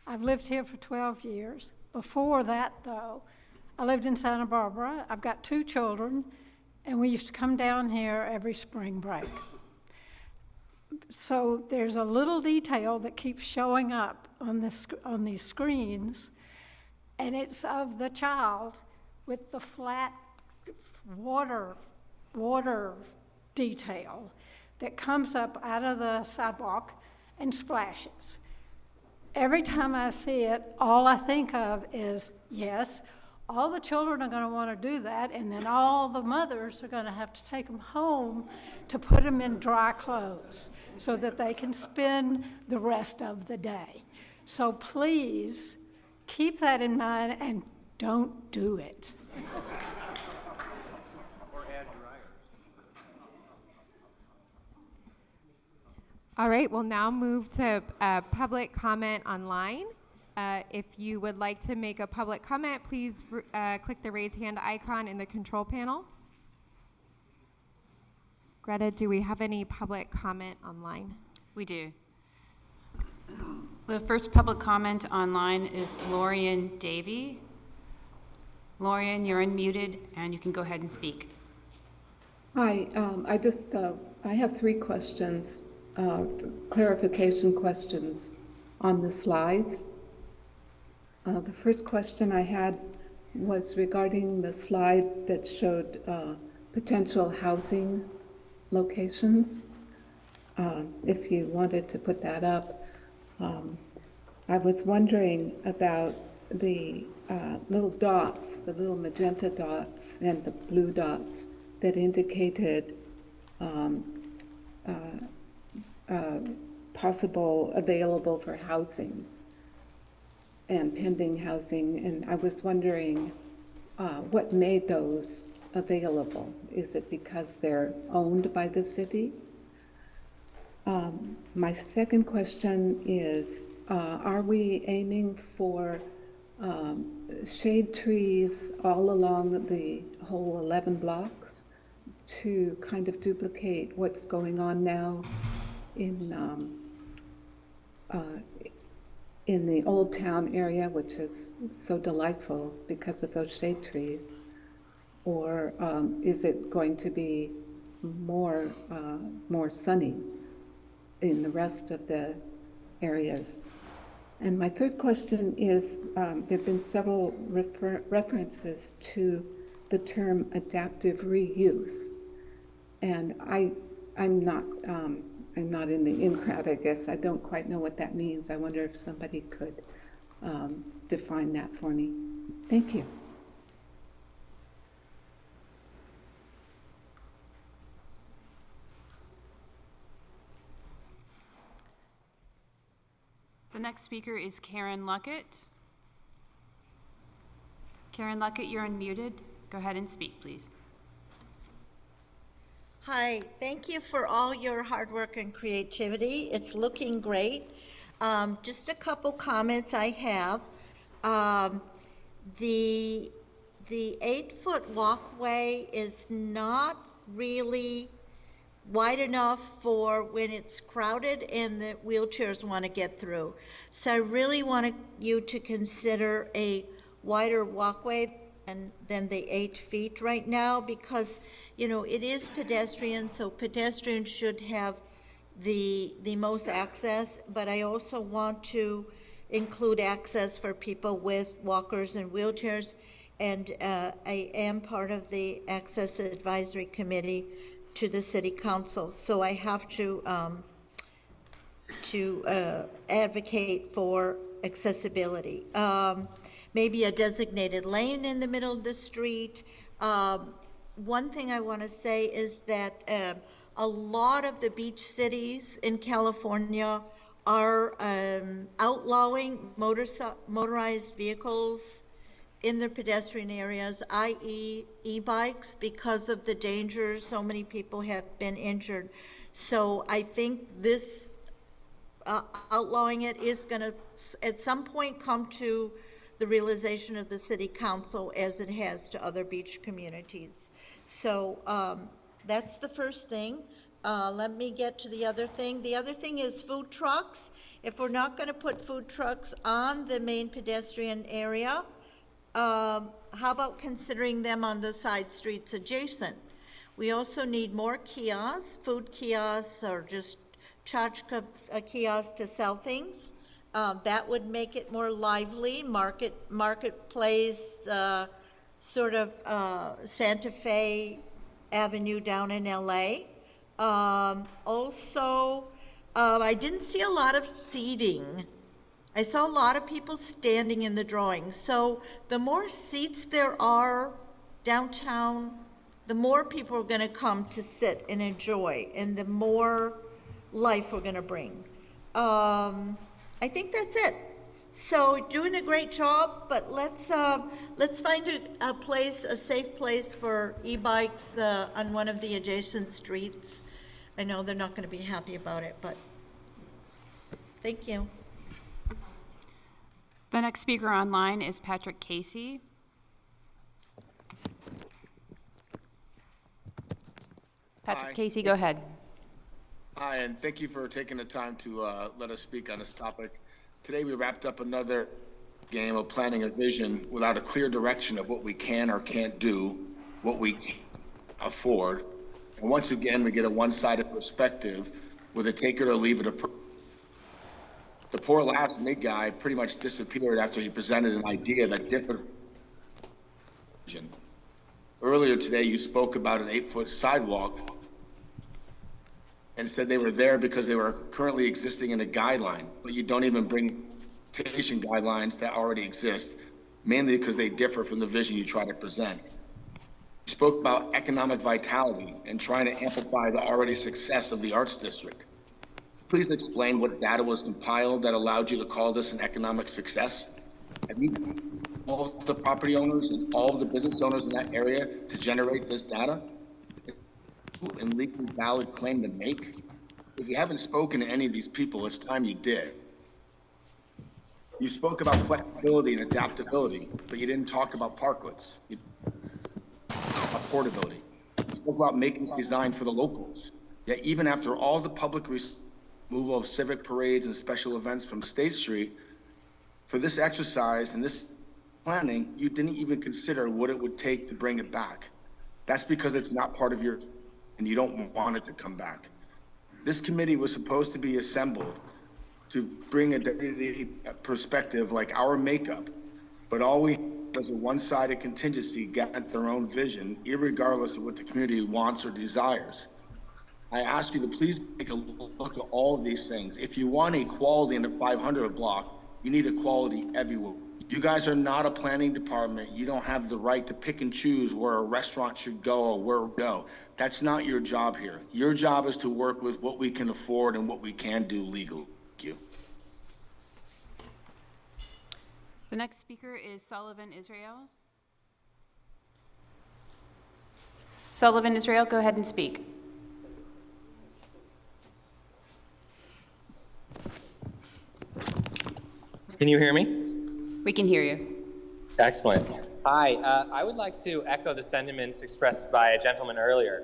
I've lived here for 12 years. Before that, though, I lived in Santa Barbara. I've got 2 children, and we used to come down here every spring break. So there's a little detail that keeps showing up on these screens, and it's of the child with the flat water detail that comes up out of the sidewalk and splashes. Every time I see it, all I think of is, yes, all the children are going to want to do that, and then all the mothers are going to have to take them home to put them in dry clothes so that they can spend the rest of the day. So please keep that in mind and don't do it. All right, we'll now move to public comment online. If you would like to make a public comment, please click the raise hand icon in the control panel. Greta, do we have any public comment online? We do. The first public comment online is Lorian Davey. Lorian, you're unmuted and you can go ahead and speak. Hi, I have 3 questions, clarification questions on the slides. The first question I had was regarding the slide that showed potential housing locations. If you wanted to put that up, I was wondering about the little dots, the little magenta dots and the blue dots that indicated possible available for housing and pending housing. And I was wondering what made those available. Is it because they're owned by the city? My second question is, are we aiming for shade trees all along the whole 11 blocks to kind of duplicate what's going on now in the Old Town area, which is so delightful because of those shade trees? Or is it going to be more sunny in the rest of the areas? And my third question is, there have been several references to the term adaptive reuse. And I'm not in the in-crowd, I guess. I don't quite know what that means. I wonder if somebody could define that for me. Thank you. The next speaker is Karen Luckett. Karen Luckett, you're unmuted. Go ahead and speak, please. Hi, thank you for all your hard work and creativity. It's looking great. Just a couple comments I have. The 8-foot walkway is not really wide enough for when it's crowded and the wheelchairs want to get through. So I really want you to consider a wider walkway than the 8 feet right now, because it is pedestrian, so pedestrians should have the most access, but I also want to include access for people with walkers and wheelchairs, and I am part of the Access Advisory Committee to the City Council, so I have to advocate for accessibility. Maybe a designated lane in the middle of the street. One thing I want to say is that a lot of the beach cities in California are outlawing motorized vehicles in their pedestrian areas, i.e. e-bikes, because of the dangers. So many people have been injured. So I think this outlawing it is going to at some point come to the realization of the City Council, as it has to other beach communities. So that's the first thing. Let me get to the other thing. The other thing is food trucks. If we're not going to put food trucks on the main pedestrian area, how about considering them on the side streets adjacent? We also need more kiosks, food kiosks, or just tchotchke kiosks to sell things. That would make it more lively, marketplace, sort of Santa Fe Avenue down in LA. Also, I didn't see a lot of seating. I saw a lot of people standing in the drawing. So the more seats there are downtown, the more people are going to come to sit and enjoy, and the more life we're going to bring. I think that's it. So doing a great job, but let's find a place, a safe place for e-bikes on one of the adjacent streets. I know they're not going to be happy about it, but Thank you. The next speaker online is Patrick Casey. Patrick Hi. Casey, go ahead. Hi, and thank you for taking the time to let us speak on this topic. Today we wrapped up another game of planning a vision without a clear direction of what we can or can't do, what we can afford. And once again, we get a one-sided perspective with a take it or leave it approach. The poor last MIG guy pretty much disappeared after he presented an idea that differed. Earlier today, you spoke about an 8-foot sidewalk and said they were there because they were currently existing in a guideline, but you don't even bring transportation guidelines that already exist, mainly because they differ from the vision you try to present. You spoke about economic vitality and trying to amplify the already success of the Arts District. Please explain what data was compiled that allowed you to call this an economic success. Have you all the property owners and all of the business owners in that area to generate this data? And legally valid claim to make? If you haven't spoken to any of these people, it's time you did. You spoke about flexibility and adaptability, but you didn't talk about parklets. You about portability. You spoke about making this designed for the locals. Yet even after all the public removal of civic parades and special events from State Street, for this exercise and this planning, you didn't even consider what it would take to bring it back. That's because it's not part of your, and you don't want it to come back. This committee was supposed to be assembled to bring a deputy perspective like our makeup, but all we was a one-sided contingency get their own vision, irregardless of what the community wants or desires. I ask you to please take a look at all of these things. If you want equality in the 500 block, you need equality everywhere. You guys are not a planning department. You don't have the right to pick and choose where a restaurant should go or where to go. That's not your job here. Your job is to work with what we can afford and what we can do legally. Thank you. The next speaker is Sullivan Israel. Sullivan Israel, go ahead and speak. Can you hear me? We can hear you. Excellent. Hi, I would like to echo the sentiments expressed by a gentleman earlier.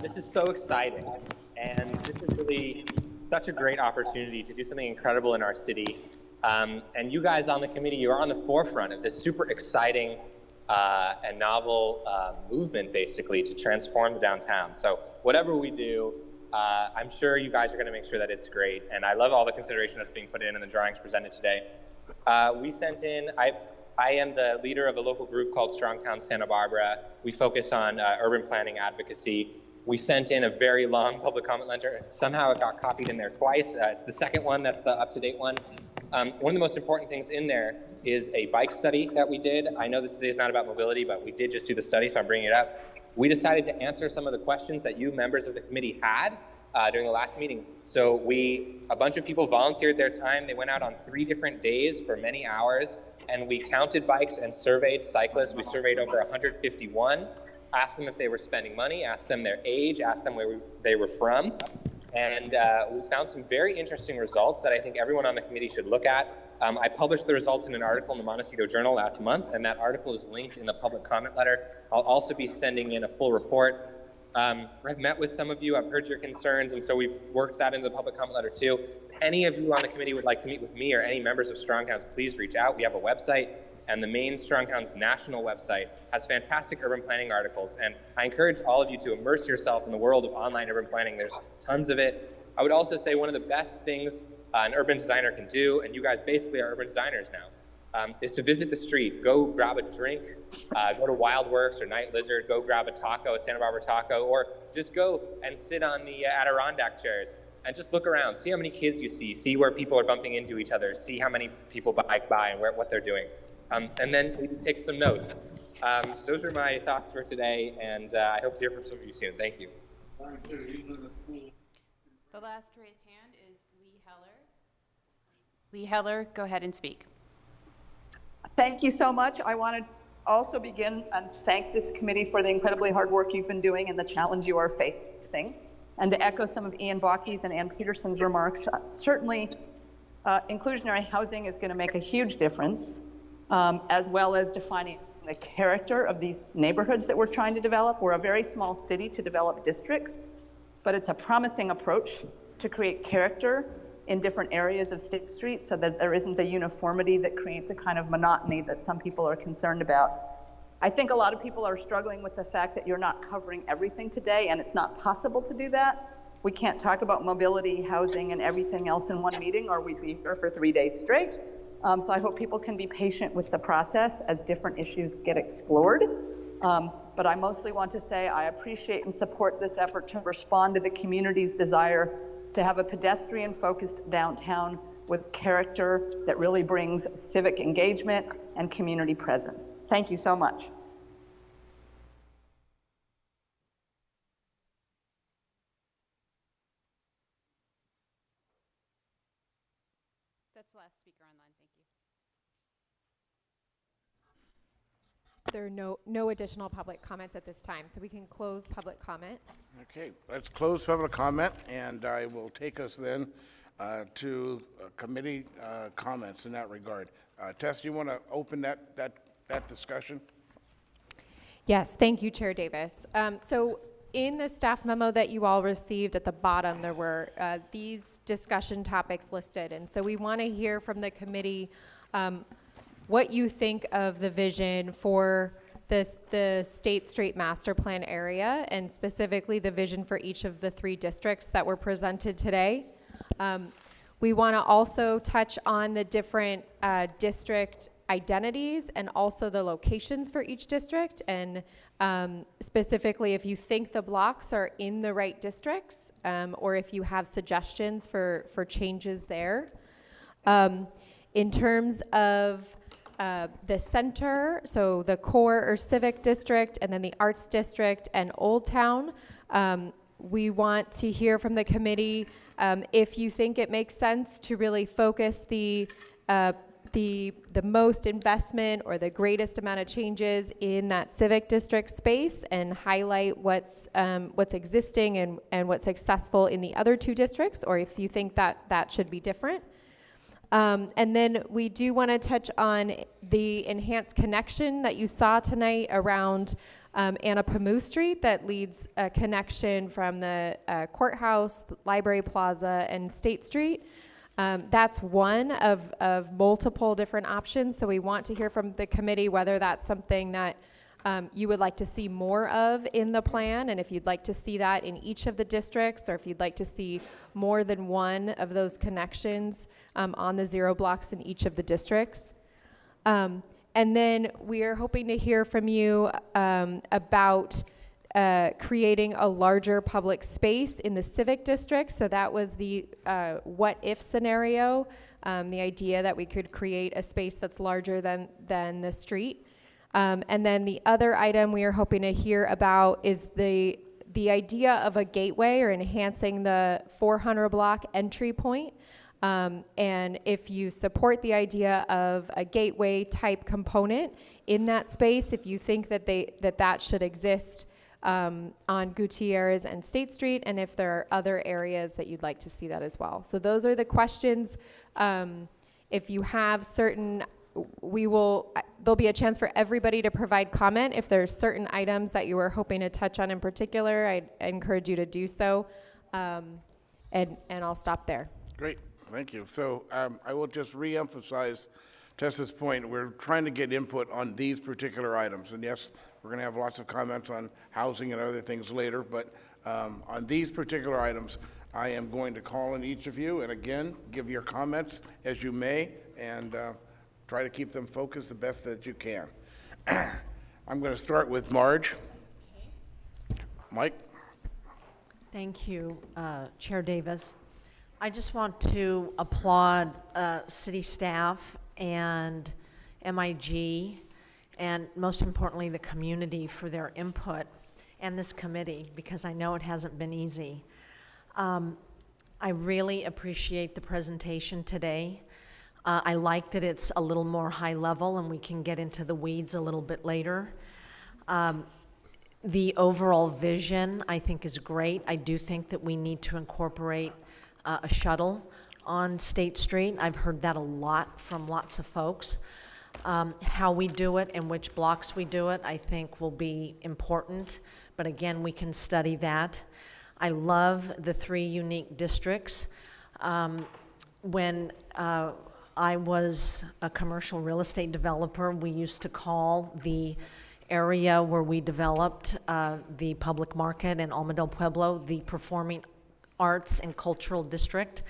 This is so exciting, and this is really such a great opportunity to do something incredible in our city. And you guys on the committee, you are on the forefront of this super exciting and novel movement, basically, to transform the downtown. So whatever we do, I'm sure you guys are going to make sure that it's great. And I love all the consideration that's being put in the drawings presented today. We sent in, I am the leader of a local group called Strongtown Santa Barbara. We focus on urban planning advocacy. We sent in a very long public comment letter. Somehow it got copied in there twice. It's the second one, that's the up-to-date one. One of the most important things in there is a bike study that we did. I know that today is not about mobility, but we did just do the study, so I'm bringing it up. We decided to answer some of the questions that you members of the committee had during the last meeting. So a bunch of people volunteered their time. They went out on 3 different days for many hours, and we counted bikes and surveyed cyclists. We surveyed over 151, asked them if they were spending money, asked them their age, asked them where they were from. And we found some very interesting results that I think everyone on the committee should look at. I published the results in an article in the Montecito Journal last month, and that article is linked in the public comment letter. I'll also be sending in a full report. I've met with some of you, I've heard your concerns, and so we've worked that into the public comment letter too. If any of you on the committee would like to meet with me or any members of Strongtowns, please reach out. We have a website, and the main Strongtowns national website has fantastic urban planning articles, and I encourage all of you to immerse yourself in the world of online urban planning. There's tons of it. I would also say one of the best things an urban designer can do, and you guys basically are urban designers now, is to visit the street, go grab a drink, go to Wild Works or Night Lizard, go grab a taco at Santa Barbara Taco, or just go and sit on the Adirondack chairs and just look around, see how many kids you see where people are bumping into each other, see how many people bike by and what they're doing. And then maybe take some notes. Those are my thoughts for today, and I hope to hear from some of you soon. Thank you. The last raised hand is Lee Heller. Lee Heller, go ahead and speak. Thank you so much. I want to also begin and thank this committee for the incredibly hard work you've been doing and the challenge you are facing. And to echo some of Ian Baukie's and Ann Peterson's remarks, certainly Inclusionary housing is going to make a huge difference, as well as defining the character of these neighborhoods that we're trying to develop. We're a very small city to develop districts, but it's a promising approach to create character in different areas of State Street so that there isn't the uniformity that creates a kind of monotony that some people are concerned about. I think a lot of people are struggling with the fact that you're not covering everything today, and it's not possible to do that. We can't talk about mobility, housing, and everything else in one meeting, or we'd be here for 3 days straight. So I hope people can be patient with the process as different issues get explored. But I mostly want to say I appreciate and support this effort to respond to the community's desire to have a pedestrian-focused downtown with character that really brings civic engagement and community presence. Thank you so much. That's the last speaker online, thank you. There are no additional public comments at this time, so we can close public comment. Okay, let's close public comment, and I will take us then to committee comments in that regard. Tess, do you want to open that discussion? Yes, thank you, Chair Davis. So in the staff memo that you all received at the bottom, there were these discussion topics listed. And so we want to hear from the committee what you think of the vision for the State Street Master Plan area, and specifically the vision for each of the 3 districts that were presented today. We want to also touch on the different district identities and also the locations for each district, and specifically if you think the blocks are in the right districts, or if you have suggestions for changes there. In terms of the center, so the core or civic district, and then the arts district and Old Town, we want to hear from the committee if you think it makes sense to really focus the most investment or the greatest amount of changes in that civic district space and highlight what's existing and what's successful in the other 2 districts, or if you think that should be different. And then we do want to touch on the enhanced connection that you saw tonight around Anna Pamu Street that leads a connection from the courthouse, Library Plaza, and State Street. That's one of multiple different options, so we want to hear from the committee whether that's something that you would like to see more of in the plan, and if you'd like to see that in each of the districts, or if you'd like to see more than one of those connections on the 0 blocks in each of the districts. And then we are hoping to hear from you about creating a larger public space in the civic district. So that was the what if scenario, the idea that we could create a space that's larger than the street. And then the other item we are hoping to hear about is the idea of a gateway or enhancing the 400 block entry point. And if you support the idea of a gateway type component in that space, if you think that that should exist on Gutierrez and State Street, and if there are other areas that you'd like to see that as well. So those are the questions. If you have certain, there'll be a chance for everybody to provide comment. If there's certain items that you were hoping to touch on in particular, I encourage you to do so. And I'll stop there. Great, thank you. So I will just re-emphasize Tessa's point. We're trying to get input on these particular items. And yes, we're going to have lots of comments on housing and other things later, but on these particular items, I am going to call on each of you, and again, give your comments as you may, and try to keep them focused the best that you can. I'm going to start with Marge. Mike? Thank you, Chair Davis. I just want to applaud city staff and MIG, and most importantly, the community for their input, and this committee, because I know it hasn't been easy. I really appreciate the presentation today. I like that it's a little more high level and we can get into the weeds a little bit later. The overall vision, I think, is great. I do think that we need to incorporate a shuttle on State Street. I've heard that a lot from lots of folks. How we do it and which blocks we do it, I think will be important, but again, we can study that. I love the 3 unique districts. When I was a commercial real estate developer, we used to call the area where we developed the public market in Alma del Pueblo the Performing Arts and Cultural District.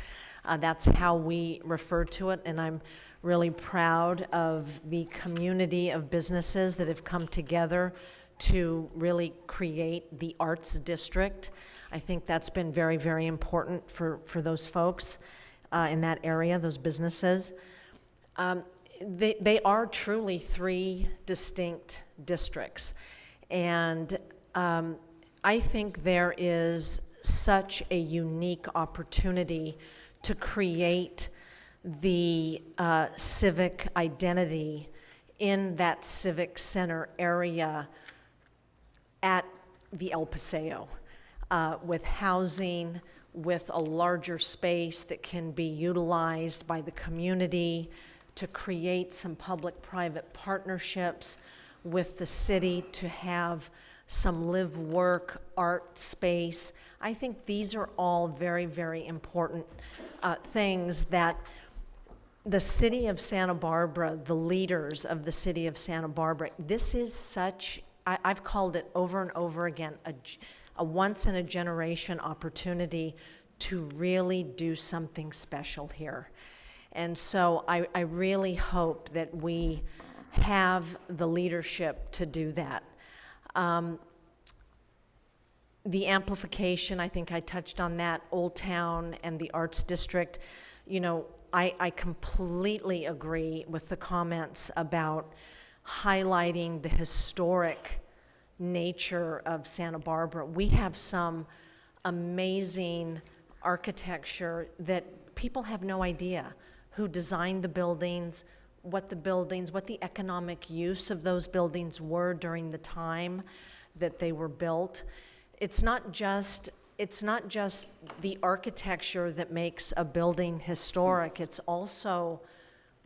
That's how we refer to it, and I'm really proud of the community of businesses that have come together to really create the Arts District. I think that's been very, very important for those folks in that area, those businesses. They are truly 3 distinct districts, and I think there is such a unique opportunity to create the civic identity in that civic center area at the El Paseo, with housing, with a larger space that can be utilized by the community to create some public-private partnerships with the city to have some live-work art space. I think these are all very, very important things that the city of Santa Barbara, the leaders of the city of Santa Barbara, this is such, I've called it over and over again, a once-in-a-generation opportunity to really do something special here. And so I really hope that we have the leadership to do that. The amplification, I think I touched on that, Old Town and the Arts District. You know, I completely agree with the comments about highlighting the historic nature of Santa Barbara. We have some amazing architecture that people have no idea who designed the buildings, what the economic use of those buildings were during the time that they were built. It's not just the architecture that makes a building historic, it's also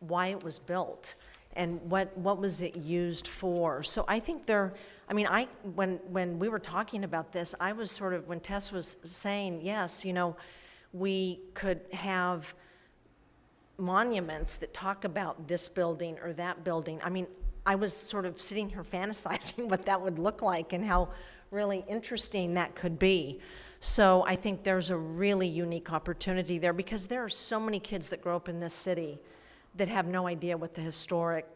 why it was built and what was it used for. So I think when we were talking about this, I was sort of, when Tess was saying, yes, you know, we could have monuments that talk about this building or that building. I mean, I was sort of sitting here fantasizing what that would look like and how really interesting that could be. So I think there's a really unique opportunity there because there are so many kids that grow up in this city that have no idea what the historic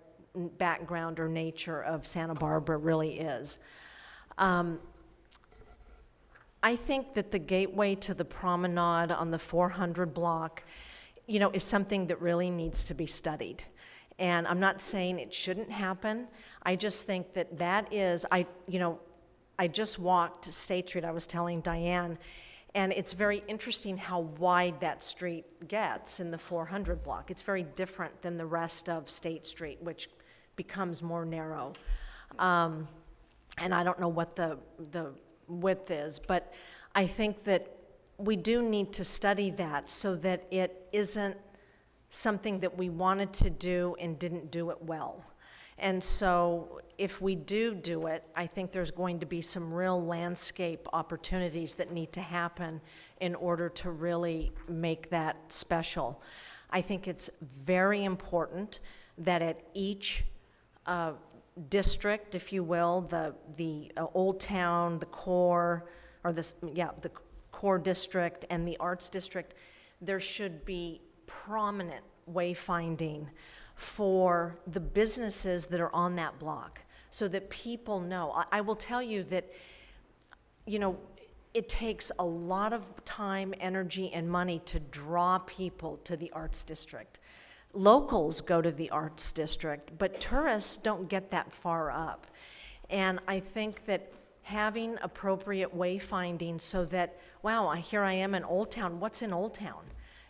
background or nature of Santa Barbara really is. I think that the gateway to the promenade on the 400 block, you know, is something that really needs to be studied. And I'm not saying it shouldn't happen. I just think that is, I just walked State Street, I was telling Diane, and it's very interesting how wide that street gets in the 400 block. It's very different than the rest of State Street, which becomes more narrow. And I don't know what the width is, but I think that we do need to study that so that it isn't something that we wanted to do and didn't do it well. And so if we do it, I think there's going to be some real landscape opportunities that need to happen in order to really make that special. I think it's very important that at each district, if you will, the Old Town, the core, or the core district and the Arts District, there should be prominent wayfinding for the businesses that are on that block so that people know. I will tell you that, you know, it takes a lot of time, energy, and money to draw people to the Arts District. Locals go to the Arts District, but tourists don't get that far up. And I think that having appropriate wayfinding so that, wow, here I am in Old Town, what's in Old Town?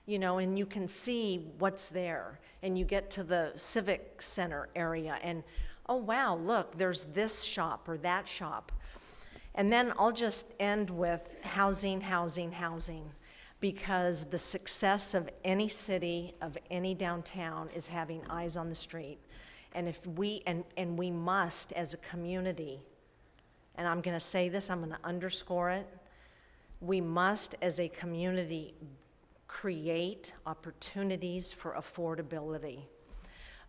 You know, and you can see what's there. And you get to the Civic Center area and, oh wow, look, there's this shop or that shop. And then I'll just end with housing. because the success of any city, of any downtown, is having eyes on the street. And if we, and we must, as a community, and I'm gonna say this, I'm gonna underscore it, we must, as a community, create opportunities for affordability.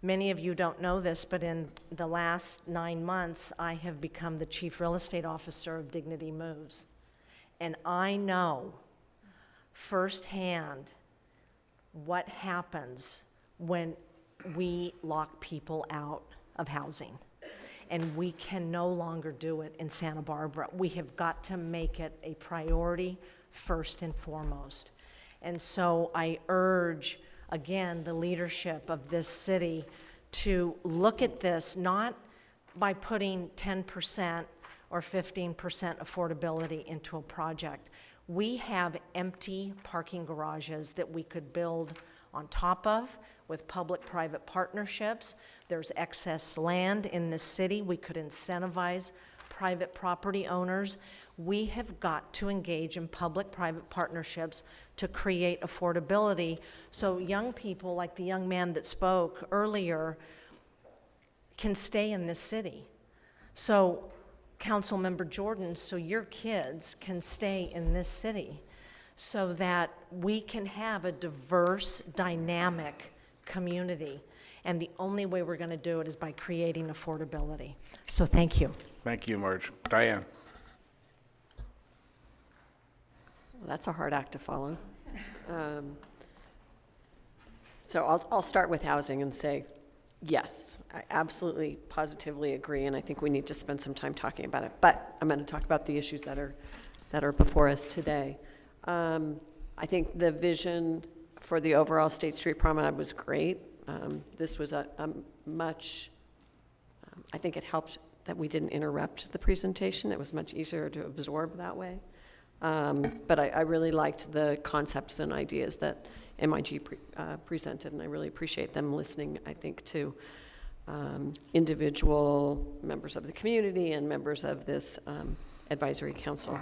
Many of you don't know this, but in the last 9 months, I have become the Chief Real Estate Officer of Dignity Moves. And I know firsthand what happens when we lock people out of housing. And we can no longer do it in Santa Barbara. We have got to make it a priority first and foremost. And so I urge, again, the leadership of this city to look at this not by putting 10% or 15% affordability into a project. We have empty parking garages that we could build on top of with public-private partnerships. There's excess land in this city. We could incentivize private property owners. We have got to engage in public-private partnerships to create affordability so young people, like the young man that spoke earlier, can stay in this city. So, Councilmember Jordan, so your kids can stay in this city so that we can have a diverse, dynamic community. And the only way we're going to do it is by creating affordability. So thank you. Thank you, Marge. Diane? Well, that's a hard act to follow. So I'll start with housing and say, yes, I absolutely, positively agree, and I think we need to spend some time talking about it. But I'm going to talk about the issues that are before us today. I think the vision for the overall State Street Promenade was great. This was a much, I think it helped that we didn't interrupt the presentation. It was much easier to absorb that way. But I really liked the concepts and ideas that MIG presented, and I really appreciate them listening, I think, to individual members of the community and members of this advisory council.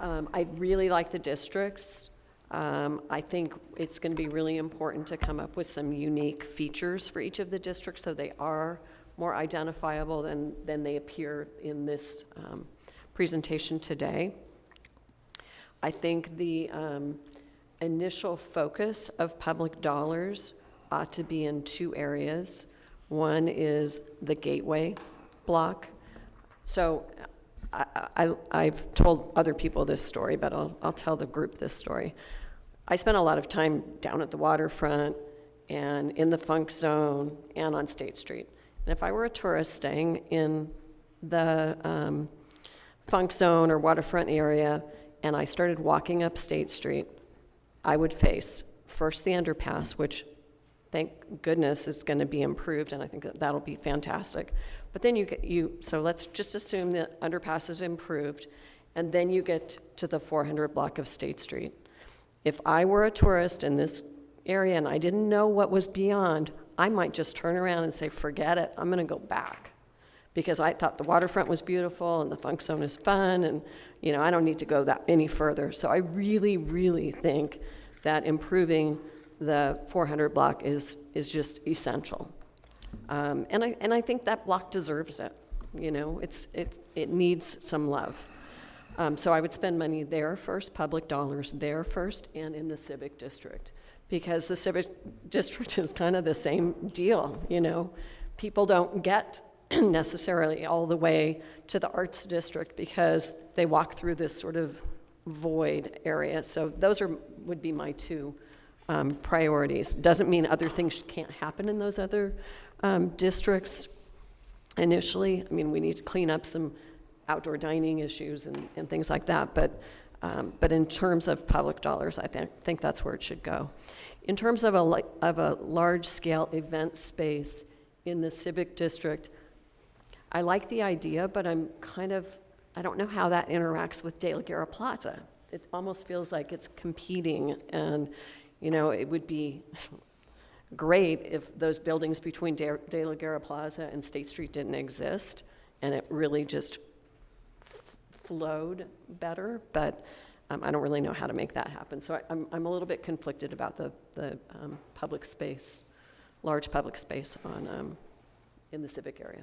I really like the districts. I think it's going to be really important to come up with some unique features for each of the districts so they are more identifiable than they appear in this presentation today. I think the initial focus of public dollars ought to be in two areas. One is the gateway block. So I've told other people this story, but I'll tell the group this story. I spent a lot of time down at the waterfront and in the Funk Zone and on State Street. And if I were a tourist staying in the Funk Zone or waterfront area and I started walking up State Street, I would face first the underpass, which thank goodness is going to be improved, and I think that'll be fantastic. But then so let's just assume the underpass is improved, and then you get to the 400 block of State Street. If I were a tourist in this area and I didn't know what was beyond, I might just turn around and say, forget it, I'm going to go back. Because I thought the waterfront was beautiful and the Funk Zone is fun, and I don't need to go that any further. So I really, really think that improving the 400 block is just essential. And I think that block deserves it. It needs some love. So I would spend money there first, public dollars there first, and in the Civic District. Because the Civic District is kind of the same deal, People don't get necessarily all the way to the Arts District because they walk through this sort of void area. So those would be my two priorities. Doesn't mean other things can't happen in those other districts initially. I mean, we need to clean up some outdoor dining issues and things like that, but in terms of public dollars, I think that's where it should go. In terms of a large-scale event space in the Civic District, I like the idea, but I don't know how that interacts with De La Guerra Plaza. It almost feels like it's competing, and it would be great if those buildings between De La Guerra Plaza and State Street didn't exist, and it really just flowed better. But I don't really know how to make that happen. So I'm a little bit conflicted about the public space, large public space on, in the civic area.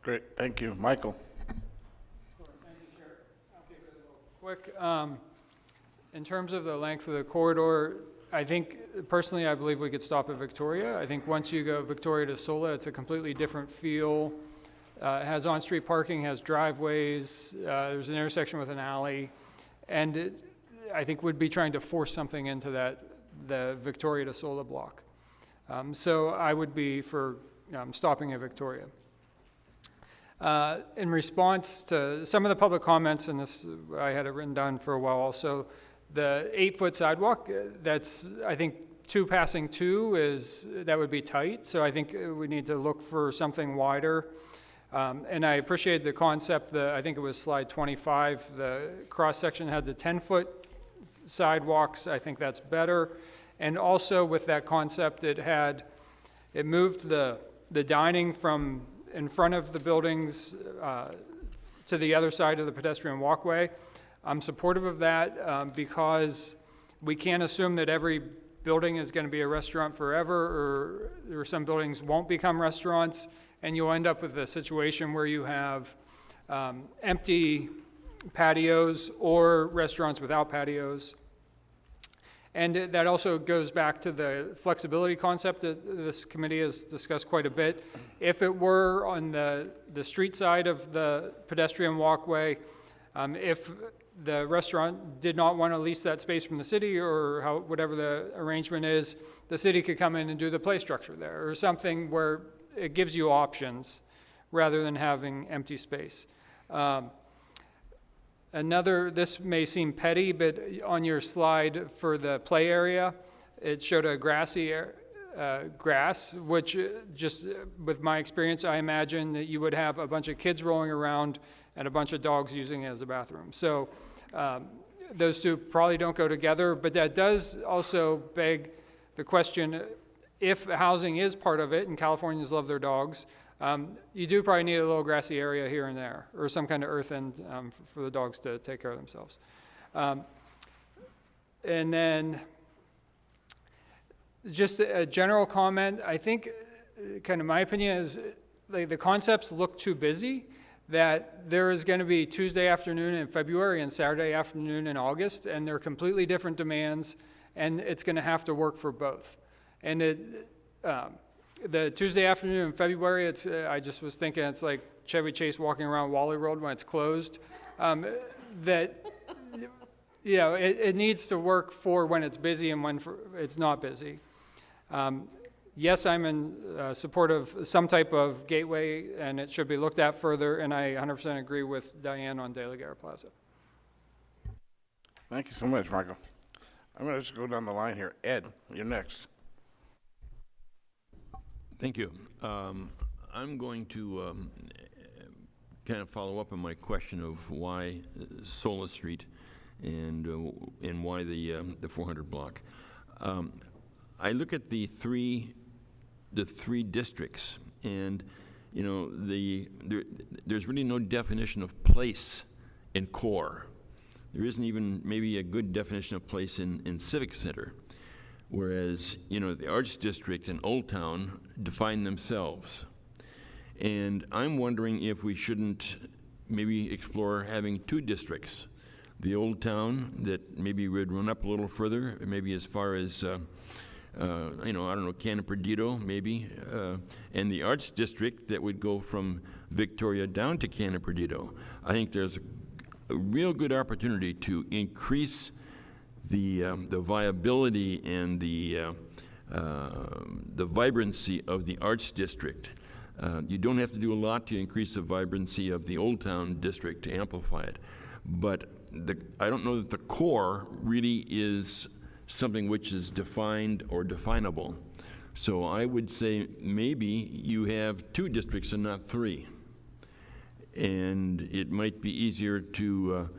Great, thank you. Michael? Quick, in terms of the length of the corridor, I think, personally, I believe we could stop at Victoria. I think once you go Victoria to Sola, it's a completely different feel. It has on-street parking, has driveways, there's an intersection with an alley, and I think we'd be trying to force something into the Victoria to Sola block. So I would be for stopping at Victoria. In response to some of the public comments, and this, I had it written down for a while also, the 8-foot sidewalk, that's, I think, 2 passing 2 that would be tight, so I think we need to look for something wider. And I appreciate the concept, I think it was slide 25, the cross-section had the 10-foot sidewalks. I think that's better. And also with that concept, it moved the dining from in front of the buildings to the other side of the pedestrian walkway. I'm supportive of that because we can't assume that every building is going to be a restaurant forever, or some buildings won't become restaurants, and you'll end up with a situation where you have empty patios or restaurants without patios. And that also goes back to the flexibility concept that this committee has discussed quite a bit. If it were on the street side of the pedestrian walkway, if the restaurant did not want to lease that space from the city, or whatever the arrangement is, the city could come in and do the play structure there, or something where it gives you options rather than having empty space. This may seem petty, but on your slide for the play area, it showed a grassy grass, which just with my experience, I imagine that you would have a bunch of kids rolling around and a bunch of dogs using it as a bathroom. So those two probably don't go together, but that does also beg the question, if housing is part of it, and Californians love their dogs, you do probably need a little grassy area here and there, or some kind of earth end for the dogs to take care of themselves. And then just a general comment, I think kind of my opinion is the concepts look too busy, that there is going to be Tuesday afternoon in February and Saturday afternoon in August, and they're completely different demands, and it's going to have to work for both. And the Tuesday afternoon in February, I just was thinking it's like Chevy Chase walking around Wally Road when it's closed. It needs to work for when it's busy and when it's not busy. Yes, I'm in support of some type of gateway, and it should be looked at further, and I 100% agree with Diane on De La Guerra Plaza. Thank you so much, Michael. I'm going to just go down the line here. Ed, you're next. Thank you. I'm going to kind of follow up on my question of why Sola Street and why the 400 block. I look at the three districts, and there's really no definition of place in core. There isn't even maybe a good definition of place in Civic Center. Whereas, the Arts District and Old Town define themselves. And I'm wondering if we shouldn't maybe explore having 2 districts. The Old Town that maybe would run up a little further, maybe as far as, I don't know, Cannon Perdido, maybe, and the Arts District that would go from Victoria down to Cannon Perdido. I think there's a real good opportunity to increase the viability and the vibrancy of the Arts District. You don't have to do a lot to increase the vibrancy of the Old Town District to amplify it. But I don't know that the core really is something which is defined or definable. So I would say maybe you have 2 districts and not 3. And it might be easier to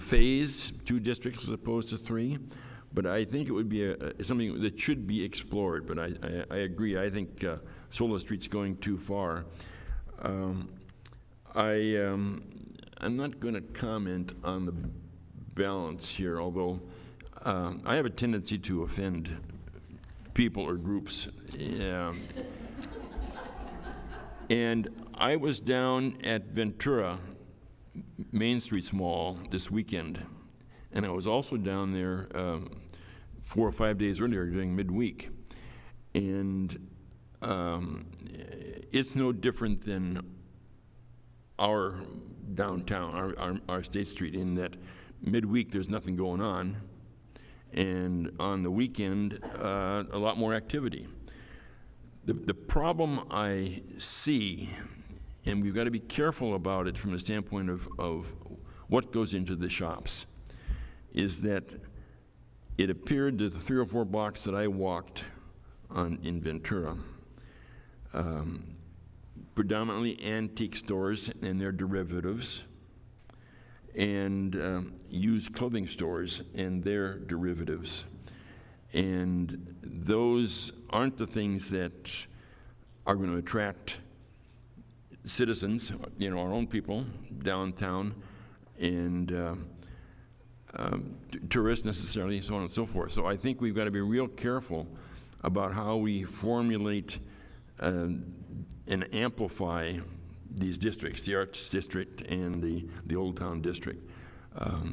phase 2 districts as opposed to 3, but I think it would be something that should be explored. But I agree. I think Sola Street's going too far. I'm not going to comment on the balance here, although I have a tendency to offend people or groups. And I was down at Ventura Main Street Mall this weekend, and I was also down there 4 or 5 days earlier during midweek. And it's no different than our downtown, our State Street, in that midweek there's nothing going on, and on the weekend a lot more activity. The problem I see, and we've got to be careful about it from the standpoint of what goes into the shops, is that it appeared that the 3 or 4 blocks that I walked on in Ventura, predominantly antique stores and their derivatives, and used clothing stores and their derivatives. And those aren't the things that are going to attract citizens, our own people downtown, and tourists necessarily, so on and so forth. So I think we've got to be real careful about how we formulate and amplify these districts, the Arts District and the Old Town District.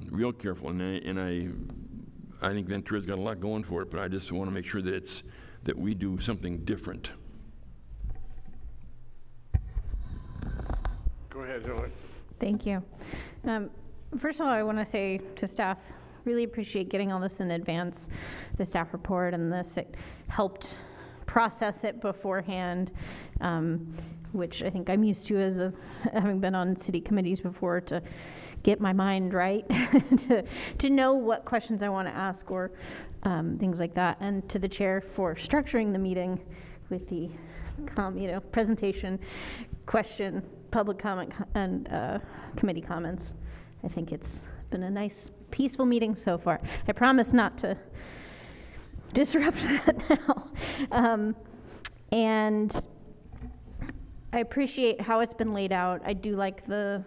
Real careful, and I think Ventura's got a lot going for it, but I just want to make sure that we do something different. Go ahead, Hillary. Thank you. First of all, I want to say to staff, really appreciate getting all this in advance, the staff report and this. It helped process it beforehand, which I think I'm used to as having been on city committees before, to get my mind right, to know what questions I want to ask or things like that, and to the chair for structuring the meeting with the presentation, question, public comment, and committee comments. I think it's been a nice, peaceful meeting so far. I promise not to disrupt that now. And I appreciate how it's been laid out. I do like the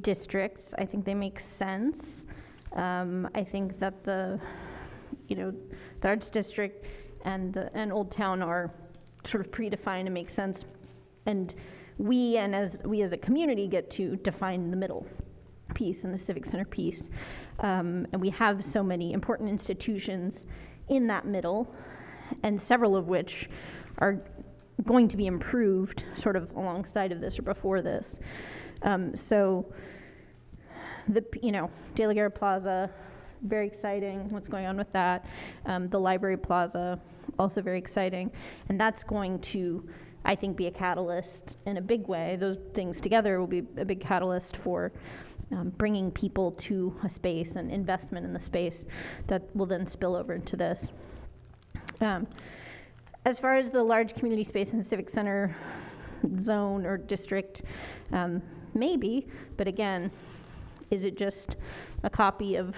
districts. I think they make sense. I think that the Arts District and Old Town are sort of predefined and make sense. And we as a community get to define the middle piece and the Civic Center piece. And we have so many important institutions in that middle, and several of which are going to be improved sort of alongside of this or before this. So the De La Guerra Plaza, very exciting what's going on with that. The Library Plaza, also very exciting. And that's going to, I think, be a catalyst in a big way. Those things together will be a big catalyst for bringing people to a space and investment in the space that will then spill over into this. As far as the large community space in the Civic Center zone or district, maybe, but again, is it just a copy of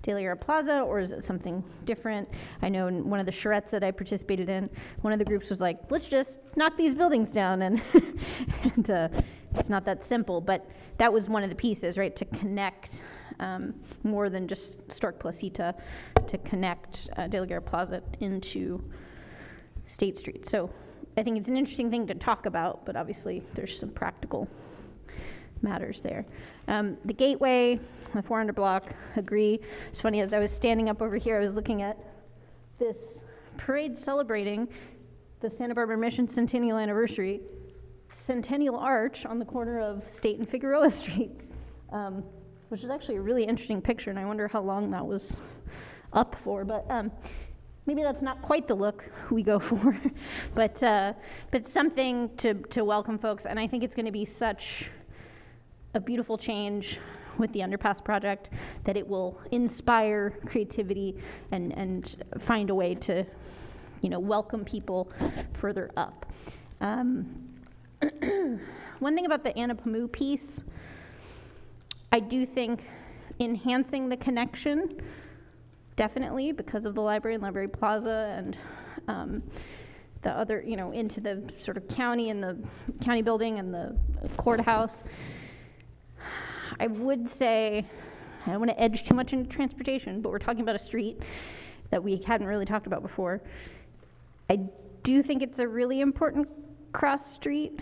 De La Guerra Plaza, or is it something different? I know in one of the charrettes that I participated in, one of the groups was like, let's just knock these buildings down, and, it's not that simple, but that was one of the pieces, right, to connect more than just Stork Placita, to connect De La Guerra Plaza into State Street. So I think it's an interesting thing to talk about, but obviously there's some practical matters there. The Gateway, the 400 block, agree. It's funny, as I was standing up over here, I was looking at this parade celebrating the Santa Barbara Mission Centennial Anniversary, Centennial Arch on the corner of State and Figueroa Streets, which is actually a really interesting picture, and I wonder how long that was up for, but maybe that's not quite the look we go for, but something to welcome folks, and I think it's going to be such a beautiful change with the underpass project that it will inspire creativity and find a way to, welcome people further up. One thing about the Anapamu piece, I do think enhancing the connection, definitely, because of the library and Library Plaza and the other, into the sort of county and the county building and the courthouse. I would say, I don't want to edge too much into transportation, but we're talking about a street that we hadn't really talked about before. I do think it's a really important cross street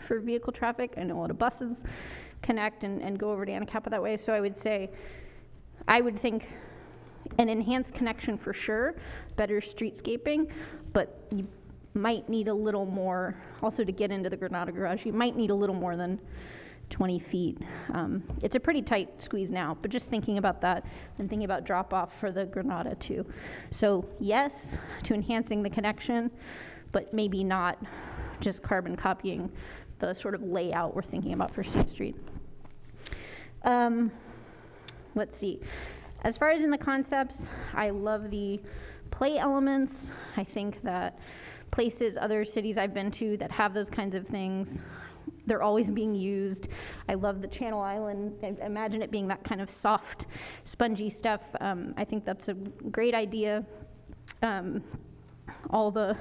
for vehicle traffic. I know a lot of buses connect and go over to Anacapa that way, so I would say, I would think an enhanced connection for sure, better streetscaping, but you might need a little more, also to get into the Granada Garage, you might need a little more than 20 feet. It's a pretty tight squeeze now, but just thinking about that and thinking about drop off for the Granada too. So yes, to enhancing the connection, but maybe not just carbon copying the sort of layout we're thinking about for State Street. Let's see. As far as in the concepts, I love the play elements. I think that places, other cities I've been to that have those kinds of things, they're always being used. I love the Channel Island. I imagine it being that kind of soft, spongy stuff. I think that's a great idea. All the,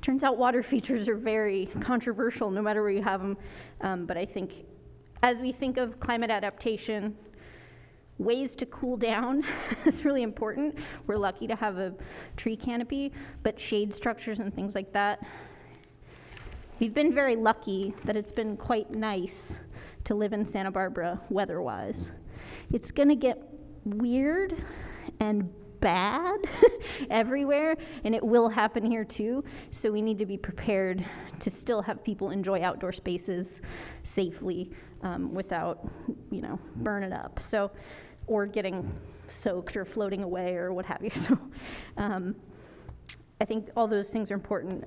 turns out water features are very controversial no matter where you have them. But I think as we think of climate adaptation, ways to cool down is really important. We're lucky to have a tree canopy, but shade structures and things like that. We've been very lucky that it's been quite nice to live in Santa Barbara weather-wise. It's gonna get weird and bad everywhere, and it will happen here too, so we need to be prepared to still have people enjoy outdoor spaces safely without, burning up. So, or getting soaked or floating away or what have you. So I think all those things are important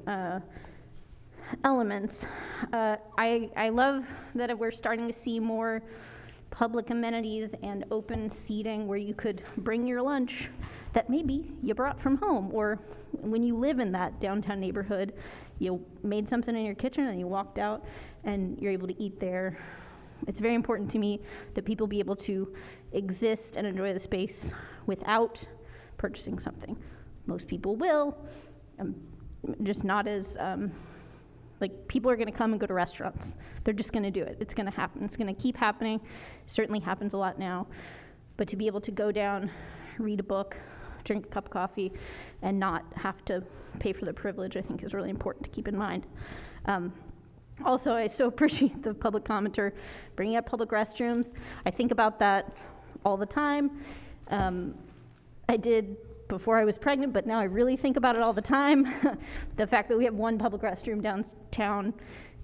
elements. I love that we're starting to see more public amenities and open seating where you could bring your lunch that maybe you brought from home, or when you live in that downtown neighborhood, you made something in your kitchen and you walked out and you're able to eat there. It's very important to me that people be able to exist and enjoy the space without purchasing something. Most people will, just not as, people are gonna come and go to restaurants. They're just gonna do it. It's gonna happen. It's gonna keep happening. Certainly happens a lot now. But to be able to go down, read a book, drink a cup of coffee, and not have to pay for the privilege, I think is really important to keep in mind. Also, I so appreciate the public commenter bringing up public restrooms. I think about that all the time. I did before I was pregnant, but now I really think about it all the time. The fact that we have one public restroom downtown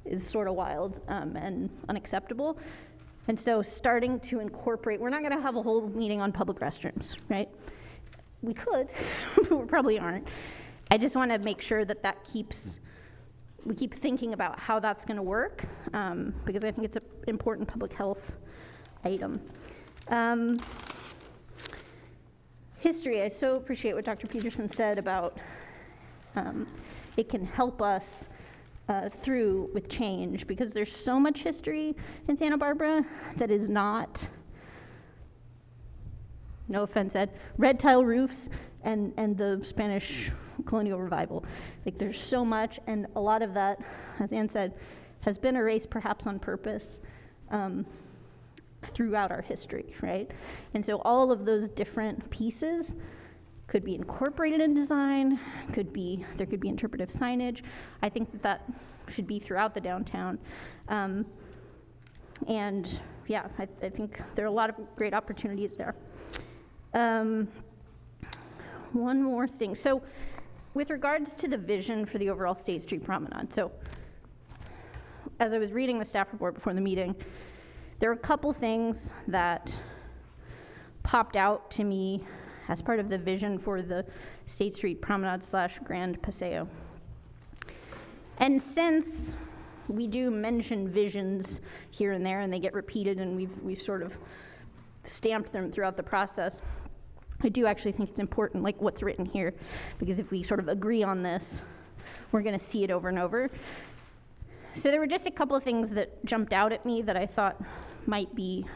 is sort of wild and unacceptable. And so starting to incorporate, we're not gonna have a whole meeting on public restrooms, right? We could, but we probably aren't. I just wanna make sure that we keep thinking about how that's gonna work, because I think it's an important public health item. History, I so appreciate what Dr. Peterson said about it can help us through with change, because there's so much history in Santa Barbara that is not, no offense, Ed, red tile roofs and the Spanish colonial revival. Like, there's so much, and a lot of that, as Ann said, has been erased perhaps on purpose throughout our history, right? And so all of those different pieces could be incorporated in design, there could be interpretive signage. I think that should be throughout the downtown. And yeah, I think there are a lot of great opportunities there. One more thing. So with regards to the vision for the overall State Street Promenade, so as I was reading the staff report before the meeting, there are a couple things that popped out to me as part of the vision for the State Street Promenade / Grand Paseo. And since we do mention visions here and there and they get repeated and we've sort of stamped them throughout the process, I do actually think it's important, like what's written here, because if we sort of agree on this, we're gonna see it over and over. So there were just a couple of things that jumped out at me that I thought might be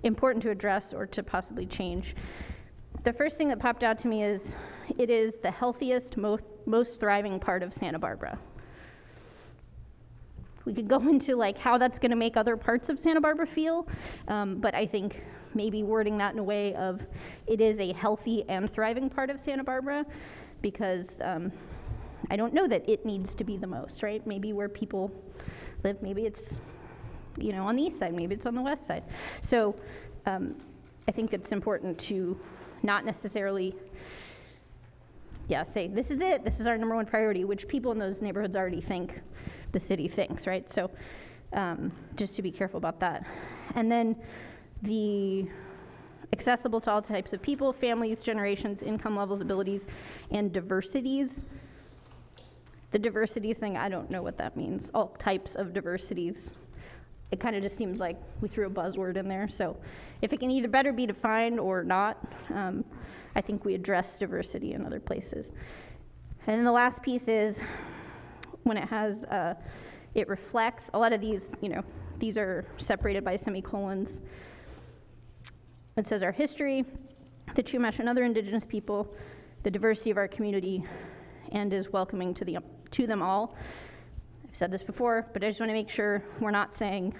important to address or to possibly change. The first thing that popped out to me is, it is the healthiest, most thriving part of Santa Barbara. we could go into like how that's going to make other parts of Santa Barbara feel, but I think maybe wording that in a way of it is a healthy and thriving part of Santa Barbara, because I don't know that it needs to be the most, right? Maybe where people live, maybe it's, you know, on the east side, maybe it's on the west side. So I think it's important to not necessarily, say, this is it, this is our number one priority, which people in those neighborhoods already think the city thinks, right? So just to be careful about that. And then the accessible to all types of people, families, generations, income levels, abilities, and diversities. The diversities thing, I don't know what that means. All types of diversities. It kind of just seems like we threw a buzzword in there. So if it can either better be defined or not, I think we address diversity in other places. And then the last piece is when it has, it reflects, a lot of these, you know, these are separated by semicolons. It says our history, the Chumash and other indigenous people, the diversity of our community, and is welcoming to them all. I've said this before, but I just want to make sure we're not saying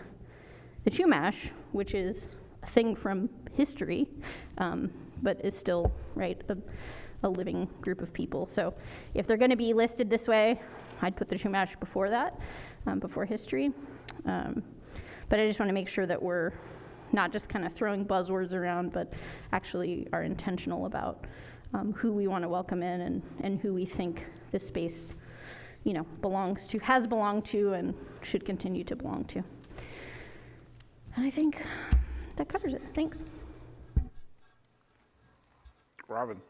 the Chumash, which is a thing from history, but is still, right, a living group of people. So if they're going to be listed this way, I'd put the Chumash before that, before history. But I just want to make sure that we're not just kind of throwing buzzwords around, but actually are intentional about who we want to welcome in and who we think this space, you know, belongs to, has belonged to, and should continue to belong to. And I think that covers it. Thanks. Robin.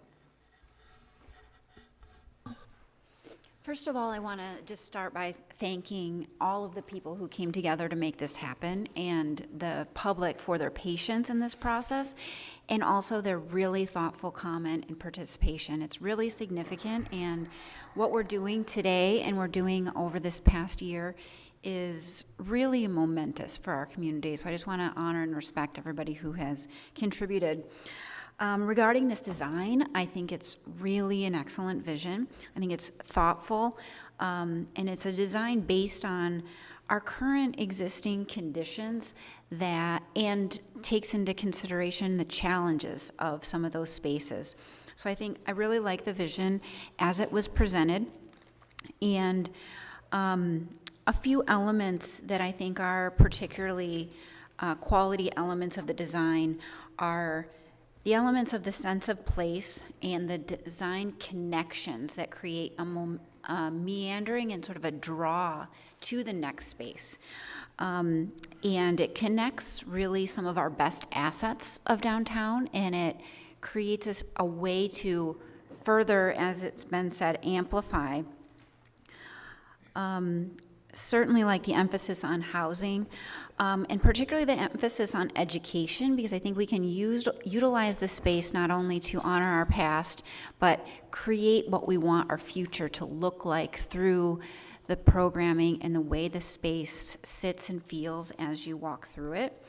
First of all, I want to just start by thanking all of the people who came together to make this happen, and the public for their patience in this process, and also their really thoughtful comment and participation. It's really significant, and what we're doing today and we're doing over this past year is really momentous for our community. So I just want to honor and respect everybody who has contributed. Regarding this design, I think it's really an excellent vision. I think it's thoughtful, and it's a design based on our current existing conditions and takes into consideration the challenges of some of those spaces. So I think I really like the vision as it was presented, and a few elements that I think are particularly quality elements of the design are the elements of the sense of place and the design connections that create a meandering and sort of a draw to the next space. And it connects really some of our best assets of downtown, and it creates a way to further, as it's been said, amplify. Certainly like the emphasis on housing, and particularly the emphasis on education, because I think we can utilize the space not only to honor our past, but create what we want our future to look like through the programming and the way the space sits and feels as you walk through it.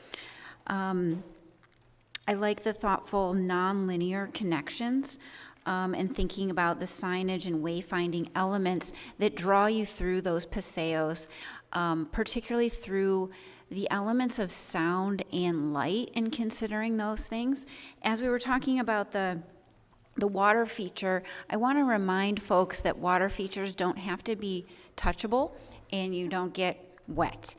I like the thoughtful, non-linear connections, and thinking about the signage and wayfinding elements that draw you through those paseos, particularly through the elements of sound and light, and considering those things. As we were talking about the water feature, I want to remind folks that water features don't have to be touchable and you don't get wet.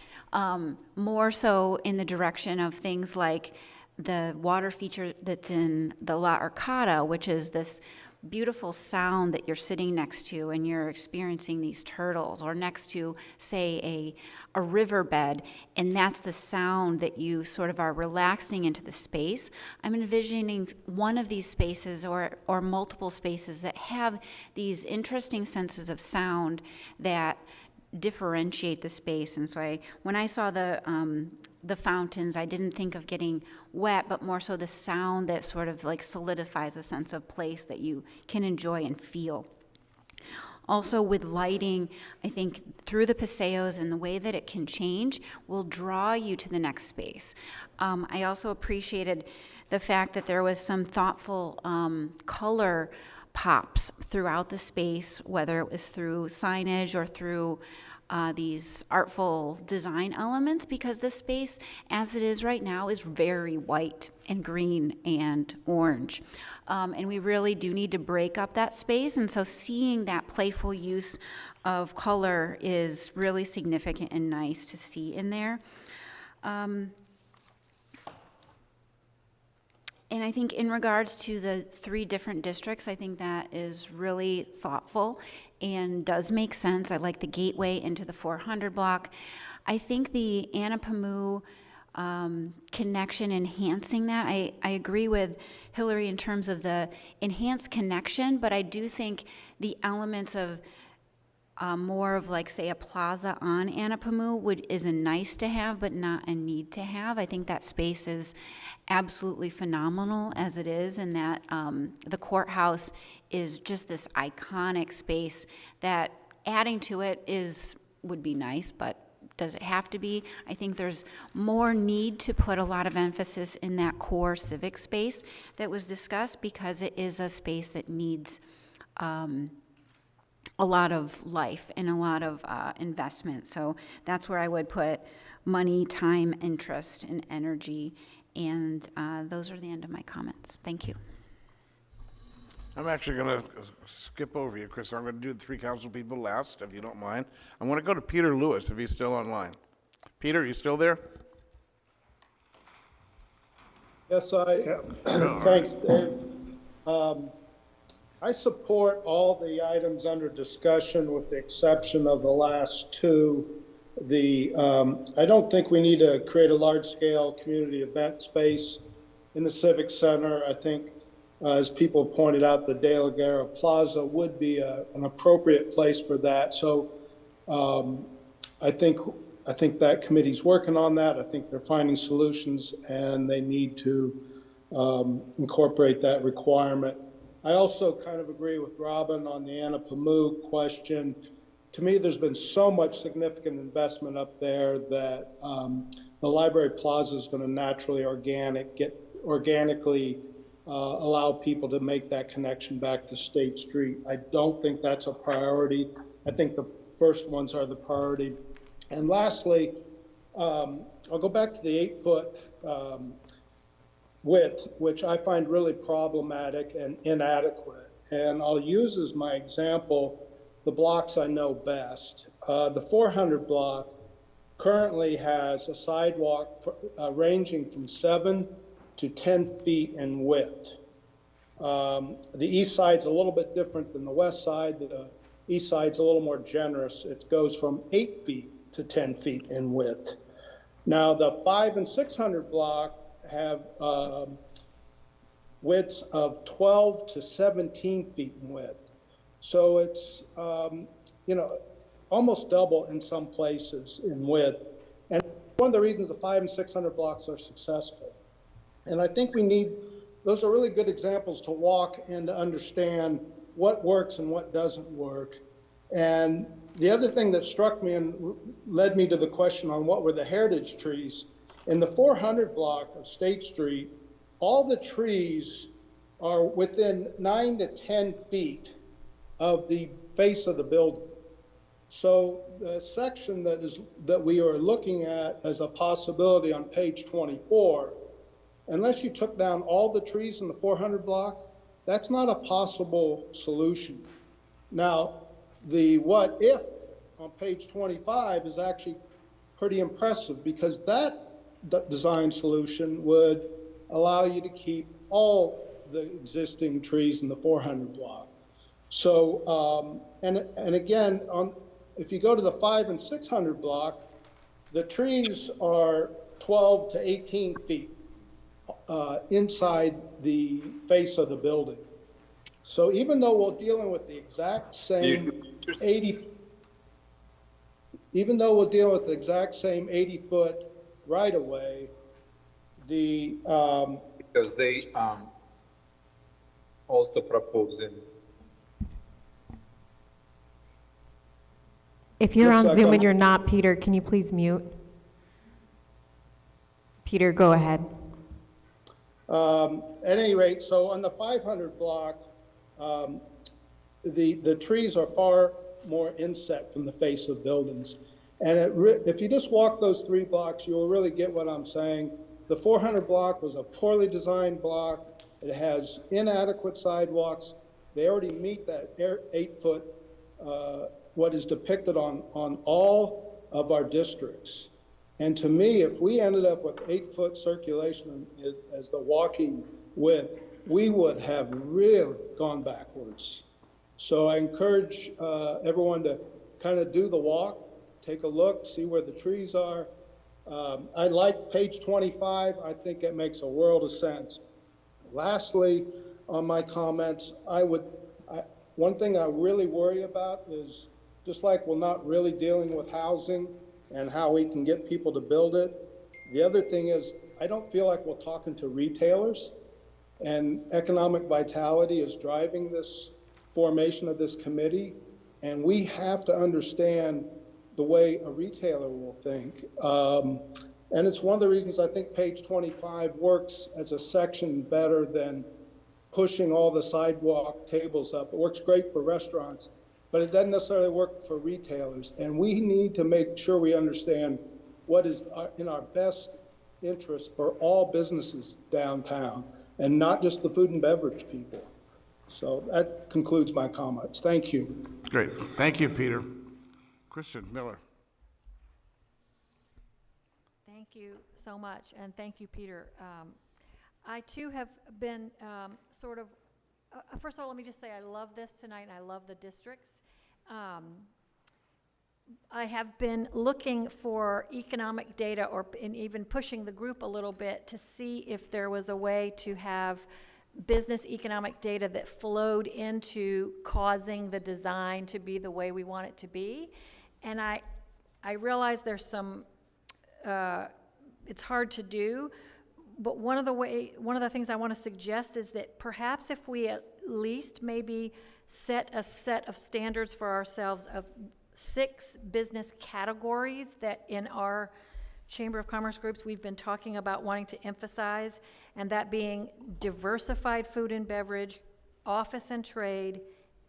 More so in the direction of things like the water feature that's in the La Arcada, which is this beautiful sound that you're sitting next to and you're experiencing these turtles, or next to, say, a riverbed, and that's the sound that you sort of are relaxing into the space. I'm envisioning one of these spaces or multiple spaces that have these interesting senses of sound that differentiate the space. And so when I saw the fountains, I didn't think of getting wet, but more so the sound that sort of like solidifies a sense of place that you can enjoy and feel. Also with lighting, I think through the paseos and the way that it can change will draw you to the next space. I also appreciated the fact that there was some thoughtful color pops throughout the space, whether it was through signage or through these artful design elements, because the space as it is right now is very white and green and orange. And we really do need to break up that space, and so seeing that playful use of color is really significant and nice to see in there. And I think in regards to the 3 different districts, I think that is really thoughtful and does make sense. I like the gateway into the 400 block. I think the Anapamu connection, enhancing that, I agree with Hillary in terms of the enhanced connection, but I do think the elements of more of like, say, a plaza on Anapamu is a nice to have, but not a need to have. I think that space is absolutely phenomenal as it is, and that the courthouse is just this iconic space that adding to it would be nice, but does it have to be? I think there's more need to put a lot of emphasis in that core civic space that was discussed, because it is a space that needs a lot of life and a lot of investment. So that's where I would put money, time, interest, and energy. And those are the end of my comments. Thank you. I'm actually going to skip over you, Chris. I'm going to do the 3 council people last, if you don't mind. I want to go to Peter Lewis, if he's still online. Peter, you still there? Yes, I am. Thanks, Dave. I support all the items under discussion with the exception of the last 2. I don't think we need to create a large-scale community event space in the Civic Center. I think, as people have pointed out, the De La Guerra Plaza would be an appropriate place for that. So I think that committee's working on that. I think they're finding solutions, and they need to incorporate that requirement. I also kind of agree with Robin on the Anapamu question. To me, there's been so much significant investment up there that the Library Plaza is going to naturally organically allow people to make that connection back to State Street. I don't think that's a priority. I think the first ones are the priority. And lastly, I'll go back to the 8-foot width, which I find really problematic and inadequate. And I'll use as my example the blocks I know best. The 400 block currently has a sidewalk ranging from 7 to 10 feet in width. The east side's a little bit different than the west side. The east side's a little more generous. It goes from 8 feet to 10 feet in width. Now, the 500 and 600 block have widths of 12 to 17 feet in width. So it's, almost double in some places in width. And one of the reasons the 500 and 600 blocks are successful. And I think those are really good examples to walk and to understand what works and what doesn't work. And the other thing that struck me and led me to the question on what were the heritage trees, in the 400 block of State Street, all the trees are within 9 to 10 feet of the face of the building. So the section that we are looking at as a possibility on page 24, unless you took down all the trees in the 400 block, that's not a possible solution. Now, the what if on page 25 is actually pretty impressive, because that design solution would allow you to keep all the existing trees in the 400 block. So, and again, if you go to the 500 and 600 block, the trees are 12 to 18 feet inside the face of the building. So even though we're dealing with the exact same 80-foot right of way, because they also proposing. If you're on Looks like Zoom I'm- and you're not, Peter, can you please mute? Peter, go ahead. At any rate, so on the 500 block, the trees are far more inset from the face of buildings. And if you just walk those 3 blocks, you'll really get what I'm saying. The 400 block was a poorly designed block. It has inadequate sidewalks. They already meet that 8-foot, what is depicted on all of our districts. And to me, if we ended up with 8-foot circulation as the walking width, we would have really gone backwards. So I encourage everyone to kind of do the walk, take a look, see where the trees are. I like page 25. I think it makes a world of sense. Lastly, on my comments, one thing I really worry about is, just like we're not really dealing with housing and how we can get people to build it, the other thing is I don't feel like we're talking to retailers, and economic vitality is driving this formation of this committee, and we have to understand the way a retailer will think. And it's one of the reasons I think page 25 works as a section better than pushing all the sidewalk tables up. It works great for restaurants, but it doesn't necessarily work for retailers. And we need to make sure we understand what is in our best interest for all businesses downtown, and not just the food and beverage people. So that concludes my comments. Thank you. Great. Thank you, Peter. Christian Miller. Thank you so much, and thank you, Peter. I too have been first of all, let me just say I love this tonight, and I love the districts. I have been looking for economic data, and even pushing the group a little bit to see if there was a way to have business economic data that flowed into causing the design to be the way we want it to be. And I realize there's some, it's hard to do, but one of the things I want to suggest is that perhaps if we at least maybe set a set of standards for ourselves of 6 business categories that in our Chamber of Commerce groups we've been talking about wanting to emphasize, and that being diversified food and beverage, office and trade,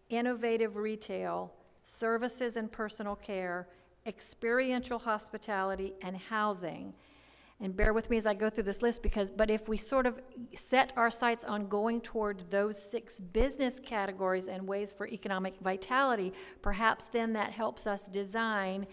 innovative retail, services and personal care, experiential hospitality, and housing. And bear with me as I go through this list, but if we sort of set our sights on going toward those 6 business categories and ways for economic vitality, perhaps then that helps us design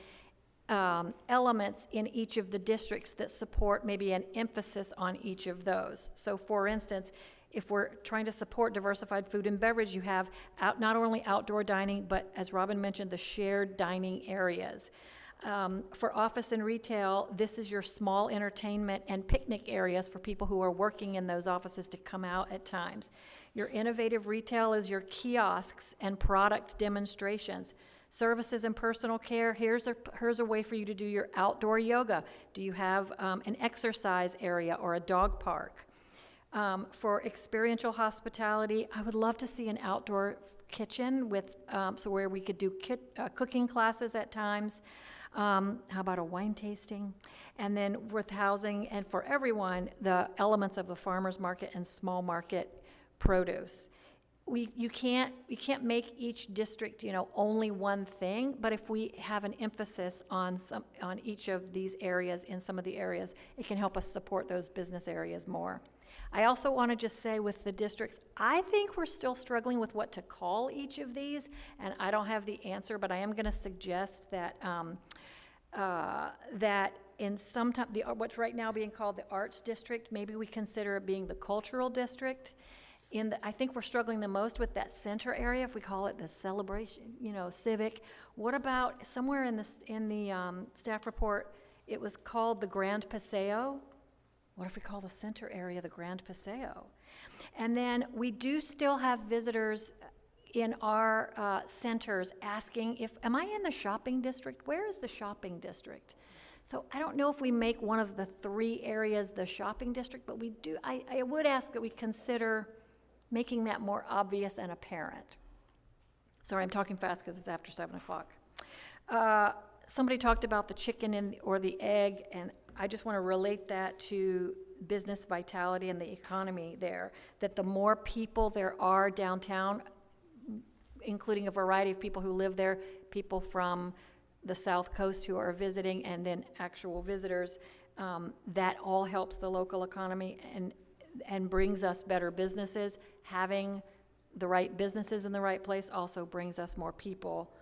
elements in each of the districts that support maybe an emphasis on each of those. So for instance, if we're trying to support diversified food and beverage, you have not only outdoor dining, but as Robin mentioned, the shared dining areas. For office and retail, this is your small entertainment and picnic areas for people who are working in those offices to come out at times. Your innovative retail is your kiosks and product demonstrations. Services and personal care, here's a way for you to do your outdoor yoga. Do you have an exercise area or a dog park? For experiential hospitality, I would love to see an outdoor kitchen with, so where we could do cooking classes at times. How about a wine tasting? And then with housing and for everyone, the elements of the farmer's market and small market produce. You can't make each district, only one thing, but if we have an emphasis on each of these areas in some of the areas, it can help us support those business areas more. I also want to just say with the districts, I think we're still struggling with what to call each of these, and I don't have the answer, but I am going to suggest that that in some time, what's right now being called the arts district, maybe we consider it being the cultural district. I think we're struggling the most with that center area, if we call it the celebration, civic. What about somewhere in the staff report, it was called the Grand Paseo? What if we call the center area the Grand Paseo? And then we do still have visitors in our centers asking am I in the shopping district? Where is the shopping district? So I don't know if we make one of the 3 areas the shopping district, but we do. I would ask that we consider making that more obvious and apparent. Sorry, I'm talking fast because it's after 7 o'clock. Somebody talked about the chicken or the egg, and I just want to relate that to business vitality and the economy there, that the more people there are downtown, including a variety of people who live there, people from the South Coast who are visiting, and then actual visitors. That all helps the local economy and brings us better businesses. Having the right businesses in the right place also brings us more people.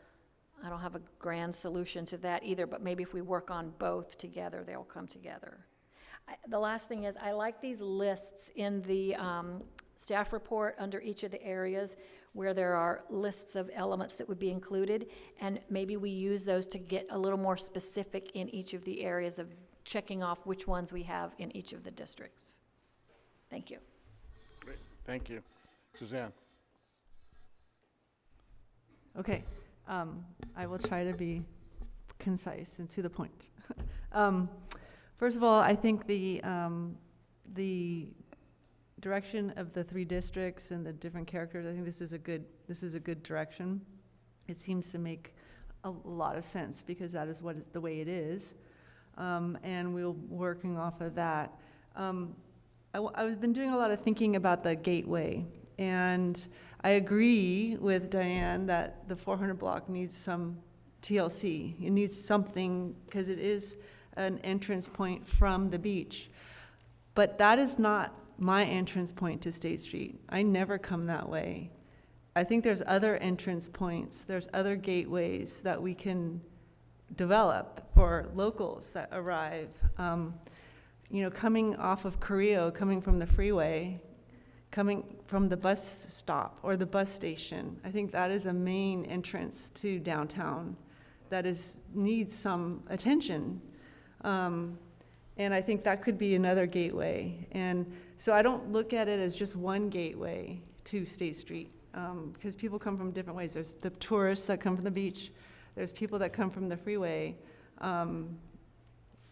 I don't have a grand solution to that either, but maybe if we work on both together, they'll come together. The last thing is, I like these lists in the staff report under each of the areas where there are lists of elements that would be included, and maybe we use those to get a little more specific in each of the areas of checking off which ones we have in each of the districts. Thank you. Great. Thank you. Suzanne? Okay, I will try to be concise and to the point. First of all, I think the direction of the 3 districts and the different characters, I think this is a good direction. It seems to make a lot of sense because that is the way it is, and we're working off of that. I've been doing a lot of thinking about the gateway, and I agree with Diane that the 400 block needs some TLC. It needs something because it is an entrance point from the beach. But that is not my entrance point to State Street. I never come that way. I think there's other entrance points, there's other gateways that we can develop for locals that arrive. Coming off of Carrillo, coming from the freeway, coming from the bus stop or the bus station, I think that is a main entrance to downtown that needs some attention. And I think that could be another gateway. And so I don't look at it as just one gateway to State Street, because people come from different ways. There's the tourists that come from the beach. There's people that come from the freeway.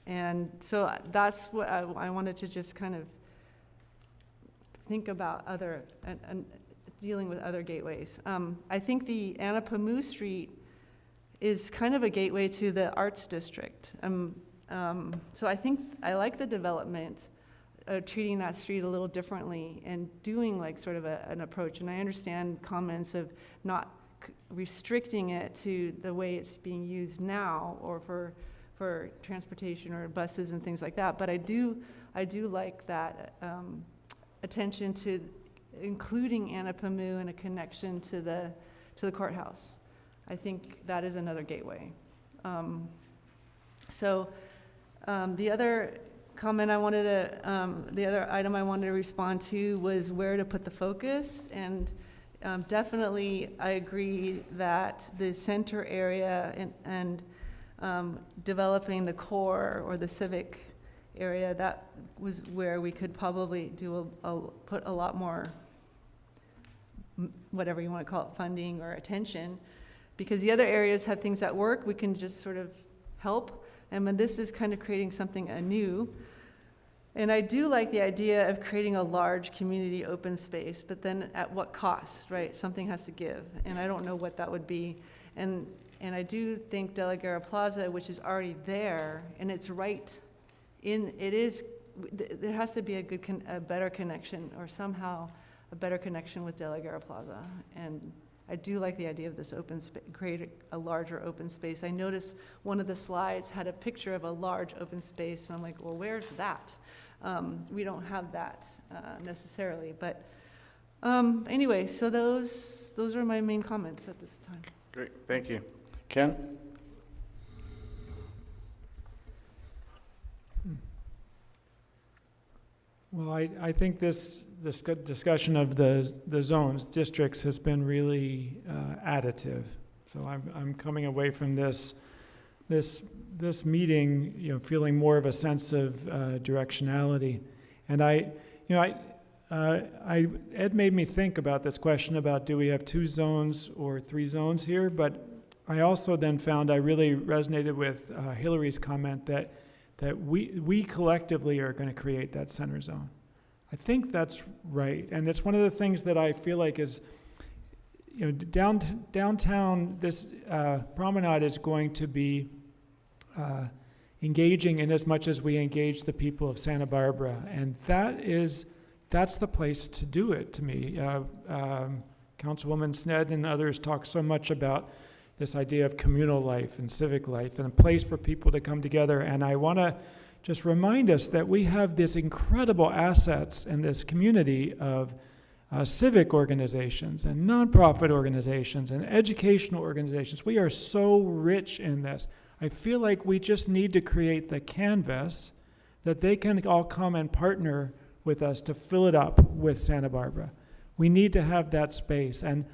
And so that's what I wanted to just kind of think about and dealing with other gateways. I think the Anapamu Street is kind of a gateway to the Arts District. So I think I like the development of treating that street a little differently and doing like sort of an approach. And I understand comments of not restricting it to the way it's being used now or for transportation or buses and things like that. But I do like that attention to including Anapamu and a connection to the courthouse. I think that is another gateway. The other comment the other item I wanted to respond to was where to put the focus. And definitely I agree that the center area and developing the core or the civic area, that was where we could probably put a lot more, whatever you want to call it, funding or attention, because the other areas have things that work, we can just sort of help. And when this is kind of creating something anew. And I do like the idea of creating a large community open space, but then at what cost, right? Something has to give, and I don't know what that would be. And I do think De La Guerra Plaza, which is already there, and it's right in, there has to be a better connection, or somehow a better connection with De La Guerra Plaza. And I do like the idea of this open space, create a larger open space. I noticed one of the slides had a picture of a large open space, and I'm like, well, where's that? We don't have that necessarily, but anyway, so those are my main comments at this time. Great, thank you. Ken? Well, I think this discussion of the zones, districts, has been really additive. So I'm coming away from this meeting, feeling more of a sense of directionality. And Ed made me think about this question about, do we have 2 zones or 3 zones here? But I also then found I really resonated with Hillary's comment that we collectively are going to create that center zone. I think that's right. And it's one of the things that I feel like is, downtown, this promenade is going to be engaging in as much as we engage the people of Santa Barbara. And that's the place to do it, to me. Councilwoman Sned and others talk so much about this idea of communal life and civic life and a place for people to come together. And I want to just remind us that we have these incredible assets in this community of civic organizations and nonprofit organizations and educational organizations. We are so rich in this. I feel like we just need to create the canvas that they can all come and partner with us to fill it up with Santa Barbara. We need to have that space. And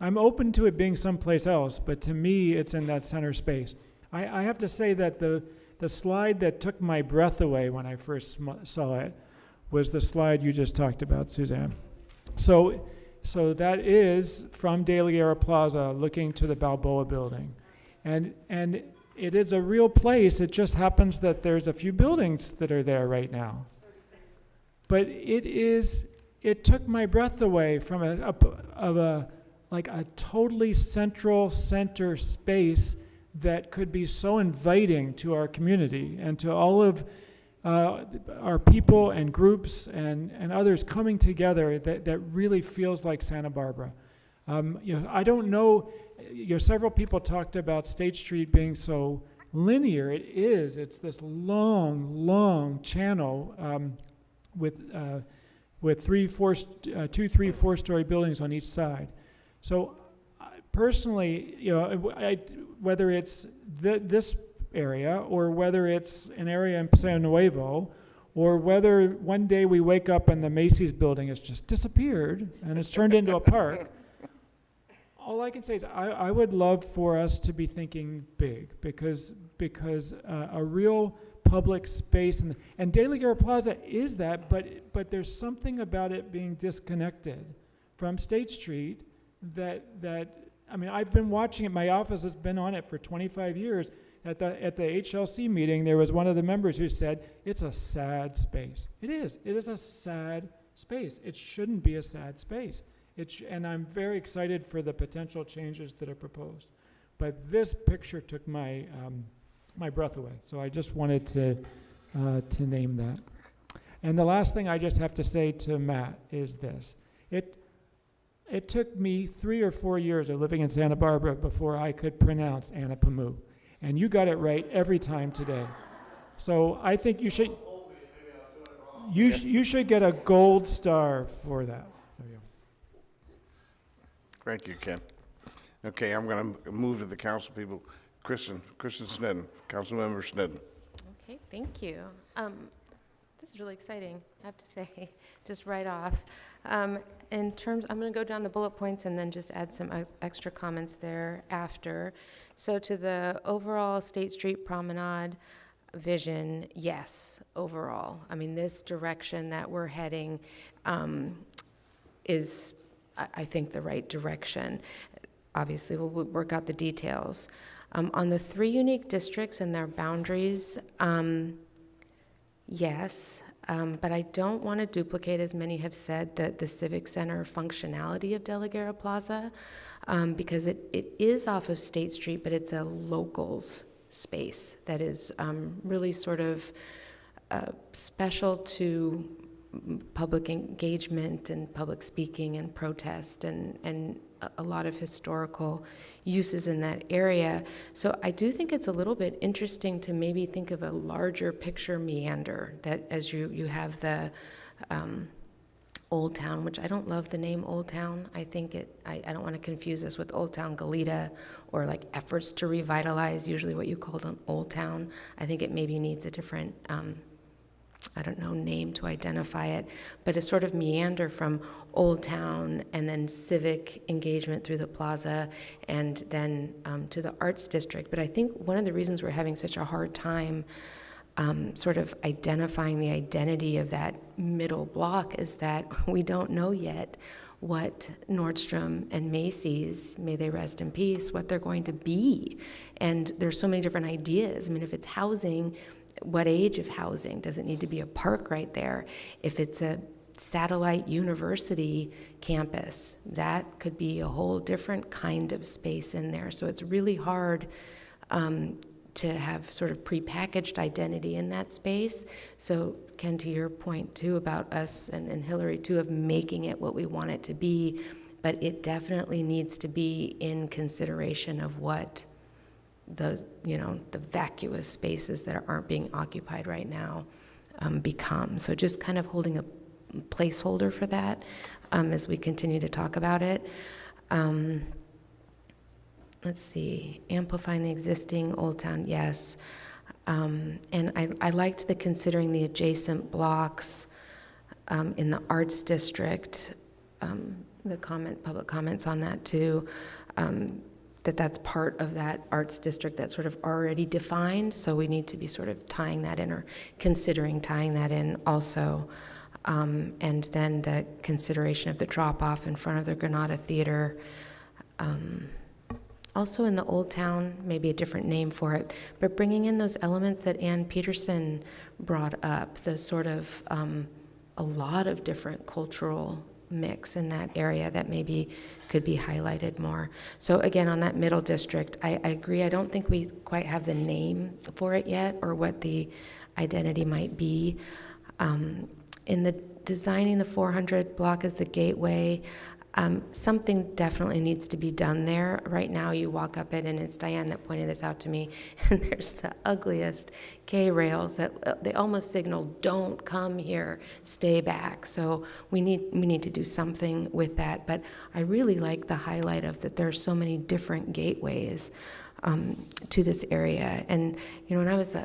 I'm open to it being someplace else, but to me, it's in that center space. I have to say that the slide that took my breath away when I first saw it was the slide you just talked about, Suzanne. So that is from De La Guerra Plaza looking to the Balboa Building. And it is a real place. It just happens that there's a few buildings that are there right now. But it took my breath away from a totally center space that could be so inviting to our community and to all of our people and groups and others coming together that really feels like Santa Barbara. I don't know, several people talked about State Street being so linear. It is. It's this long channel with 2, 3, 4-story buildings on each side. So personally, whether it's this area or whether it's an area in Paseo Nuevo, or whether one day we wake up and the Macy's building has just disappeared and it's turned into a park, all I can say is I would love for us to be thinking big, because a real public space, and De La Guerra Plaza is that, but there's something about it being disconnected from State Street that I've been watching it. My office has been on it for 25 years. At the HLC meeting, there was one of the members who said, it's a sad space. It is. It is a sad space. It shouldn't be a sad space. And I'm very excited for the potential changes that are proposed. But this picture took my breath away. So I just wanted to name that. And the last thing I just have to say to Matt is this. It took me 3 or 4 years of living in Santa Barbara before I could pronounce Anapamu. And you got it right every time today. So I think you should get a gold star for that. There you go. Thank you, Ken. Okay, I'm going to move to the council people. Kristen Snedden, Councilmember Snedden. Okay, thank you. This is really exciting, I have to say, just right off. I'm going to go down the bullet points and then just add some extra comments thereafter. So to the overall State Street Promenade vision, yes, overall. This direction that we're heading is, I think, the right direction. Obviously, we'll work out the details. On the 3 unique districts and their boundaries, yes, but I don't want to duplicate, as many have said, the Civic Center functionality of De La Guerra Plaza, because it is off of State Street, but it's a locals space that is really sort of special to public engagement and public speaking and protest and a lot of historical uses in that area. So I do think it's a little bit interesting to maybe think of a larger picture meander, that as you have the Old Town, which I don't love the name Old Town. I think I don't want to confuse this with Old Town Goleta or like efforts to revitalize usually what you called an Old Town. I think it maybe needs a different name to identify it, but a sort of meander from Old Town and then civic engagement through the plaza and then to the Arts District. But I think one of the reasons we're having such a hard time sort of identifying the identity of that middle block is that we don't know yet what Nordstrom and Macy's, may they rest in peace, what they're going to be. And there's so many different ideas. If it's housing, what age of housing? Does it need to be a park right there? If it's a satellite university campus, that could be a whole different kind of space in there. So it's really hard to have sort of prepackaged identity in that space. So Ken, to your point too about us and Hillary too of making it what we want it to be, but it definitely needs to be in consideration of what the vacuous spaces that aren't being occupied right now become. So just kind of holding a placeholder for that as we continue to talk about it. Let's see, amplifying the existing Old Town, yes. And I liked the considering the adjacent blocks in the Arts District, the public comments on that too, that's part of that Arts District that's sort of already defined, so we need to be sort of tying that in or considering tying that in also. And then the consideration of the drop-off in front of the Granada Theater. Also in the Old Town, maybe a different name for it, but bringing in those elements that Ann Peterson brought up, the sort of a lot of different cultural mix in that area that maybe could be highlighted more. So again, on that middle district, I agree. I don't think we quite have the name for it yet or what the identity might be. In the designing the 400 block as the gateway, something definitely needs to be done there. Right now, you walk up it, and it's Diane that pointed this out to me, and there's the ugliest K-rails that they almost signal, don't come here, stay back. So we need to do something with that. But I really like the highlight of that there are so many different gateways to this area. And, when I was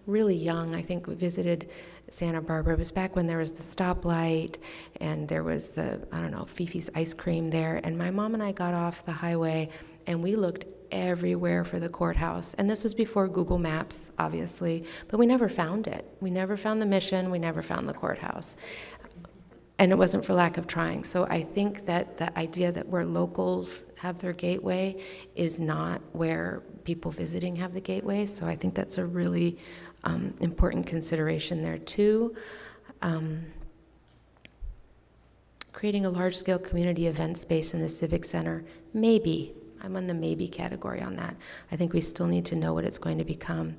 really young, I think we visited Santa Barbara. It was back when there was the stoplight and there was the, Fifi's ice cream there. And my mom and I got off the highway and we looked everywhere for the courthouse. And this was before Google Maps, obviously, but we never found it. We never found the mission. We never found the courthouse. And it wasn't for lack of trying. So I think that the idea that where locals have their gateway is not where people visiting have the gateway. So I think that's a really important consideration there too. Creating a large-scale community event space in the Civic Center, maybe. I'm on the maybe category on that. I think we still need to know what it's going to become.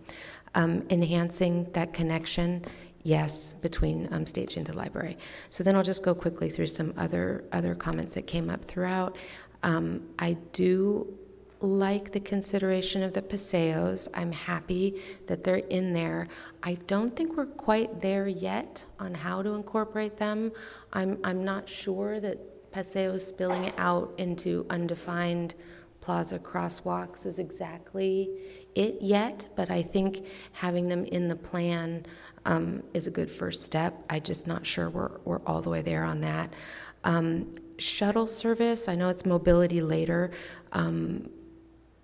Enhancing that connection, yes, between State Street and the library. So then I'll just go quickly through some other comments that came up throughout. I do like the consideration of the paseos. I'm happy that they're in there. I don't think we're quite there yet on how to incorporate them. I'm not sure that paseos spilling out into undefined plaza crosswalks is exactly it yet, but I think having them in the plan is a good first step. I'm just not sure we're all the way there on that. Shuttle service, I know it's mobility later,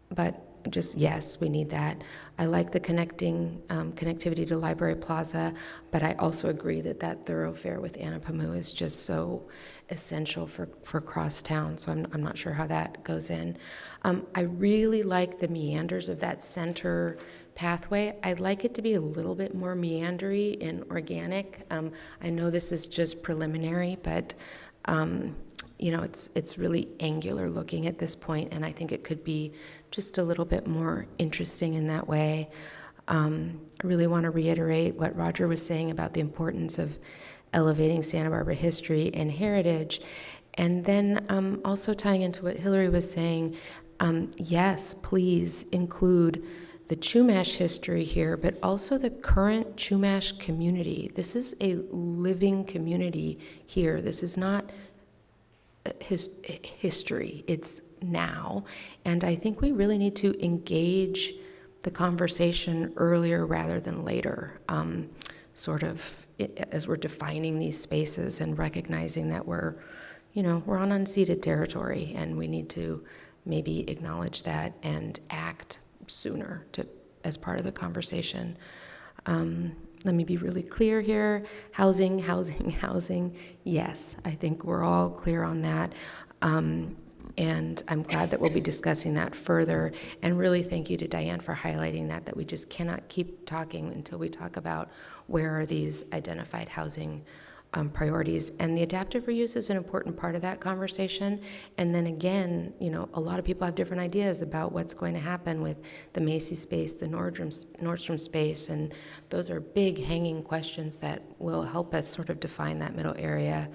but just yes, we need that. I like the connectivity to Library Plaza, but I also agree that thoroughfare with Anapamu is just so essential for crosstown, so I'm not sure how that goes in. I really like the meanders of that center pathway. I'd like it to be a little bit more meandery and organic. I know this is just preliminary, but it's really angular looking at this point, and I think it could be just a little bit more interesting in that way. I really want to reiterate what Roger was saying about the importance of elevating Santa Barbara history and heritage, and then also tying into what Hillary was saying, yes, please include the Chumash history here, but also the current Chumash community. This is a living community here. This is not history, it's now. And I think we really need to engage the conversation earlier rather than later, sort of as we're defining these spaces and recognizing that we're on unceded territory and we need to maybe acknowledge that and act sooner as part of the conversation. Let me be really clear here. Housing. Yes, I think we're all clear on that. And I'm glad that we'll be discussing that further. And really thank you to Diane for highlighting that we just cannot keep talking until we talk about where are these identified housing priorities. And the adaptive reuse is an important part of that conversation. And then again, you know, a lot of people have different ideas about what's going to happen with the Macy's space, the Nordstrom space, and those are big hanging questions that will help us sort of define that middle area,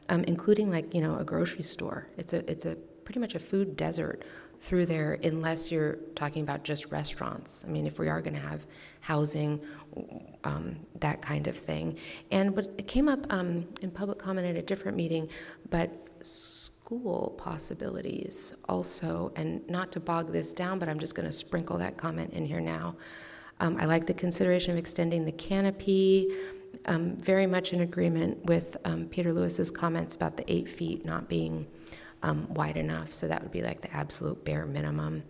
including like, you know, a grocery store. It's a pretty much a food desert through there, unless you're talking about just restaurants. I mean, if we are going to have housing, that kind of thing. And but it came up in public comment at a different meeting, but school possibilities also, and not to bog this down, but I'm just going to sprinkle that comment in here now. I like the consideration of extending the canopy. Very much in agreement with Peter Lewis's comments about the 8 feet not being wide enough, so that would be like the absolute bare minimum.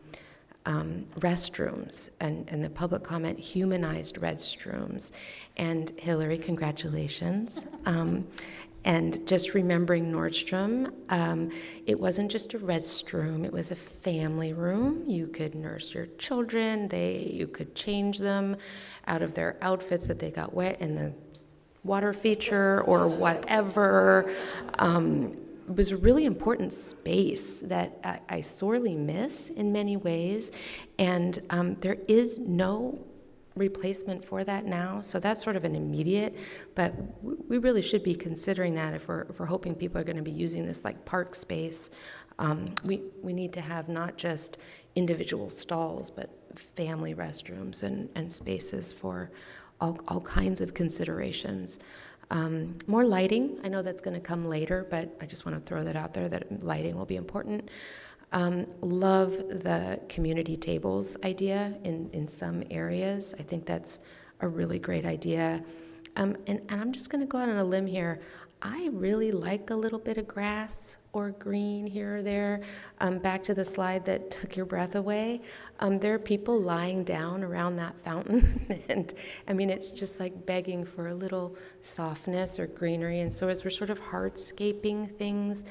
Restrooms, and the public comment, humanized restrooms. And Hillary, congratulations. And just remembering Nordstrom, it wasn't just a restroom, it was a family room. You could nurse your children, you could change them out of their outfits that they got wet in the water feature or whatever. It was a really important space that I sorely miss in many ways, and there is no replacement for that now, so that's sort of an immediate, but we really should be considering that if we're hoping people are going to be using this like park space. We need to have not just individual stalls, but family restrooms and spaces for all kinds of considerations. More lighting, I know that's going to come later, but I just want to throw that out there, that lighting will be important. Love the community tables idea in some areas. I think that's a really great idea. And I'm just going to go out on a limb here. I really like a little bit of grass or green here or there. Back to the slide that took your breath away. There are people lying down around that fountain, and I mean, it's just like begging for a little softness or greenery. And so as we're sort of hardscaping things,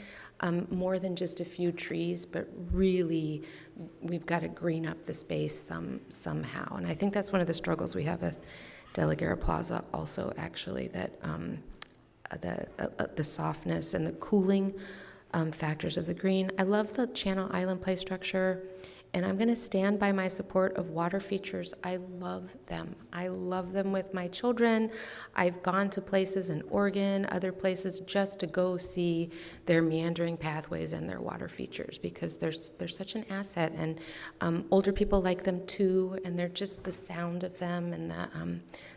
more than just a few trees, but really we've got to green up the space somehow. And I think that's one of the struggles we have with De La Guerra Plaza also, actually, that the softness and the cooling factors of the green. I love the Channel Island play structure, and I'm going to stand by my support of water features. I love them. I love them with my children. I've gone to places in Oregon, other places, just to go see their meandering pathways and their water features, because they're such an asset, and older people like them too, and they're just the sound of them and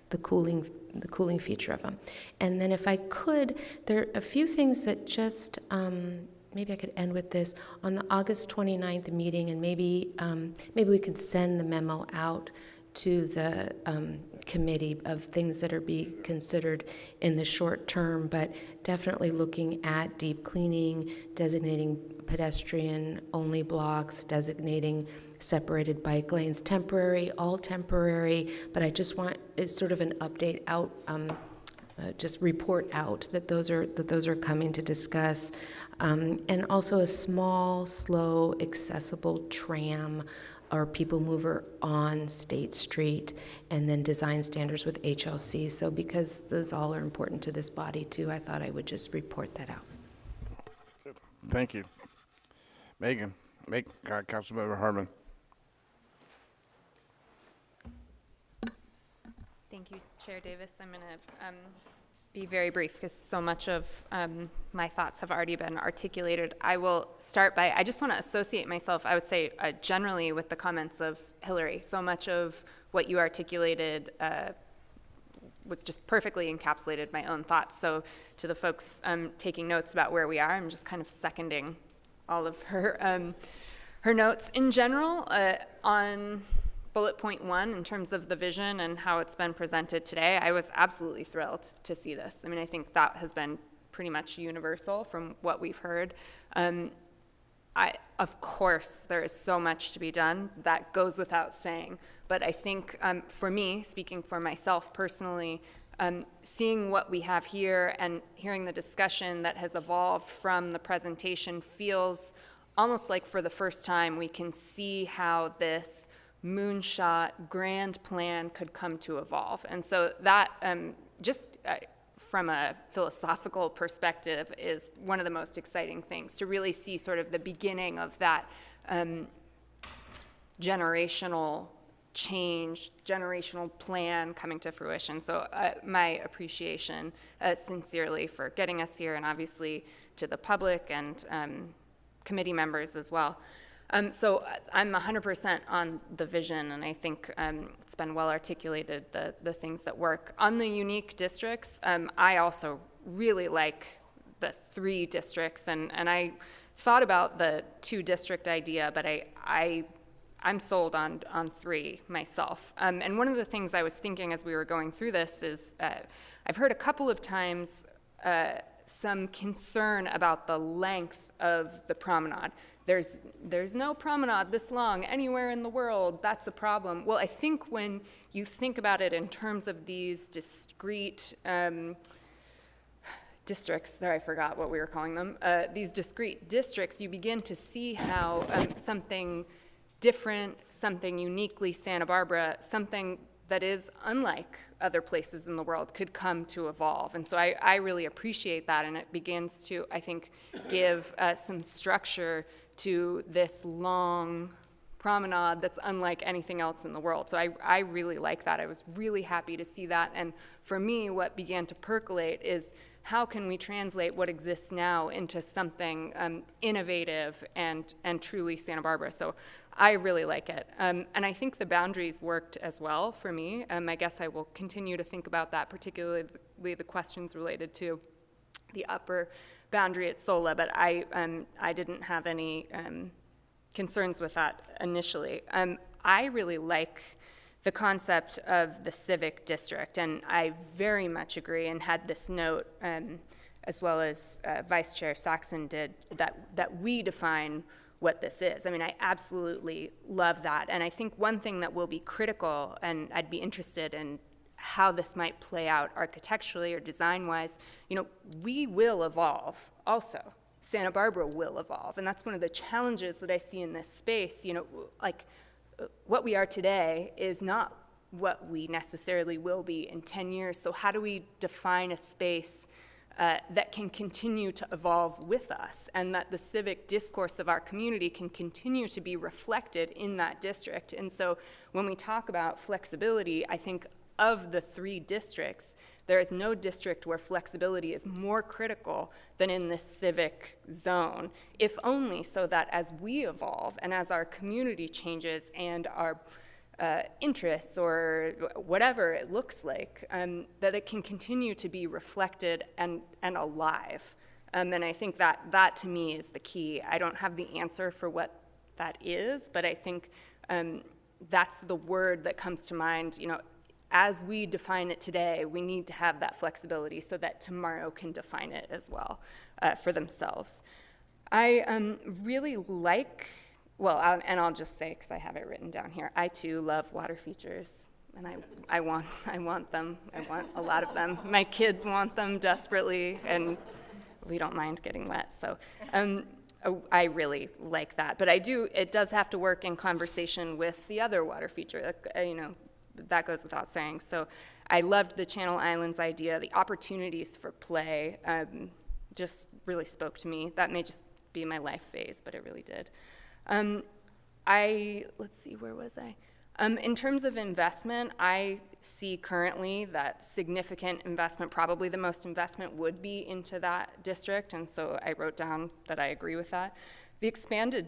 the cooling feature of them. And then if I could, there are a few things that just, maybe I could end with this. On the August 29th meeting, and maybe we could send the memo out to the committee of things that are being considered in the short term, but definitely looking at deep cleaning, designating pedestrian-only blocks, designating separated bike lanes, temporary, all temporary, but I just want, it's sort of an update out, just report out that those are coming to discuss, and also a small, slow, accessible tram or people mover on State Street, and then design standards with HLC. So because those all are important to this body too, I thought I would just report that out. Thank you. Megan, Councilmember Harmon. Thank you, Chair Davis. I'm going to be very brief because so much of my thoughts have already been articulated. I will start by, I just want to associate myself, I would say, generally with the comments of Hillary. So much of what you articulated was just perfectly encapsulated my own thoughts. So to the folks taking notes about where we are, I'm just kind of seconding all of her notes. In general, on bullet point 1, in terms of the vision and how it's been presented today, I was absolutely thrilled to see this. I mean, I think that has been pretty much universal from what we've heard. Of course, there is so much to be done. That goes without saying. But I think for me, speaking for myself personally, seeing what we have here and hearing the discussion that has evolved from the presentation feels almost like for the first time we can see how this moonshot grand plan could come to evolve. And so that from a philosophical perspective, is one of the most exciting things, to really see sort of the beginning of that generational change, generational plan coming to fruition. So my appreciation sincerely for getting us here, and obviously to the public and committee members as well. So I'm 100% on the vision, and I think it's been well articulated, the things that work. On the unique districts, I also really like the 3 districts, and I thought about the 2-district idea, but I'm sold on 3 myself. And one of the things I was thinking as we were going through this is I've heard a couple of times some concern about the length of the promenade. There's no promenade this long anywhere in the world. That's a problem. Well, I think when you think about it in terms of these discrete districts, sorry, I forgot what we were calling them, these discrete districts, you begin to see how something different, something uniquely Santa Barbara, something that is unlike other places in the world could come to evolve. And so I really appreciate that, and it begins to, I think, give some structure to this long promenade that's unlike anything else in the world. So I really like that. I was really happy to see that. And for me, what began to percolate is how can we translate what exists now into something innovative and truly Santa Barbara. So I really like it. And I think the boundaries worked as well for me. I guess I will continue to think about that, particularly the questions related to the upper boundary at Sola, but I didn't have any concerns with that initially. I really like the concept of the civic district, and I very much agree and had this note, as well as Vice Chair Saxon did, that we define what this is. I mean, I absolutely love that, and I think one thing that will be critical, and I'd be interested in how this might play out architecturally or design-wise, we will evolve also. Santa Barbara will evolve, and that's one of the challenges that I see in this space. Like what we are today is not what we necessarily will be in 10 years, so how do we define a space that can continue to evolve with us, and that the civic discourse of our community can continue to be reflected in that district? And so when we talk about flexibility, I think of the 3 districts, there is no district where flexibility is more critical than in this civic zone, if only so that as we evolve and as our community changes and our interests or whatever it looks like, that it can continue to be reflected and alive. And I think that to me is the key. I don't have the answer for what that is, but I think that's the word that comes to mind. As we define it today, we need to have that flexibility so that tomorrow can define it as well for themselves. I really like, I'll just say, because I have it written down here, I too love water features, and I want them. I want a lot of them. My kids want them desperately, and we don't mind getting wet, so I really like that. But it does have to work in conversation with the other water feature, that goes without saying. So I loved the Channel Islands idea. The opportunities for play just really spoke to me. That may just be my life phase, but it really did. Let's see, where was I? In terms of investment, I see currently that significant investment, probably the most investment, would be into that district, and so I wrote down that I agree with that. The expanded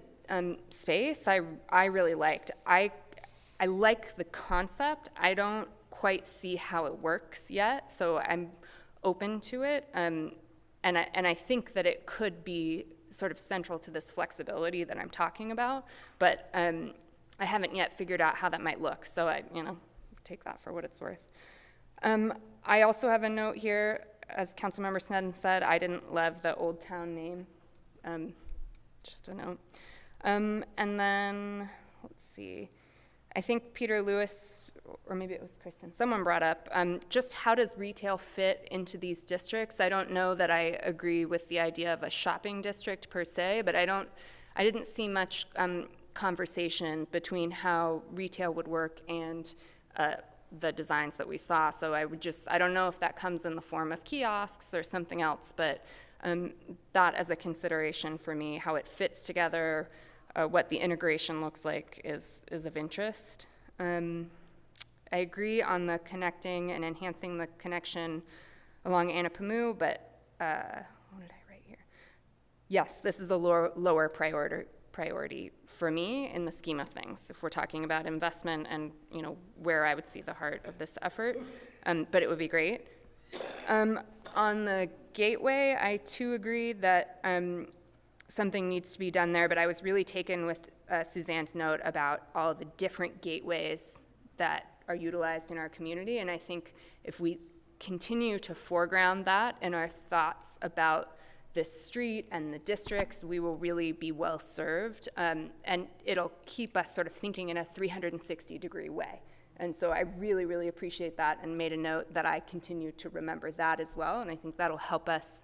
space, I really liked. I like the concept. I don't quite see how it works yet, so I'm open to it. And I think that it could be sort of central to this flexibility that I'm talking about, but I haven't yet figured out how that might look, so I take that for what it's worth. I also have a note here, as Councilmember Sneddon said, I didn't love the Old Town name, just a note. And then, let's see. I think Peter Lewis, or maybe it was Kristen, someone brought up just how does retail fit into these districts? I don't know that I agree with the idea of a shopping district per se, but I didn't see much conversation between how retail would work and the designs that we saw. So I don't know if that comes in the form of kiosks or something else, but that as a consideration for me, how it fits together, what the integration looks like is of interest. I agree on the connecting and enhancing the connection along Anapamu, but what did I write here? Yes, this is a lower priority for me in the scheme of things, if we're talking about investment and where I would see the heart of this effort, but it would be great. On the gateway, I too agree that something needs to be done there, but I was really taken with Suzanne's note about all the different gateways that are utilized in our community, and I think if we continue to foreground that in our thoughts about this street and the districts, we will really be well served, and it'll keep us sort of thinking in a 360-degree way. And so I really, really appreciate that and made a note that I continue to remember that as well, and I think that'll help us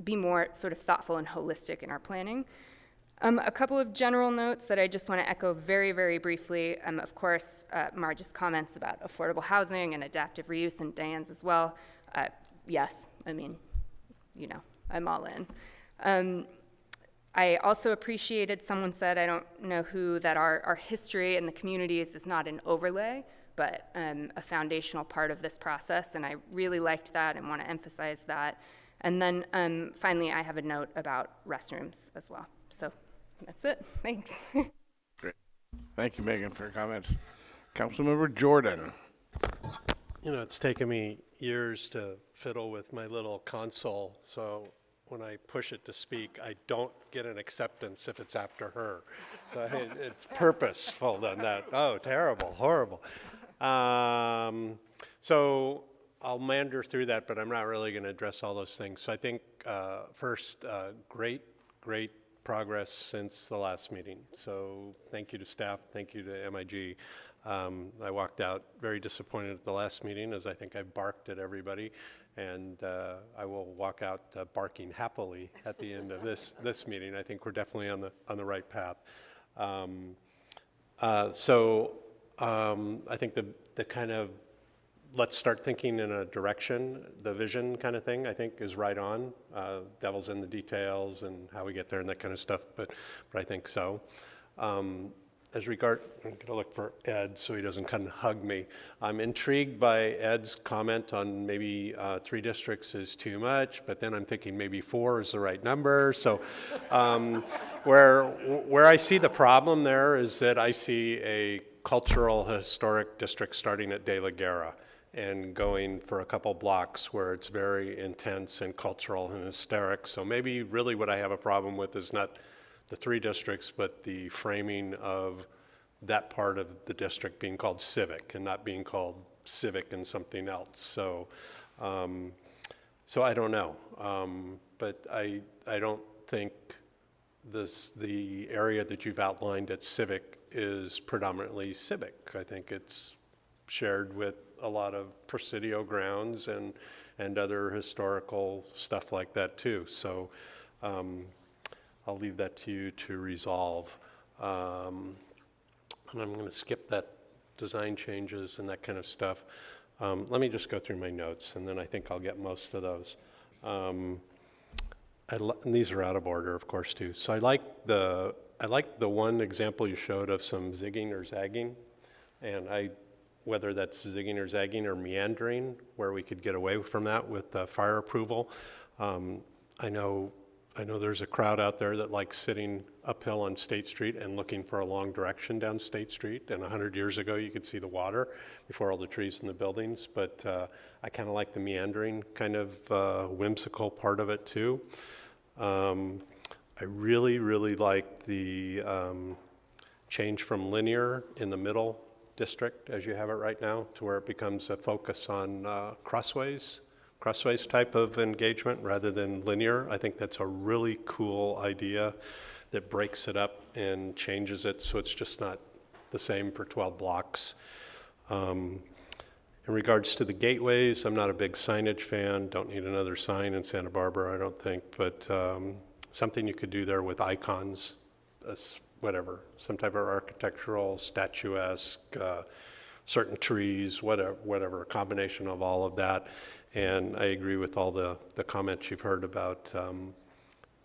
be more sort of thoughtful and holistic in our planning. A couple of general notes that I just want to echo very, very briefly. Of course, Marge's comments about affordable housing and adaptive reuse, and Diane's as well. Yes, I mean, I'm all in. I also appreciated, someone said, I don't know who, that our history in the communities is not an overlay, but a foundational part of this process, and I really liked that and want to emphasize that. And then finally, I have a note about restrooms as well. So that's it. Thanks. Great. Thank you, Megan, for your comments. Councilmember Jordan. It's taken me years to fiddle with my little console, so when I push it to speak, I don't get an acceptance if it's after her. So it's purposeful than that. Oh, terrible, horrible. So I'll meander through that, but I'm not really going to address all those things. So I think first, great progress since the last meeting. So thank you to staff, thank you to MIG. I walked out very disappointed at the last meeting, as I think I barked at everybody, and I will walk out barking happily at the end of this meeting. I think we're definitely on the right path. I think the kind of let's start thinking in a direction, the vision kind of thing, I think is right on. Devil's in the details and how we get there and that kind of stuff, but I think so. I'm gonna look for Ed so he doesn't come and hug me. I'm intrigued by Ed's comment on maybe 3 districts is too much, but then I'm thinking maybe 4 is the right number. So where I see the problem there is that I see a cultural historic district starting at De La Guerra and going for a couple blocks where it's very intense and cultural and hysteric. So maybe really what I have a problem with is not the 3 districts, but the framing of that part of the district being called civic and not being called civic and something else. So I don't know, but I don't think the area that you've outlined at civic is predominantly civic. I think it's shared with a lot of Presidio grounds and other historical stuff like that too. So I'll leave that to you to resolve. And I'm going to skip that design changes and that kind of stuff. Let me just go through my notes, and then I think I'll get most of those. And these are out of order, of course, too. So I like the one example you showed of some zigging or zagging, and whether that's zigging or zagging or meandering, where we could get away from that with fire approval. I know there's a crowd out there that likes sitting uphill on State Street and looking for a long direction down State Street. And 100 years ago, you could see the water before all the trees and the buildings. But I kind of like the meandering kind of whimsical part of it too. I really, really like the change from linear in the middle district, as you have it right now, to where it becomes a focus on crossways type of engagement rather than linear. I think that's a really cool idea that breaks it up and changes it so it's just not the same for 12 blocks. In regards to the gateways, I'm not a big signage fan. Don't need another sign in Santa Barbara, I don't think, but something you could do there with icons, whatever, some type of architectural, statuesque, certain trees, whatever, a combination of all of that. And I agree with all the comments you've heard about,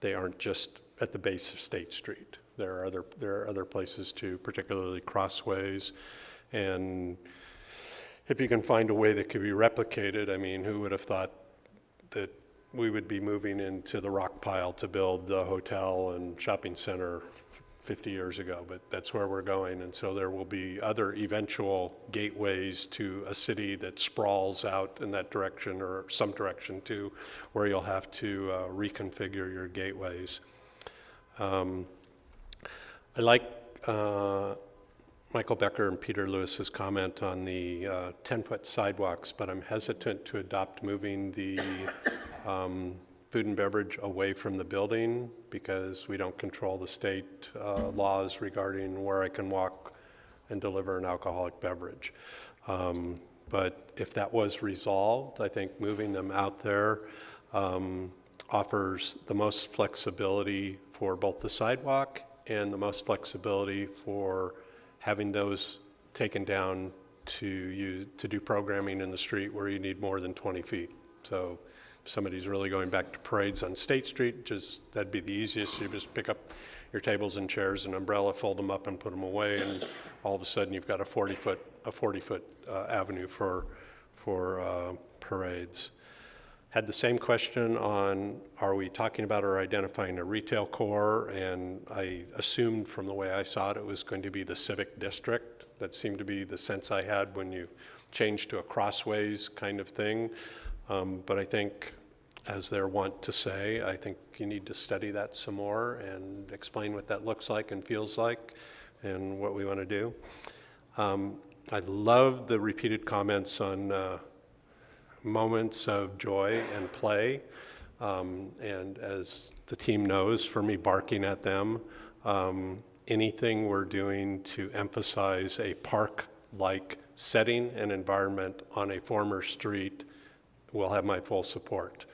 they aren't just at the base of State Street. There are other places too, particularly crossways. And if you can find a way that could be replicated, I mean, who would have thought that we would be moving into the rock pile to build the hotel and shopping center 50 years ago, but that's where we're going. And so there will be other eventual gateways to a city that sprawls out in that direction or some direction too, where you'll have to reconfigure your gateways. I like Michael Becker and Peter Lewis's comment on the 10-foot sidewalks, but I'm hesitant to adopt moving the food and beverage away from the building because we don't control the state laws regarding where I can walk and deliver an alcoholic beverage. But if that was resolved, I think moving them out there offers the most flexibility for both the sidewalk and the most flexibility for having those taken down to do programming in the street where you need more than 20 feet. So if somebody's really going back to parades on State Street, that'd be the easiest. You just pick up your tables and chairs and umbrella, fold them up and put them away, and all of a sudden you've got a 40-foot avenue for parades. Had the same question on, are we talking about or identifying a retail core? And I assumed from the way I saw it, it was going to be the civic district. That seemed to be the sense I had when you changed to a crossways kind of thing. But I think, as they're wont to say, I think you need to study that some more and explain what that looks like and feels like and what we want to do. I love the repeated comments on moments of joy and play. And as the team knows, for me barking at them, anything we're doing to emphasize a park-like setting and environment on a former street will have my full support.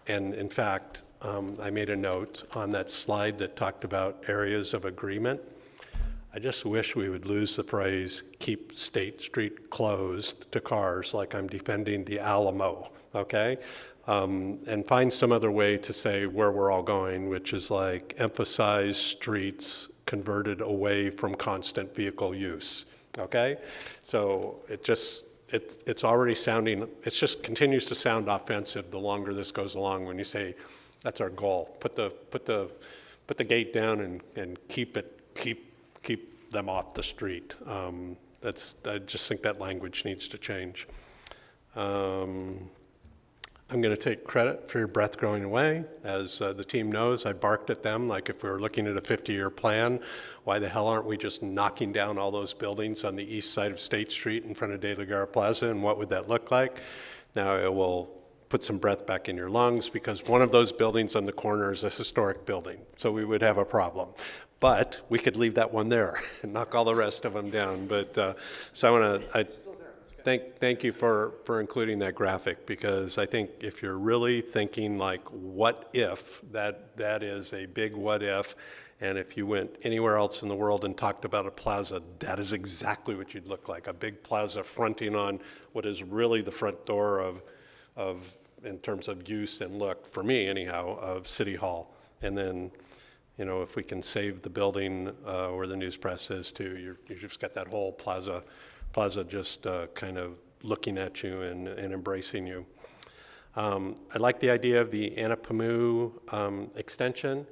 And in fact, I made a note on that slide that talked about areas of agreement. I just wish we would lose the phrase, keep State Street closed to cars like I'm defending the Alamo, okay? And find some other way to say where we're all going, which is like emphasize streets converted away from constant vehicle use, okay? So it's already sounding, it just continues to sound offensive the longer this goes along when you say, that's our goal. Put the gate down and keep them off the street. I just think that language needs to change. I'm going to take credit for your breath going away. As the team knows, I barked at them like if we were looking at a 50-year plan, why the hell aren't we just knocking down all those buildings on the east side of State Street in front of De La Guerra Plaza, and what would that look like? Now it will put some breath back in your lungs because one of those buildings on the corner is a historic building, so we would have a problem. But we could leave that one there and knock all the rest of them down. But so I want to thank you for including that graphic, because I think if you're really thinking like what if, that is a big what if. And if you went anywhere else in the world and talked about a plaza, that is exactly what you'd look like, a big plaza fronting on what is really the front door of in terms of use and look, for me anyhow, of City Hall. And then, you know, if we can save the building where the news press is too, you've just got that whole plaza just kind of looking at you and embracing you. I like the idea of the Anapamu extension,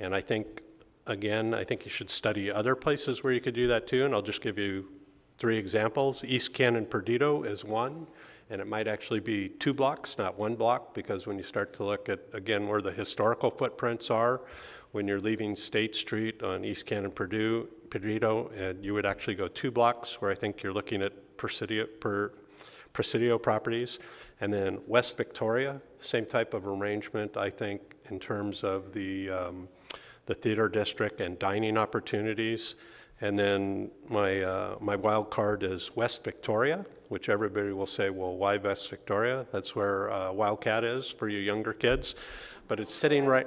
and I think you should study other places where you could do that too, and I'll just give you 3 examples. East Cannon Perdido is one, and it might actually be 2 blocks, not 1 block, because when you start to look at, again, where the historical footprints are, when you're leaving State Street on East Cannon Perdido, and you would actually go 2 blocks, where I think you're looking at Presidio properties. And then West Victoria, same type of arrangement, I think, in terms of the theater district and dining opportunities. And then my wild card is West Victoria, which everybody will say, well, why West Victoria? That's where Wildcat is for you younger kids. But it's sitting right...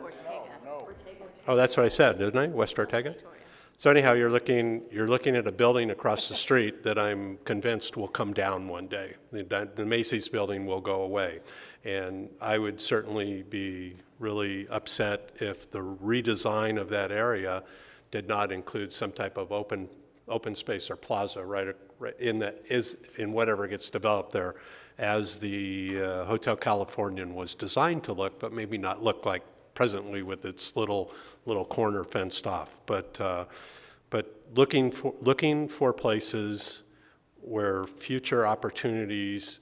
Oh, that's what I said, didn't I? West Ortega? So anyhow, you're looking at a building across the street that I'm convinced will come down one day. The Macy's building will go away. And I would certainly be really upset if the redesign of that area did not include some type of open space or plaza right in whatever gets developed there, as the Hotel Californian was designed to look, but maybe not look like presently with its little corner fenced off. But looking for places where future opportunities,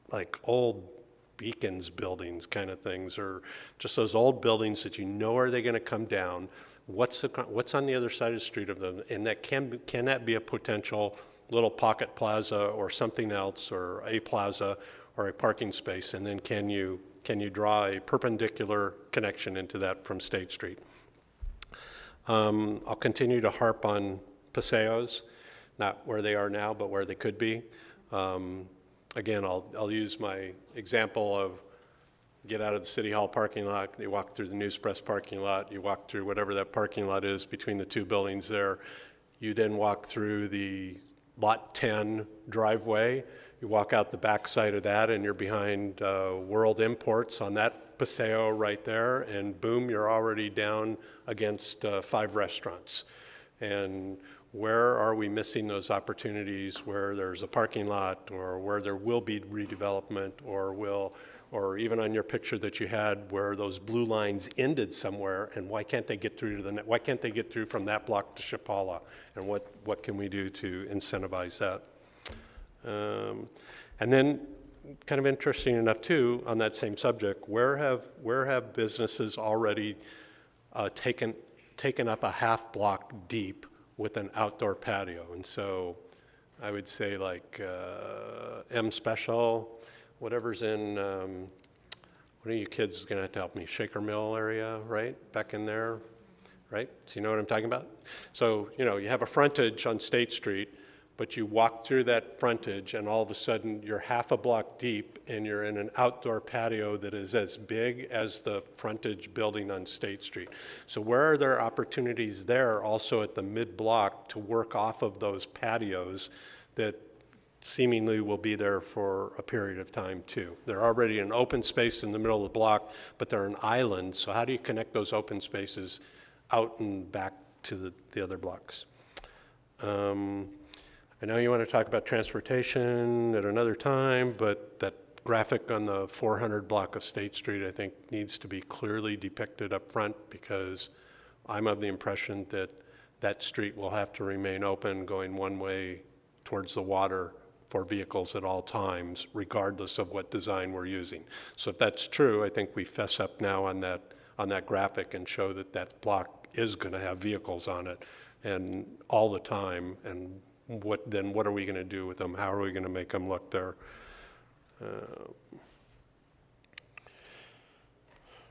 like old Beacons buildings kind of things, or just those old buildings that you know, are they going to come down? What's on the other side of the street of them? And that can that be a potential little pocket plaza or something else, or a plaza or a parking space? And then can you draw a perpendicular connection into that from State Street? I'll continue to harp on paseos, not where they are now, but where they could be. Again, I'll use my example of get out of the City Hall parking lot, you walk through the News Press parking lot, you walk through whatever that parking lot is between the two buildings there. You then walk through the Lot 10 driveway. You walk out the back side of that, and you're behind World Imports on that paseo right there, and boom, you're already down against 5 restaurants. And where are we missing those opportunities where there's a parking lot, or where there will be redevelopment, or even on your picture that you had where those blue lines ended somewhere, and why can't they get through why can't they get through from that block to Chapala, and what can we do to incentivize that? And then, kind of interesting enough too, on that same subject, where have businesses already taken up a half block deep with an outdoor patio? And so I would say like M Special, whatever's in, what are you kids going to have to help me, Shaker Mill area, right? Back in there, right? So you know what I'm talking about? So, you have a frontage on State Street, but you walk through that frontage and all of a sudden you're half a block deep and you're in an outdoor patio that is as big as the frontage building on State Street. So where are there opportunities there also at the mid-block to work off of those patios that seemingly will be there for a period of time too? They're already an open space in the middle of the block, but they're an island. So how do you connect those open spaces out and back to the other blocks? I know you want to talk about transportation at another time, but that graphic on the 400 block of State Street, I think, needs to be clearly depicted up front, because I'm of the impression that that street will have to remain open going one way towards the water for vehicles at all times, regardless of what design we're using. So if that's true, I think we fess up now on that graphic and show that that block is going to have vehicles on it and all the time. And what are we going to do with them? How are we going to make them look there?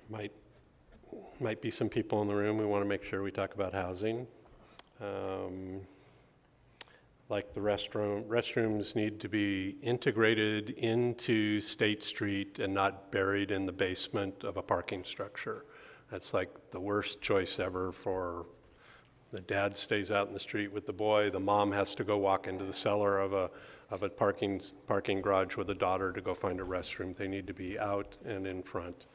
Might be some people in the room who want to make sure we talk about housing. Like the restrooms need to be integrated into State Street and not buried in the basement of a parking structure. That's like the worst choice ever. For the dad stays out in the street with the boy, the mom has to go walk into the cellar of a parking garage with a daughter to go find a restroom. They need to be out and in front.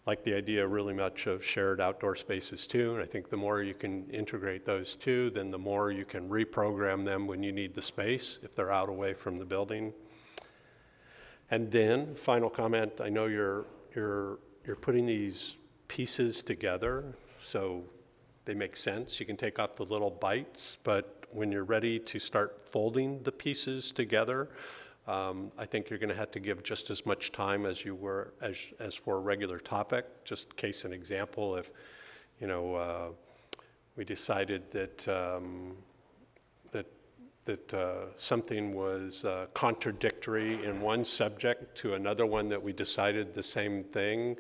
Like the idea really much of shared outdoor spaces too, and I think the more you can integrate those two, then the more you can reprogram them when you need the space, if they're out away from the building. And then, final comment, I know you're putting these pieces together, so they make sense. You can take off the little bites, but when you're ready to start folding the pieces together, I think you're going to have to give just as much time as you were as for a regular topic. Just case an example, if we decided that something was contradictory in one subject to another one that we decided the same thing,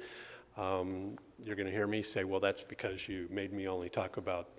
you're going to hear me say, well, that's because you made me only talk about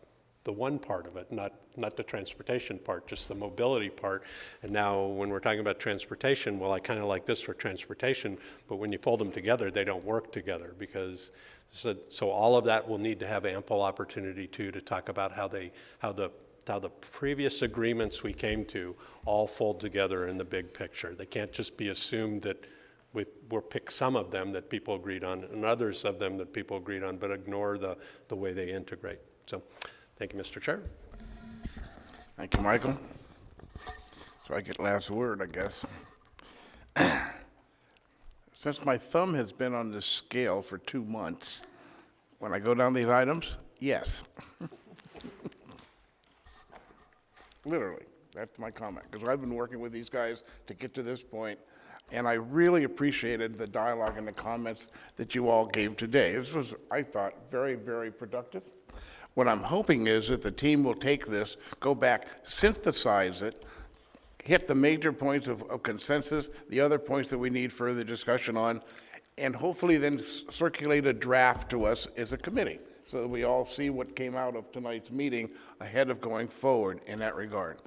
the one part of it, not the transportation part, just the mobility part. And now when we're talking about transportation, well, I kind of like this for transportation, but when you fold them together, they don't work together because, so all of that will need to have ample opportunity to talk about how the previous agreements we came to all fold together in the big picture. They can't just be assumed that we'll pick some of them that people agreed on and others of them that people agreed on, but ignore the way they integrate. So thank you, Mr. Chair. Thank you, Michael. So I get last word, I guess. Since my thumb has been on this scale for 2 months, when I go down these items, yes. Literally, that's my comment, because I've been working with these guys to get to this point, and I really appreciated the dialogue and the comments that you all gave today. This was, I thought, very, very productive. What I'm hoping is that the team will take this, go back, synthesize it, hit the major points of consensus, the other points that we need further discussion on, and hopefully then circulate a draft to us as a committee, so that we all see what came out of tonight's meeting ahead of going forward in that regard.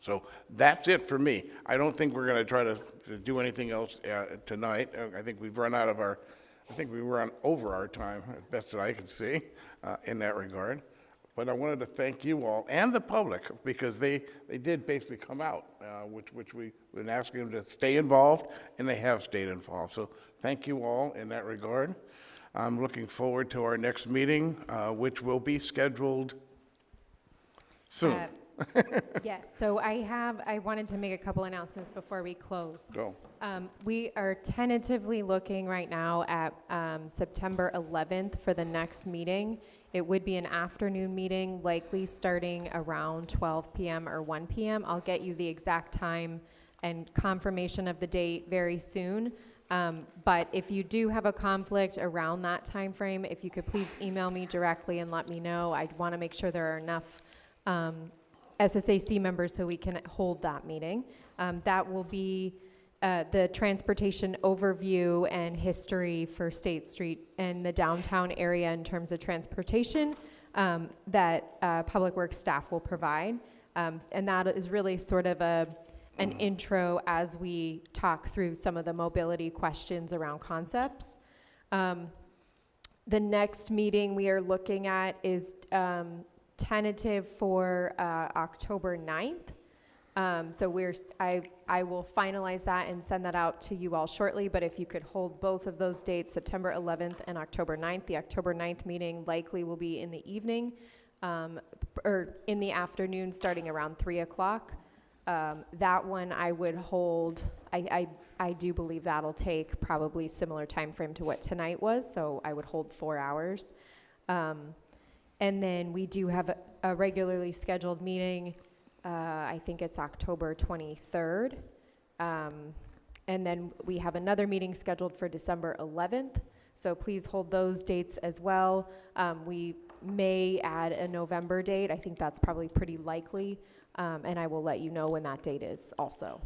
So that's it for me. I don't think we're going to try to do anything else tonight. I think we've run out of our, I think we run over our time, as best that I can see, in that regard. But I wanted to thank you all and the public, because they did basically come out, which we've been asking them to stay involved, and they have stayed involved. So thank you all in that regard. I'm looking forward to our next meeting, which will be scheduled soon. Yes, so I wanted to make a couple announcements before we close. Go. We are tentatively looking right now at September 11th for the next meeting. It would be an afternoon meeting, likely starting around 12 p.m. or 1 p.m. I'll get you the exact time and confirmation of the date very soon. But if you do have a conflict around that time frame, if you could please email me directly and let me know. I'd want to make sure there are enough SSAC members so we can hold that meeting. That will be the transportation overview and history for State Street and the downtown area in terms of transportation that Public Works staff will provide. And that is really sort of an intro as we talk through some of the mobility questions around concepts. The next meeting we are looking at is tentative for October 9th. So I will finalize that and send that out to you all shortly, but if you could hold both of those dates, September 11th and October 9th. The October 9th meeting likely will be in the evening, or in the afternoon starting around 3 o'clock. That one I would hold, I do believe that'll take probably similar time frame to what tonight was, so I would hold 4 hours. And then we do have a regularly scheduled meeting, I think it's October 23rd. And then we have another meeting scheduled for December 11th. So please hold those dates as well. We may add a November date. I think that's probably pretty likely. And I will let you know when that date is also.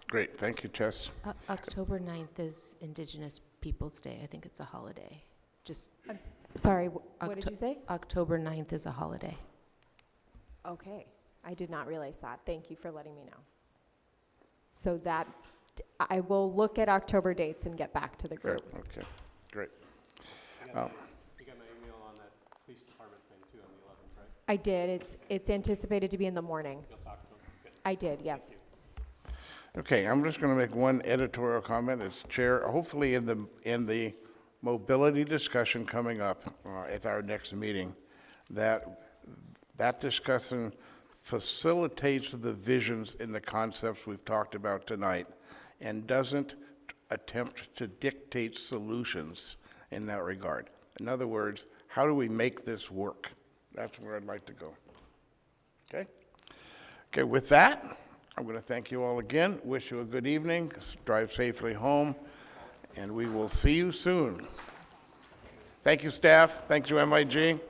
Great, thank you, Tess. October 9th is Indigenous Peoples' Day. I think it's a holiday. Just. Sorry, what did you say? October 9th is a holiday. Okay, I did not realize that. Thank you for letting me know. So that, I will look at October dates and get back to the group. Okay, great. You got my email on that police department thing too on the 11th, right? I did. It's anticipated to be in the morning. You'll talk to them? Good. I did, yeah. Okay, I'm just going to make one editorial comment as chair. Hopefully in the mobility discussion coming up at our next meeting, that discussion facilitates the visions and the concepts we've talked about tonight and doesn't attempt to dictate solutions in that regard. In other words, how do we make this work? That's where I'd like to go. Okay? Okay, with that, I'm going to thank you all again. Wish you a good evening. Drive safely home, and we will see you soon. Thank you, staff. Thank you, MIG.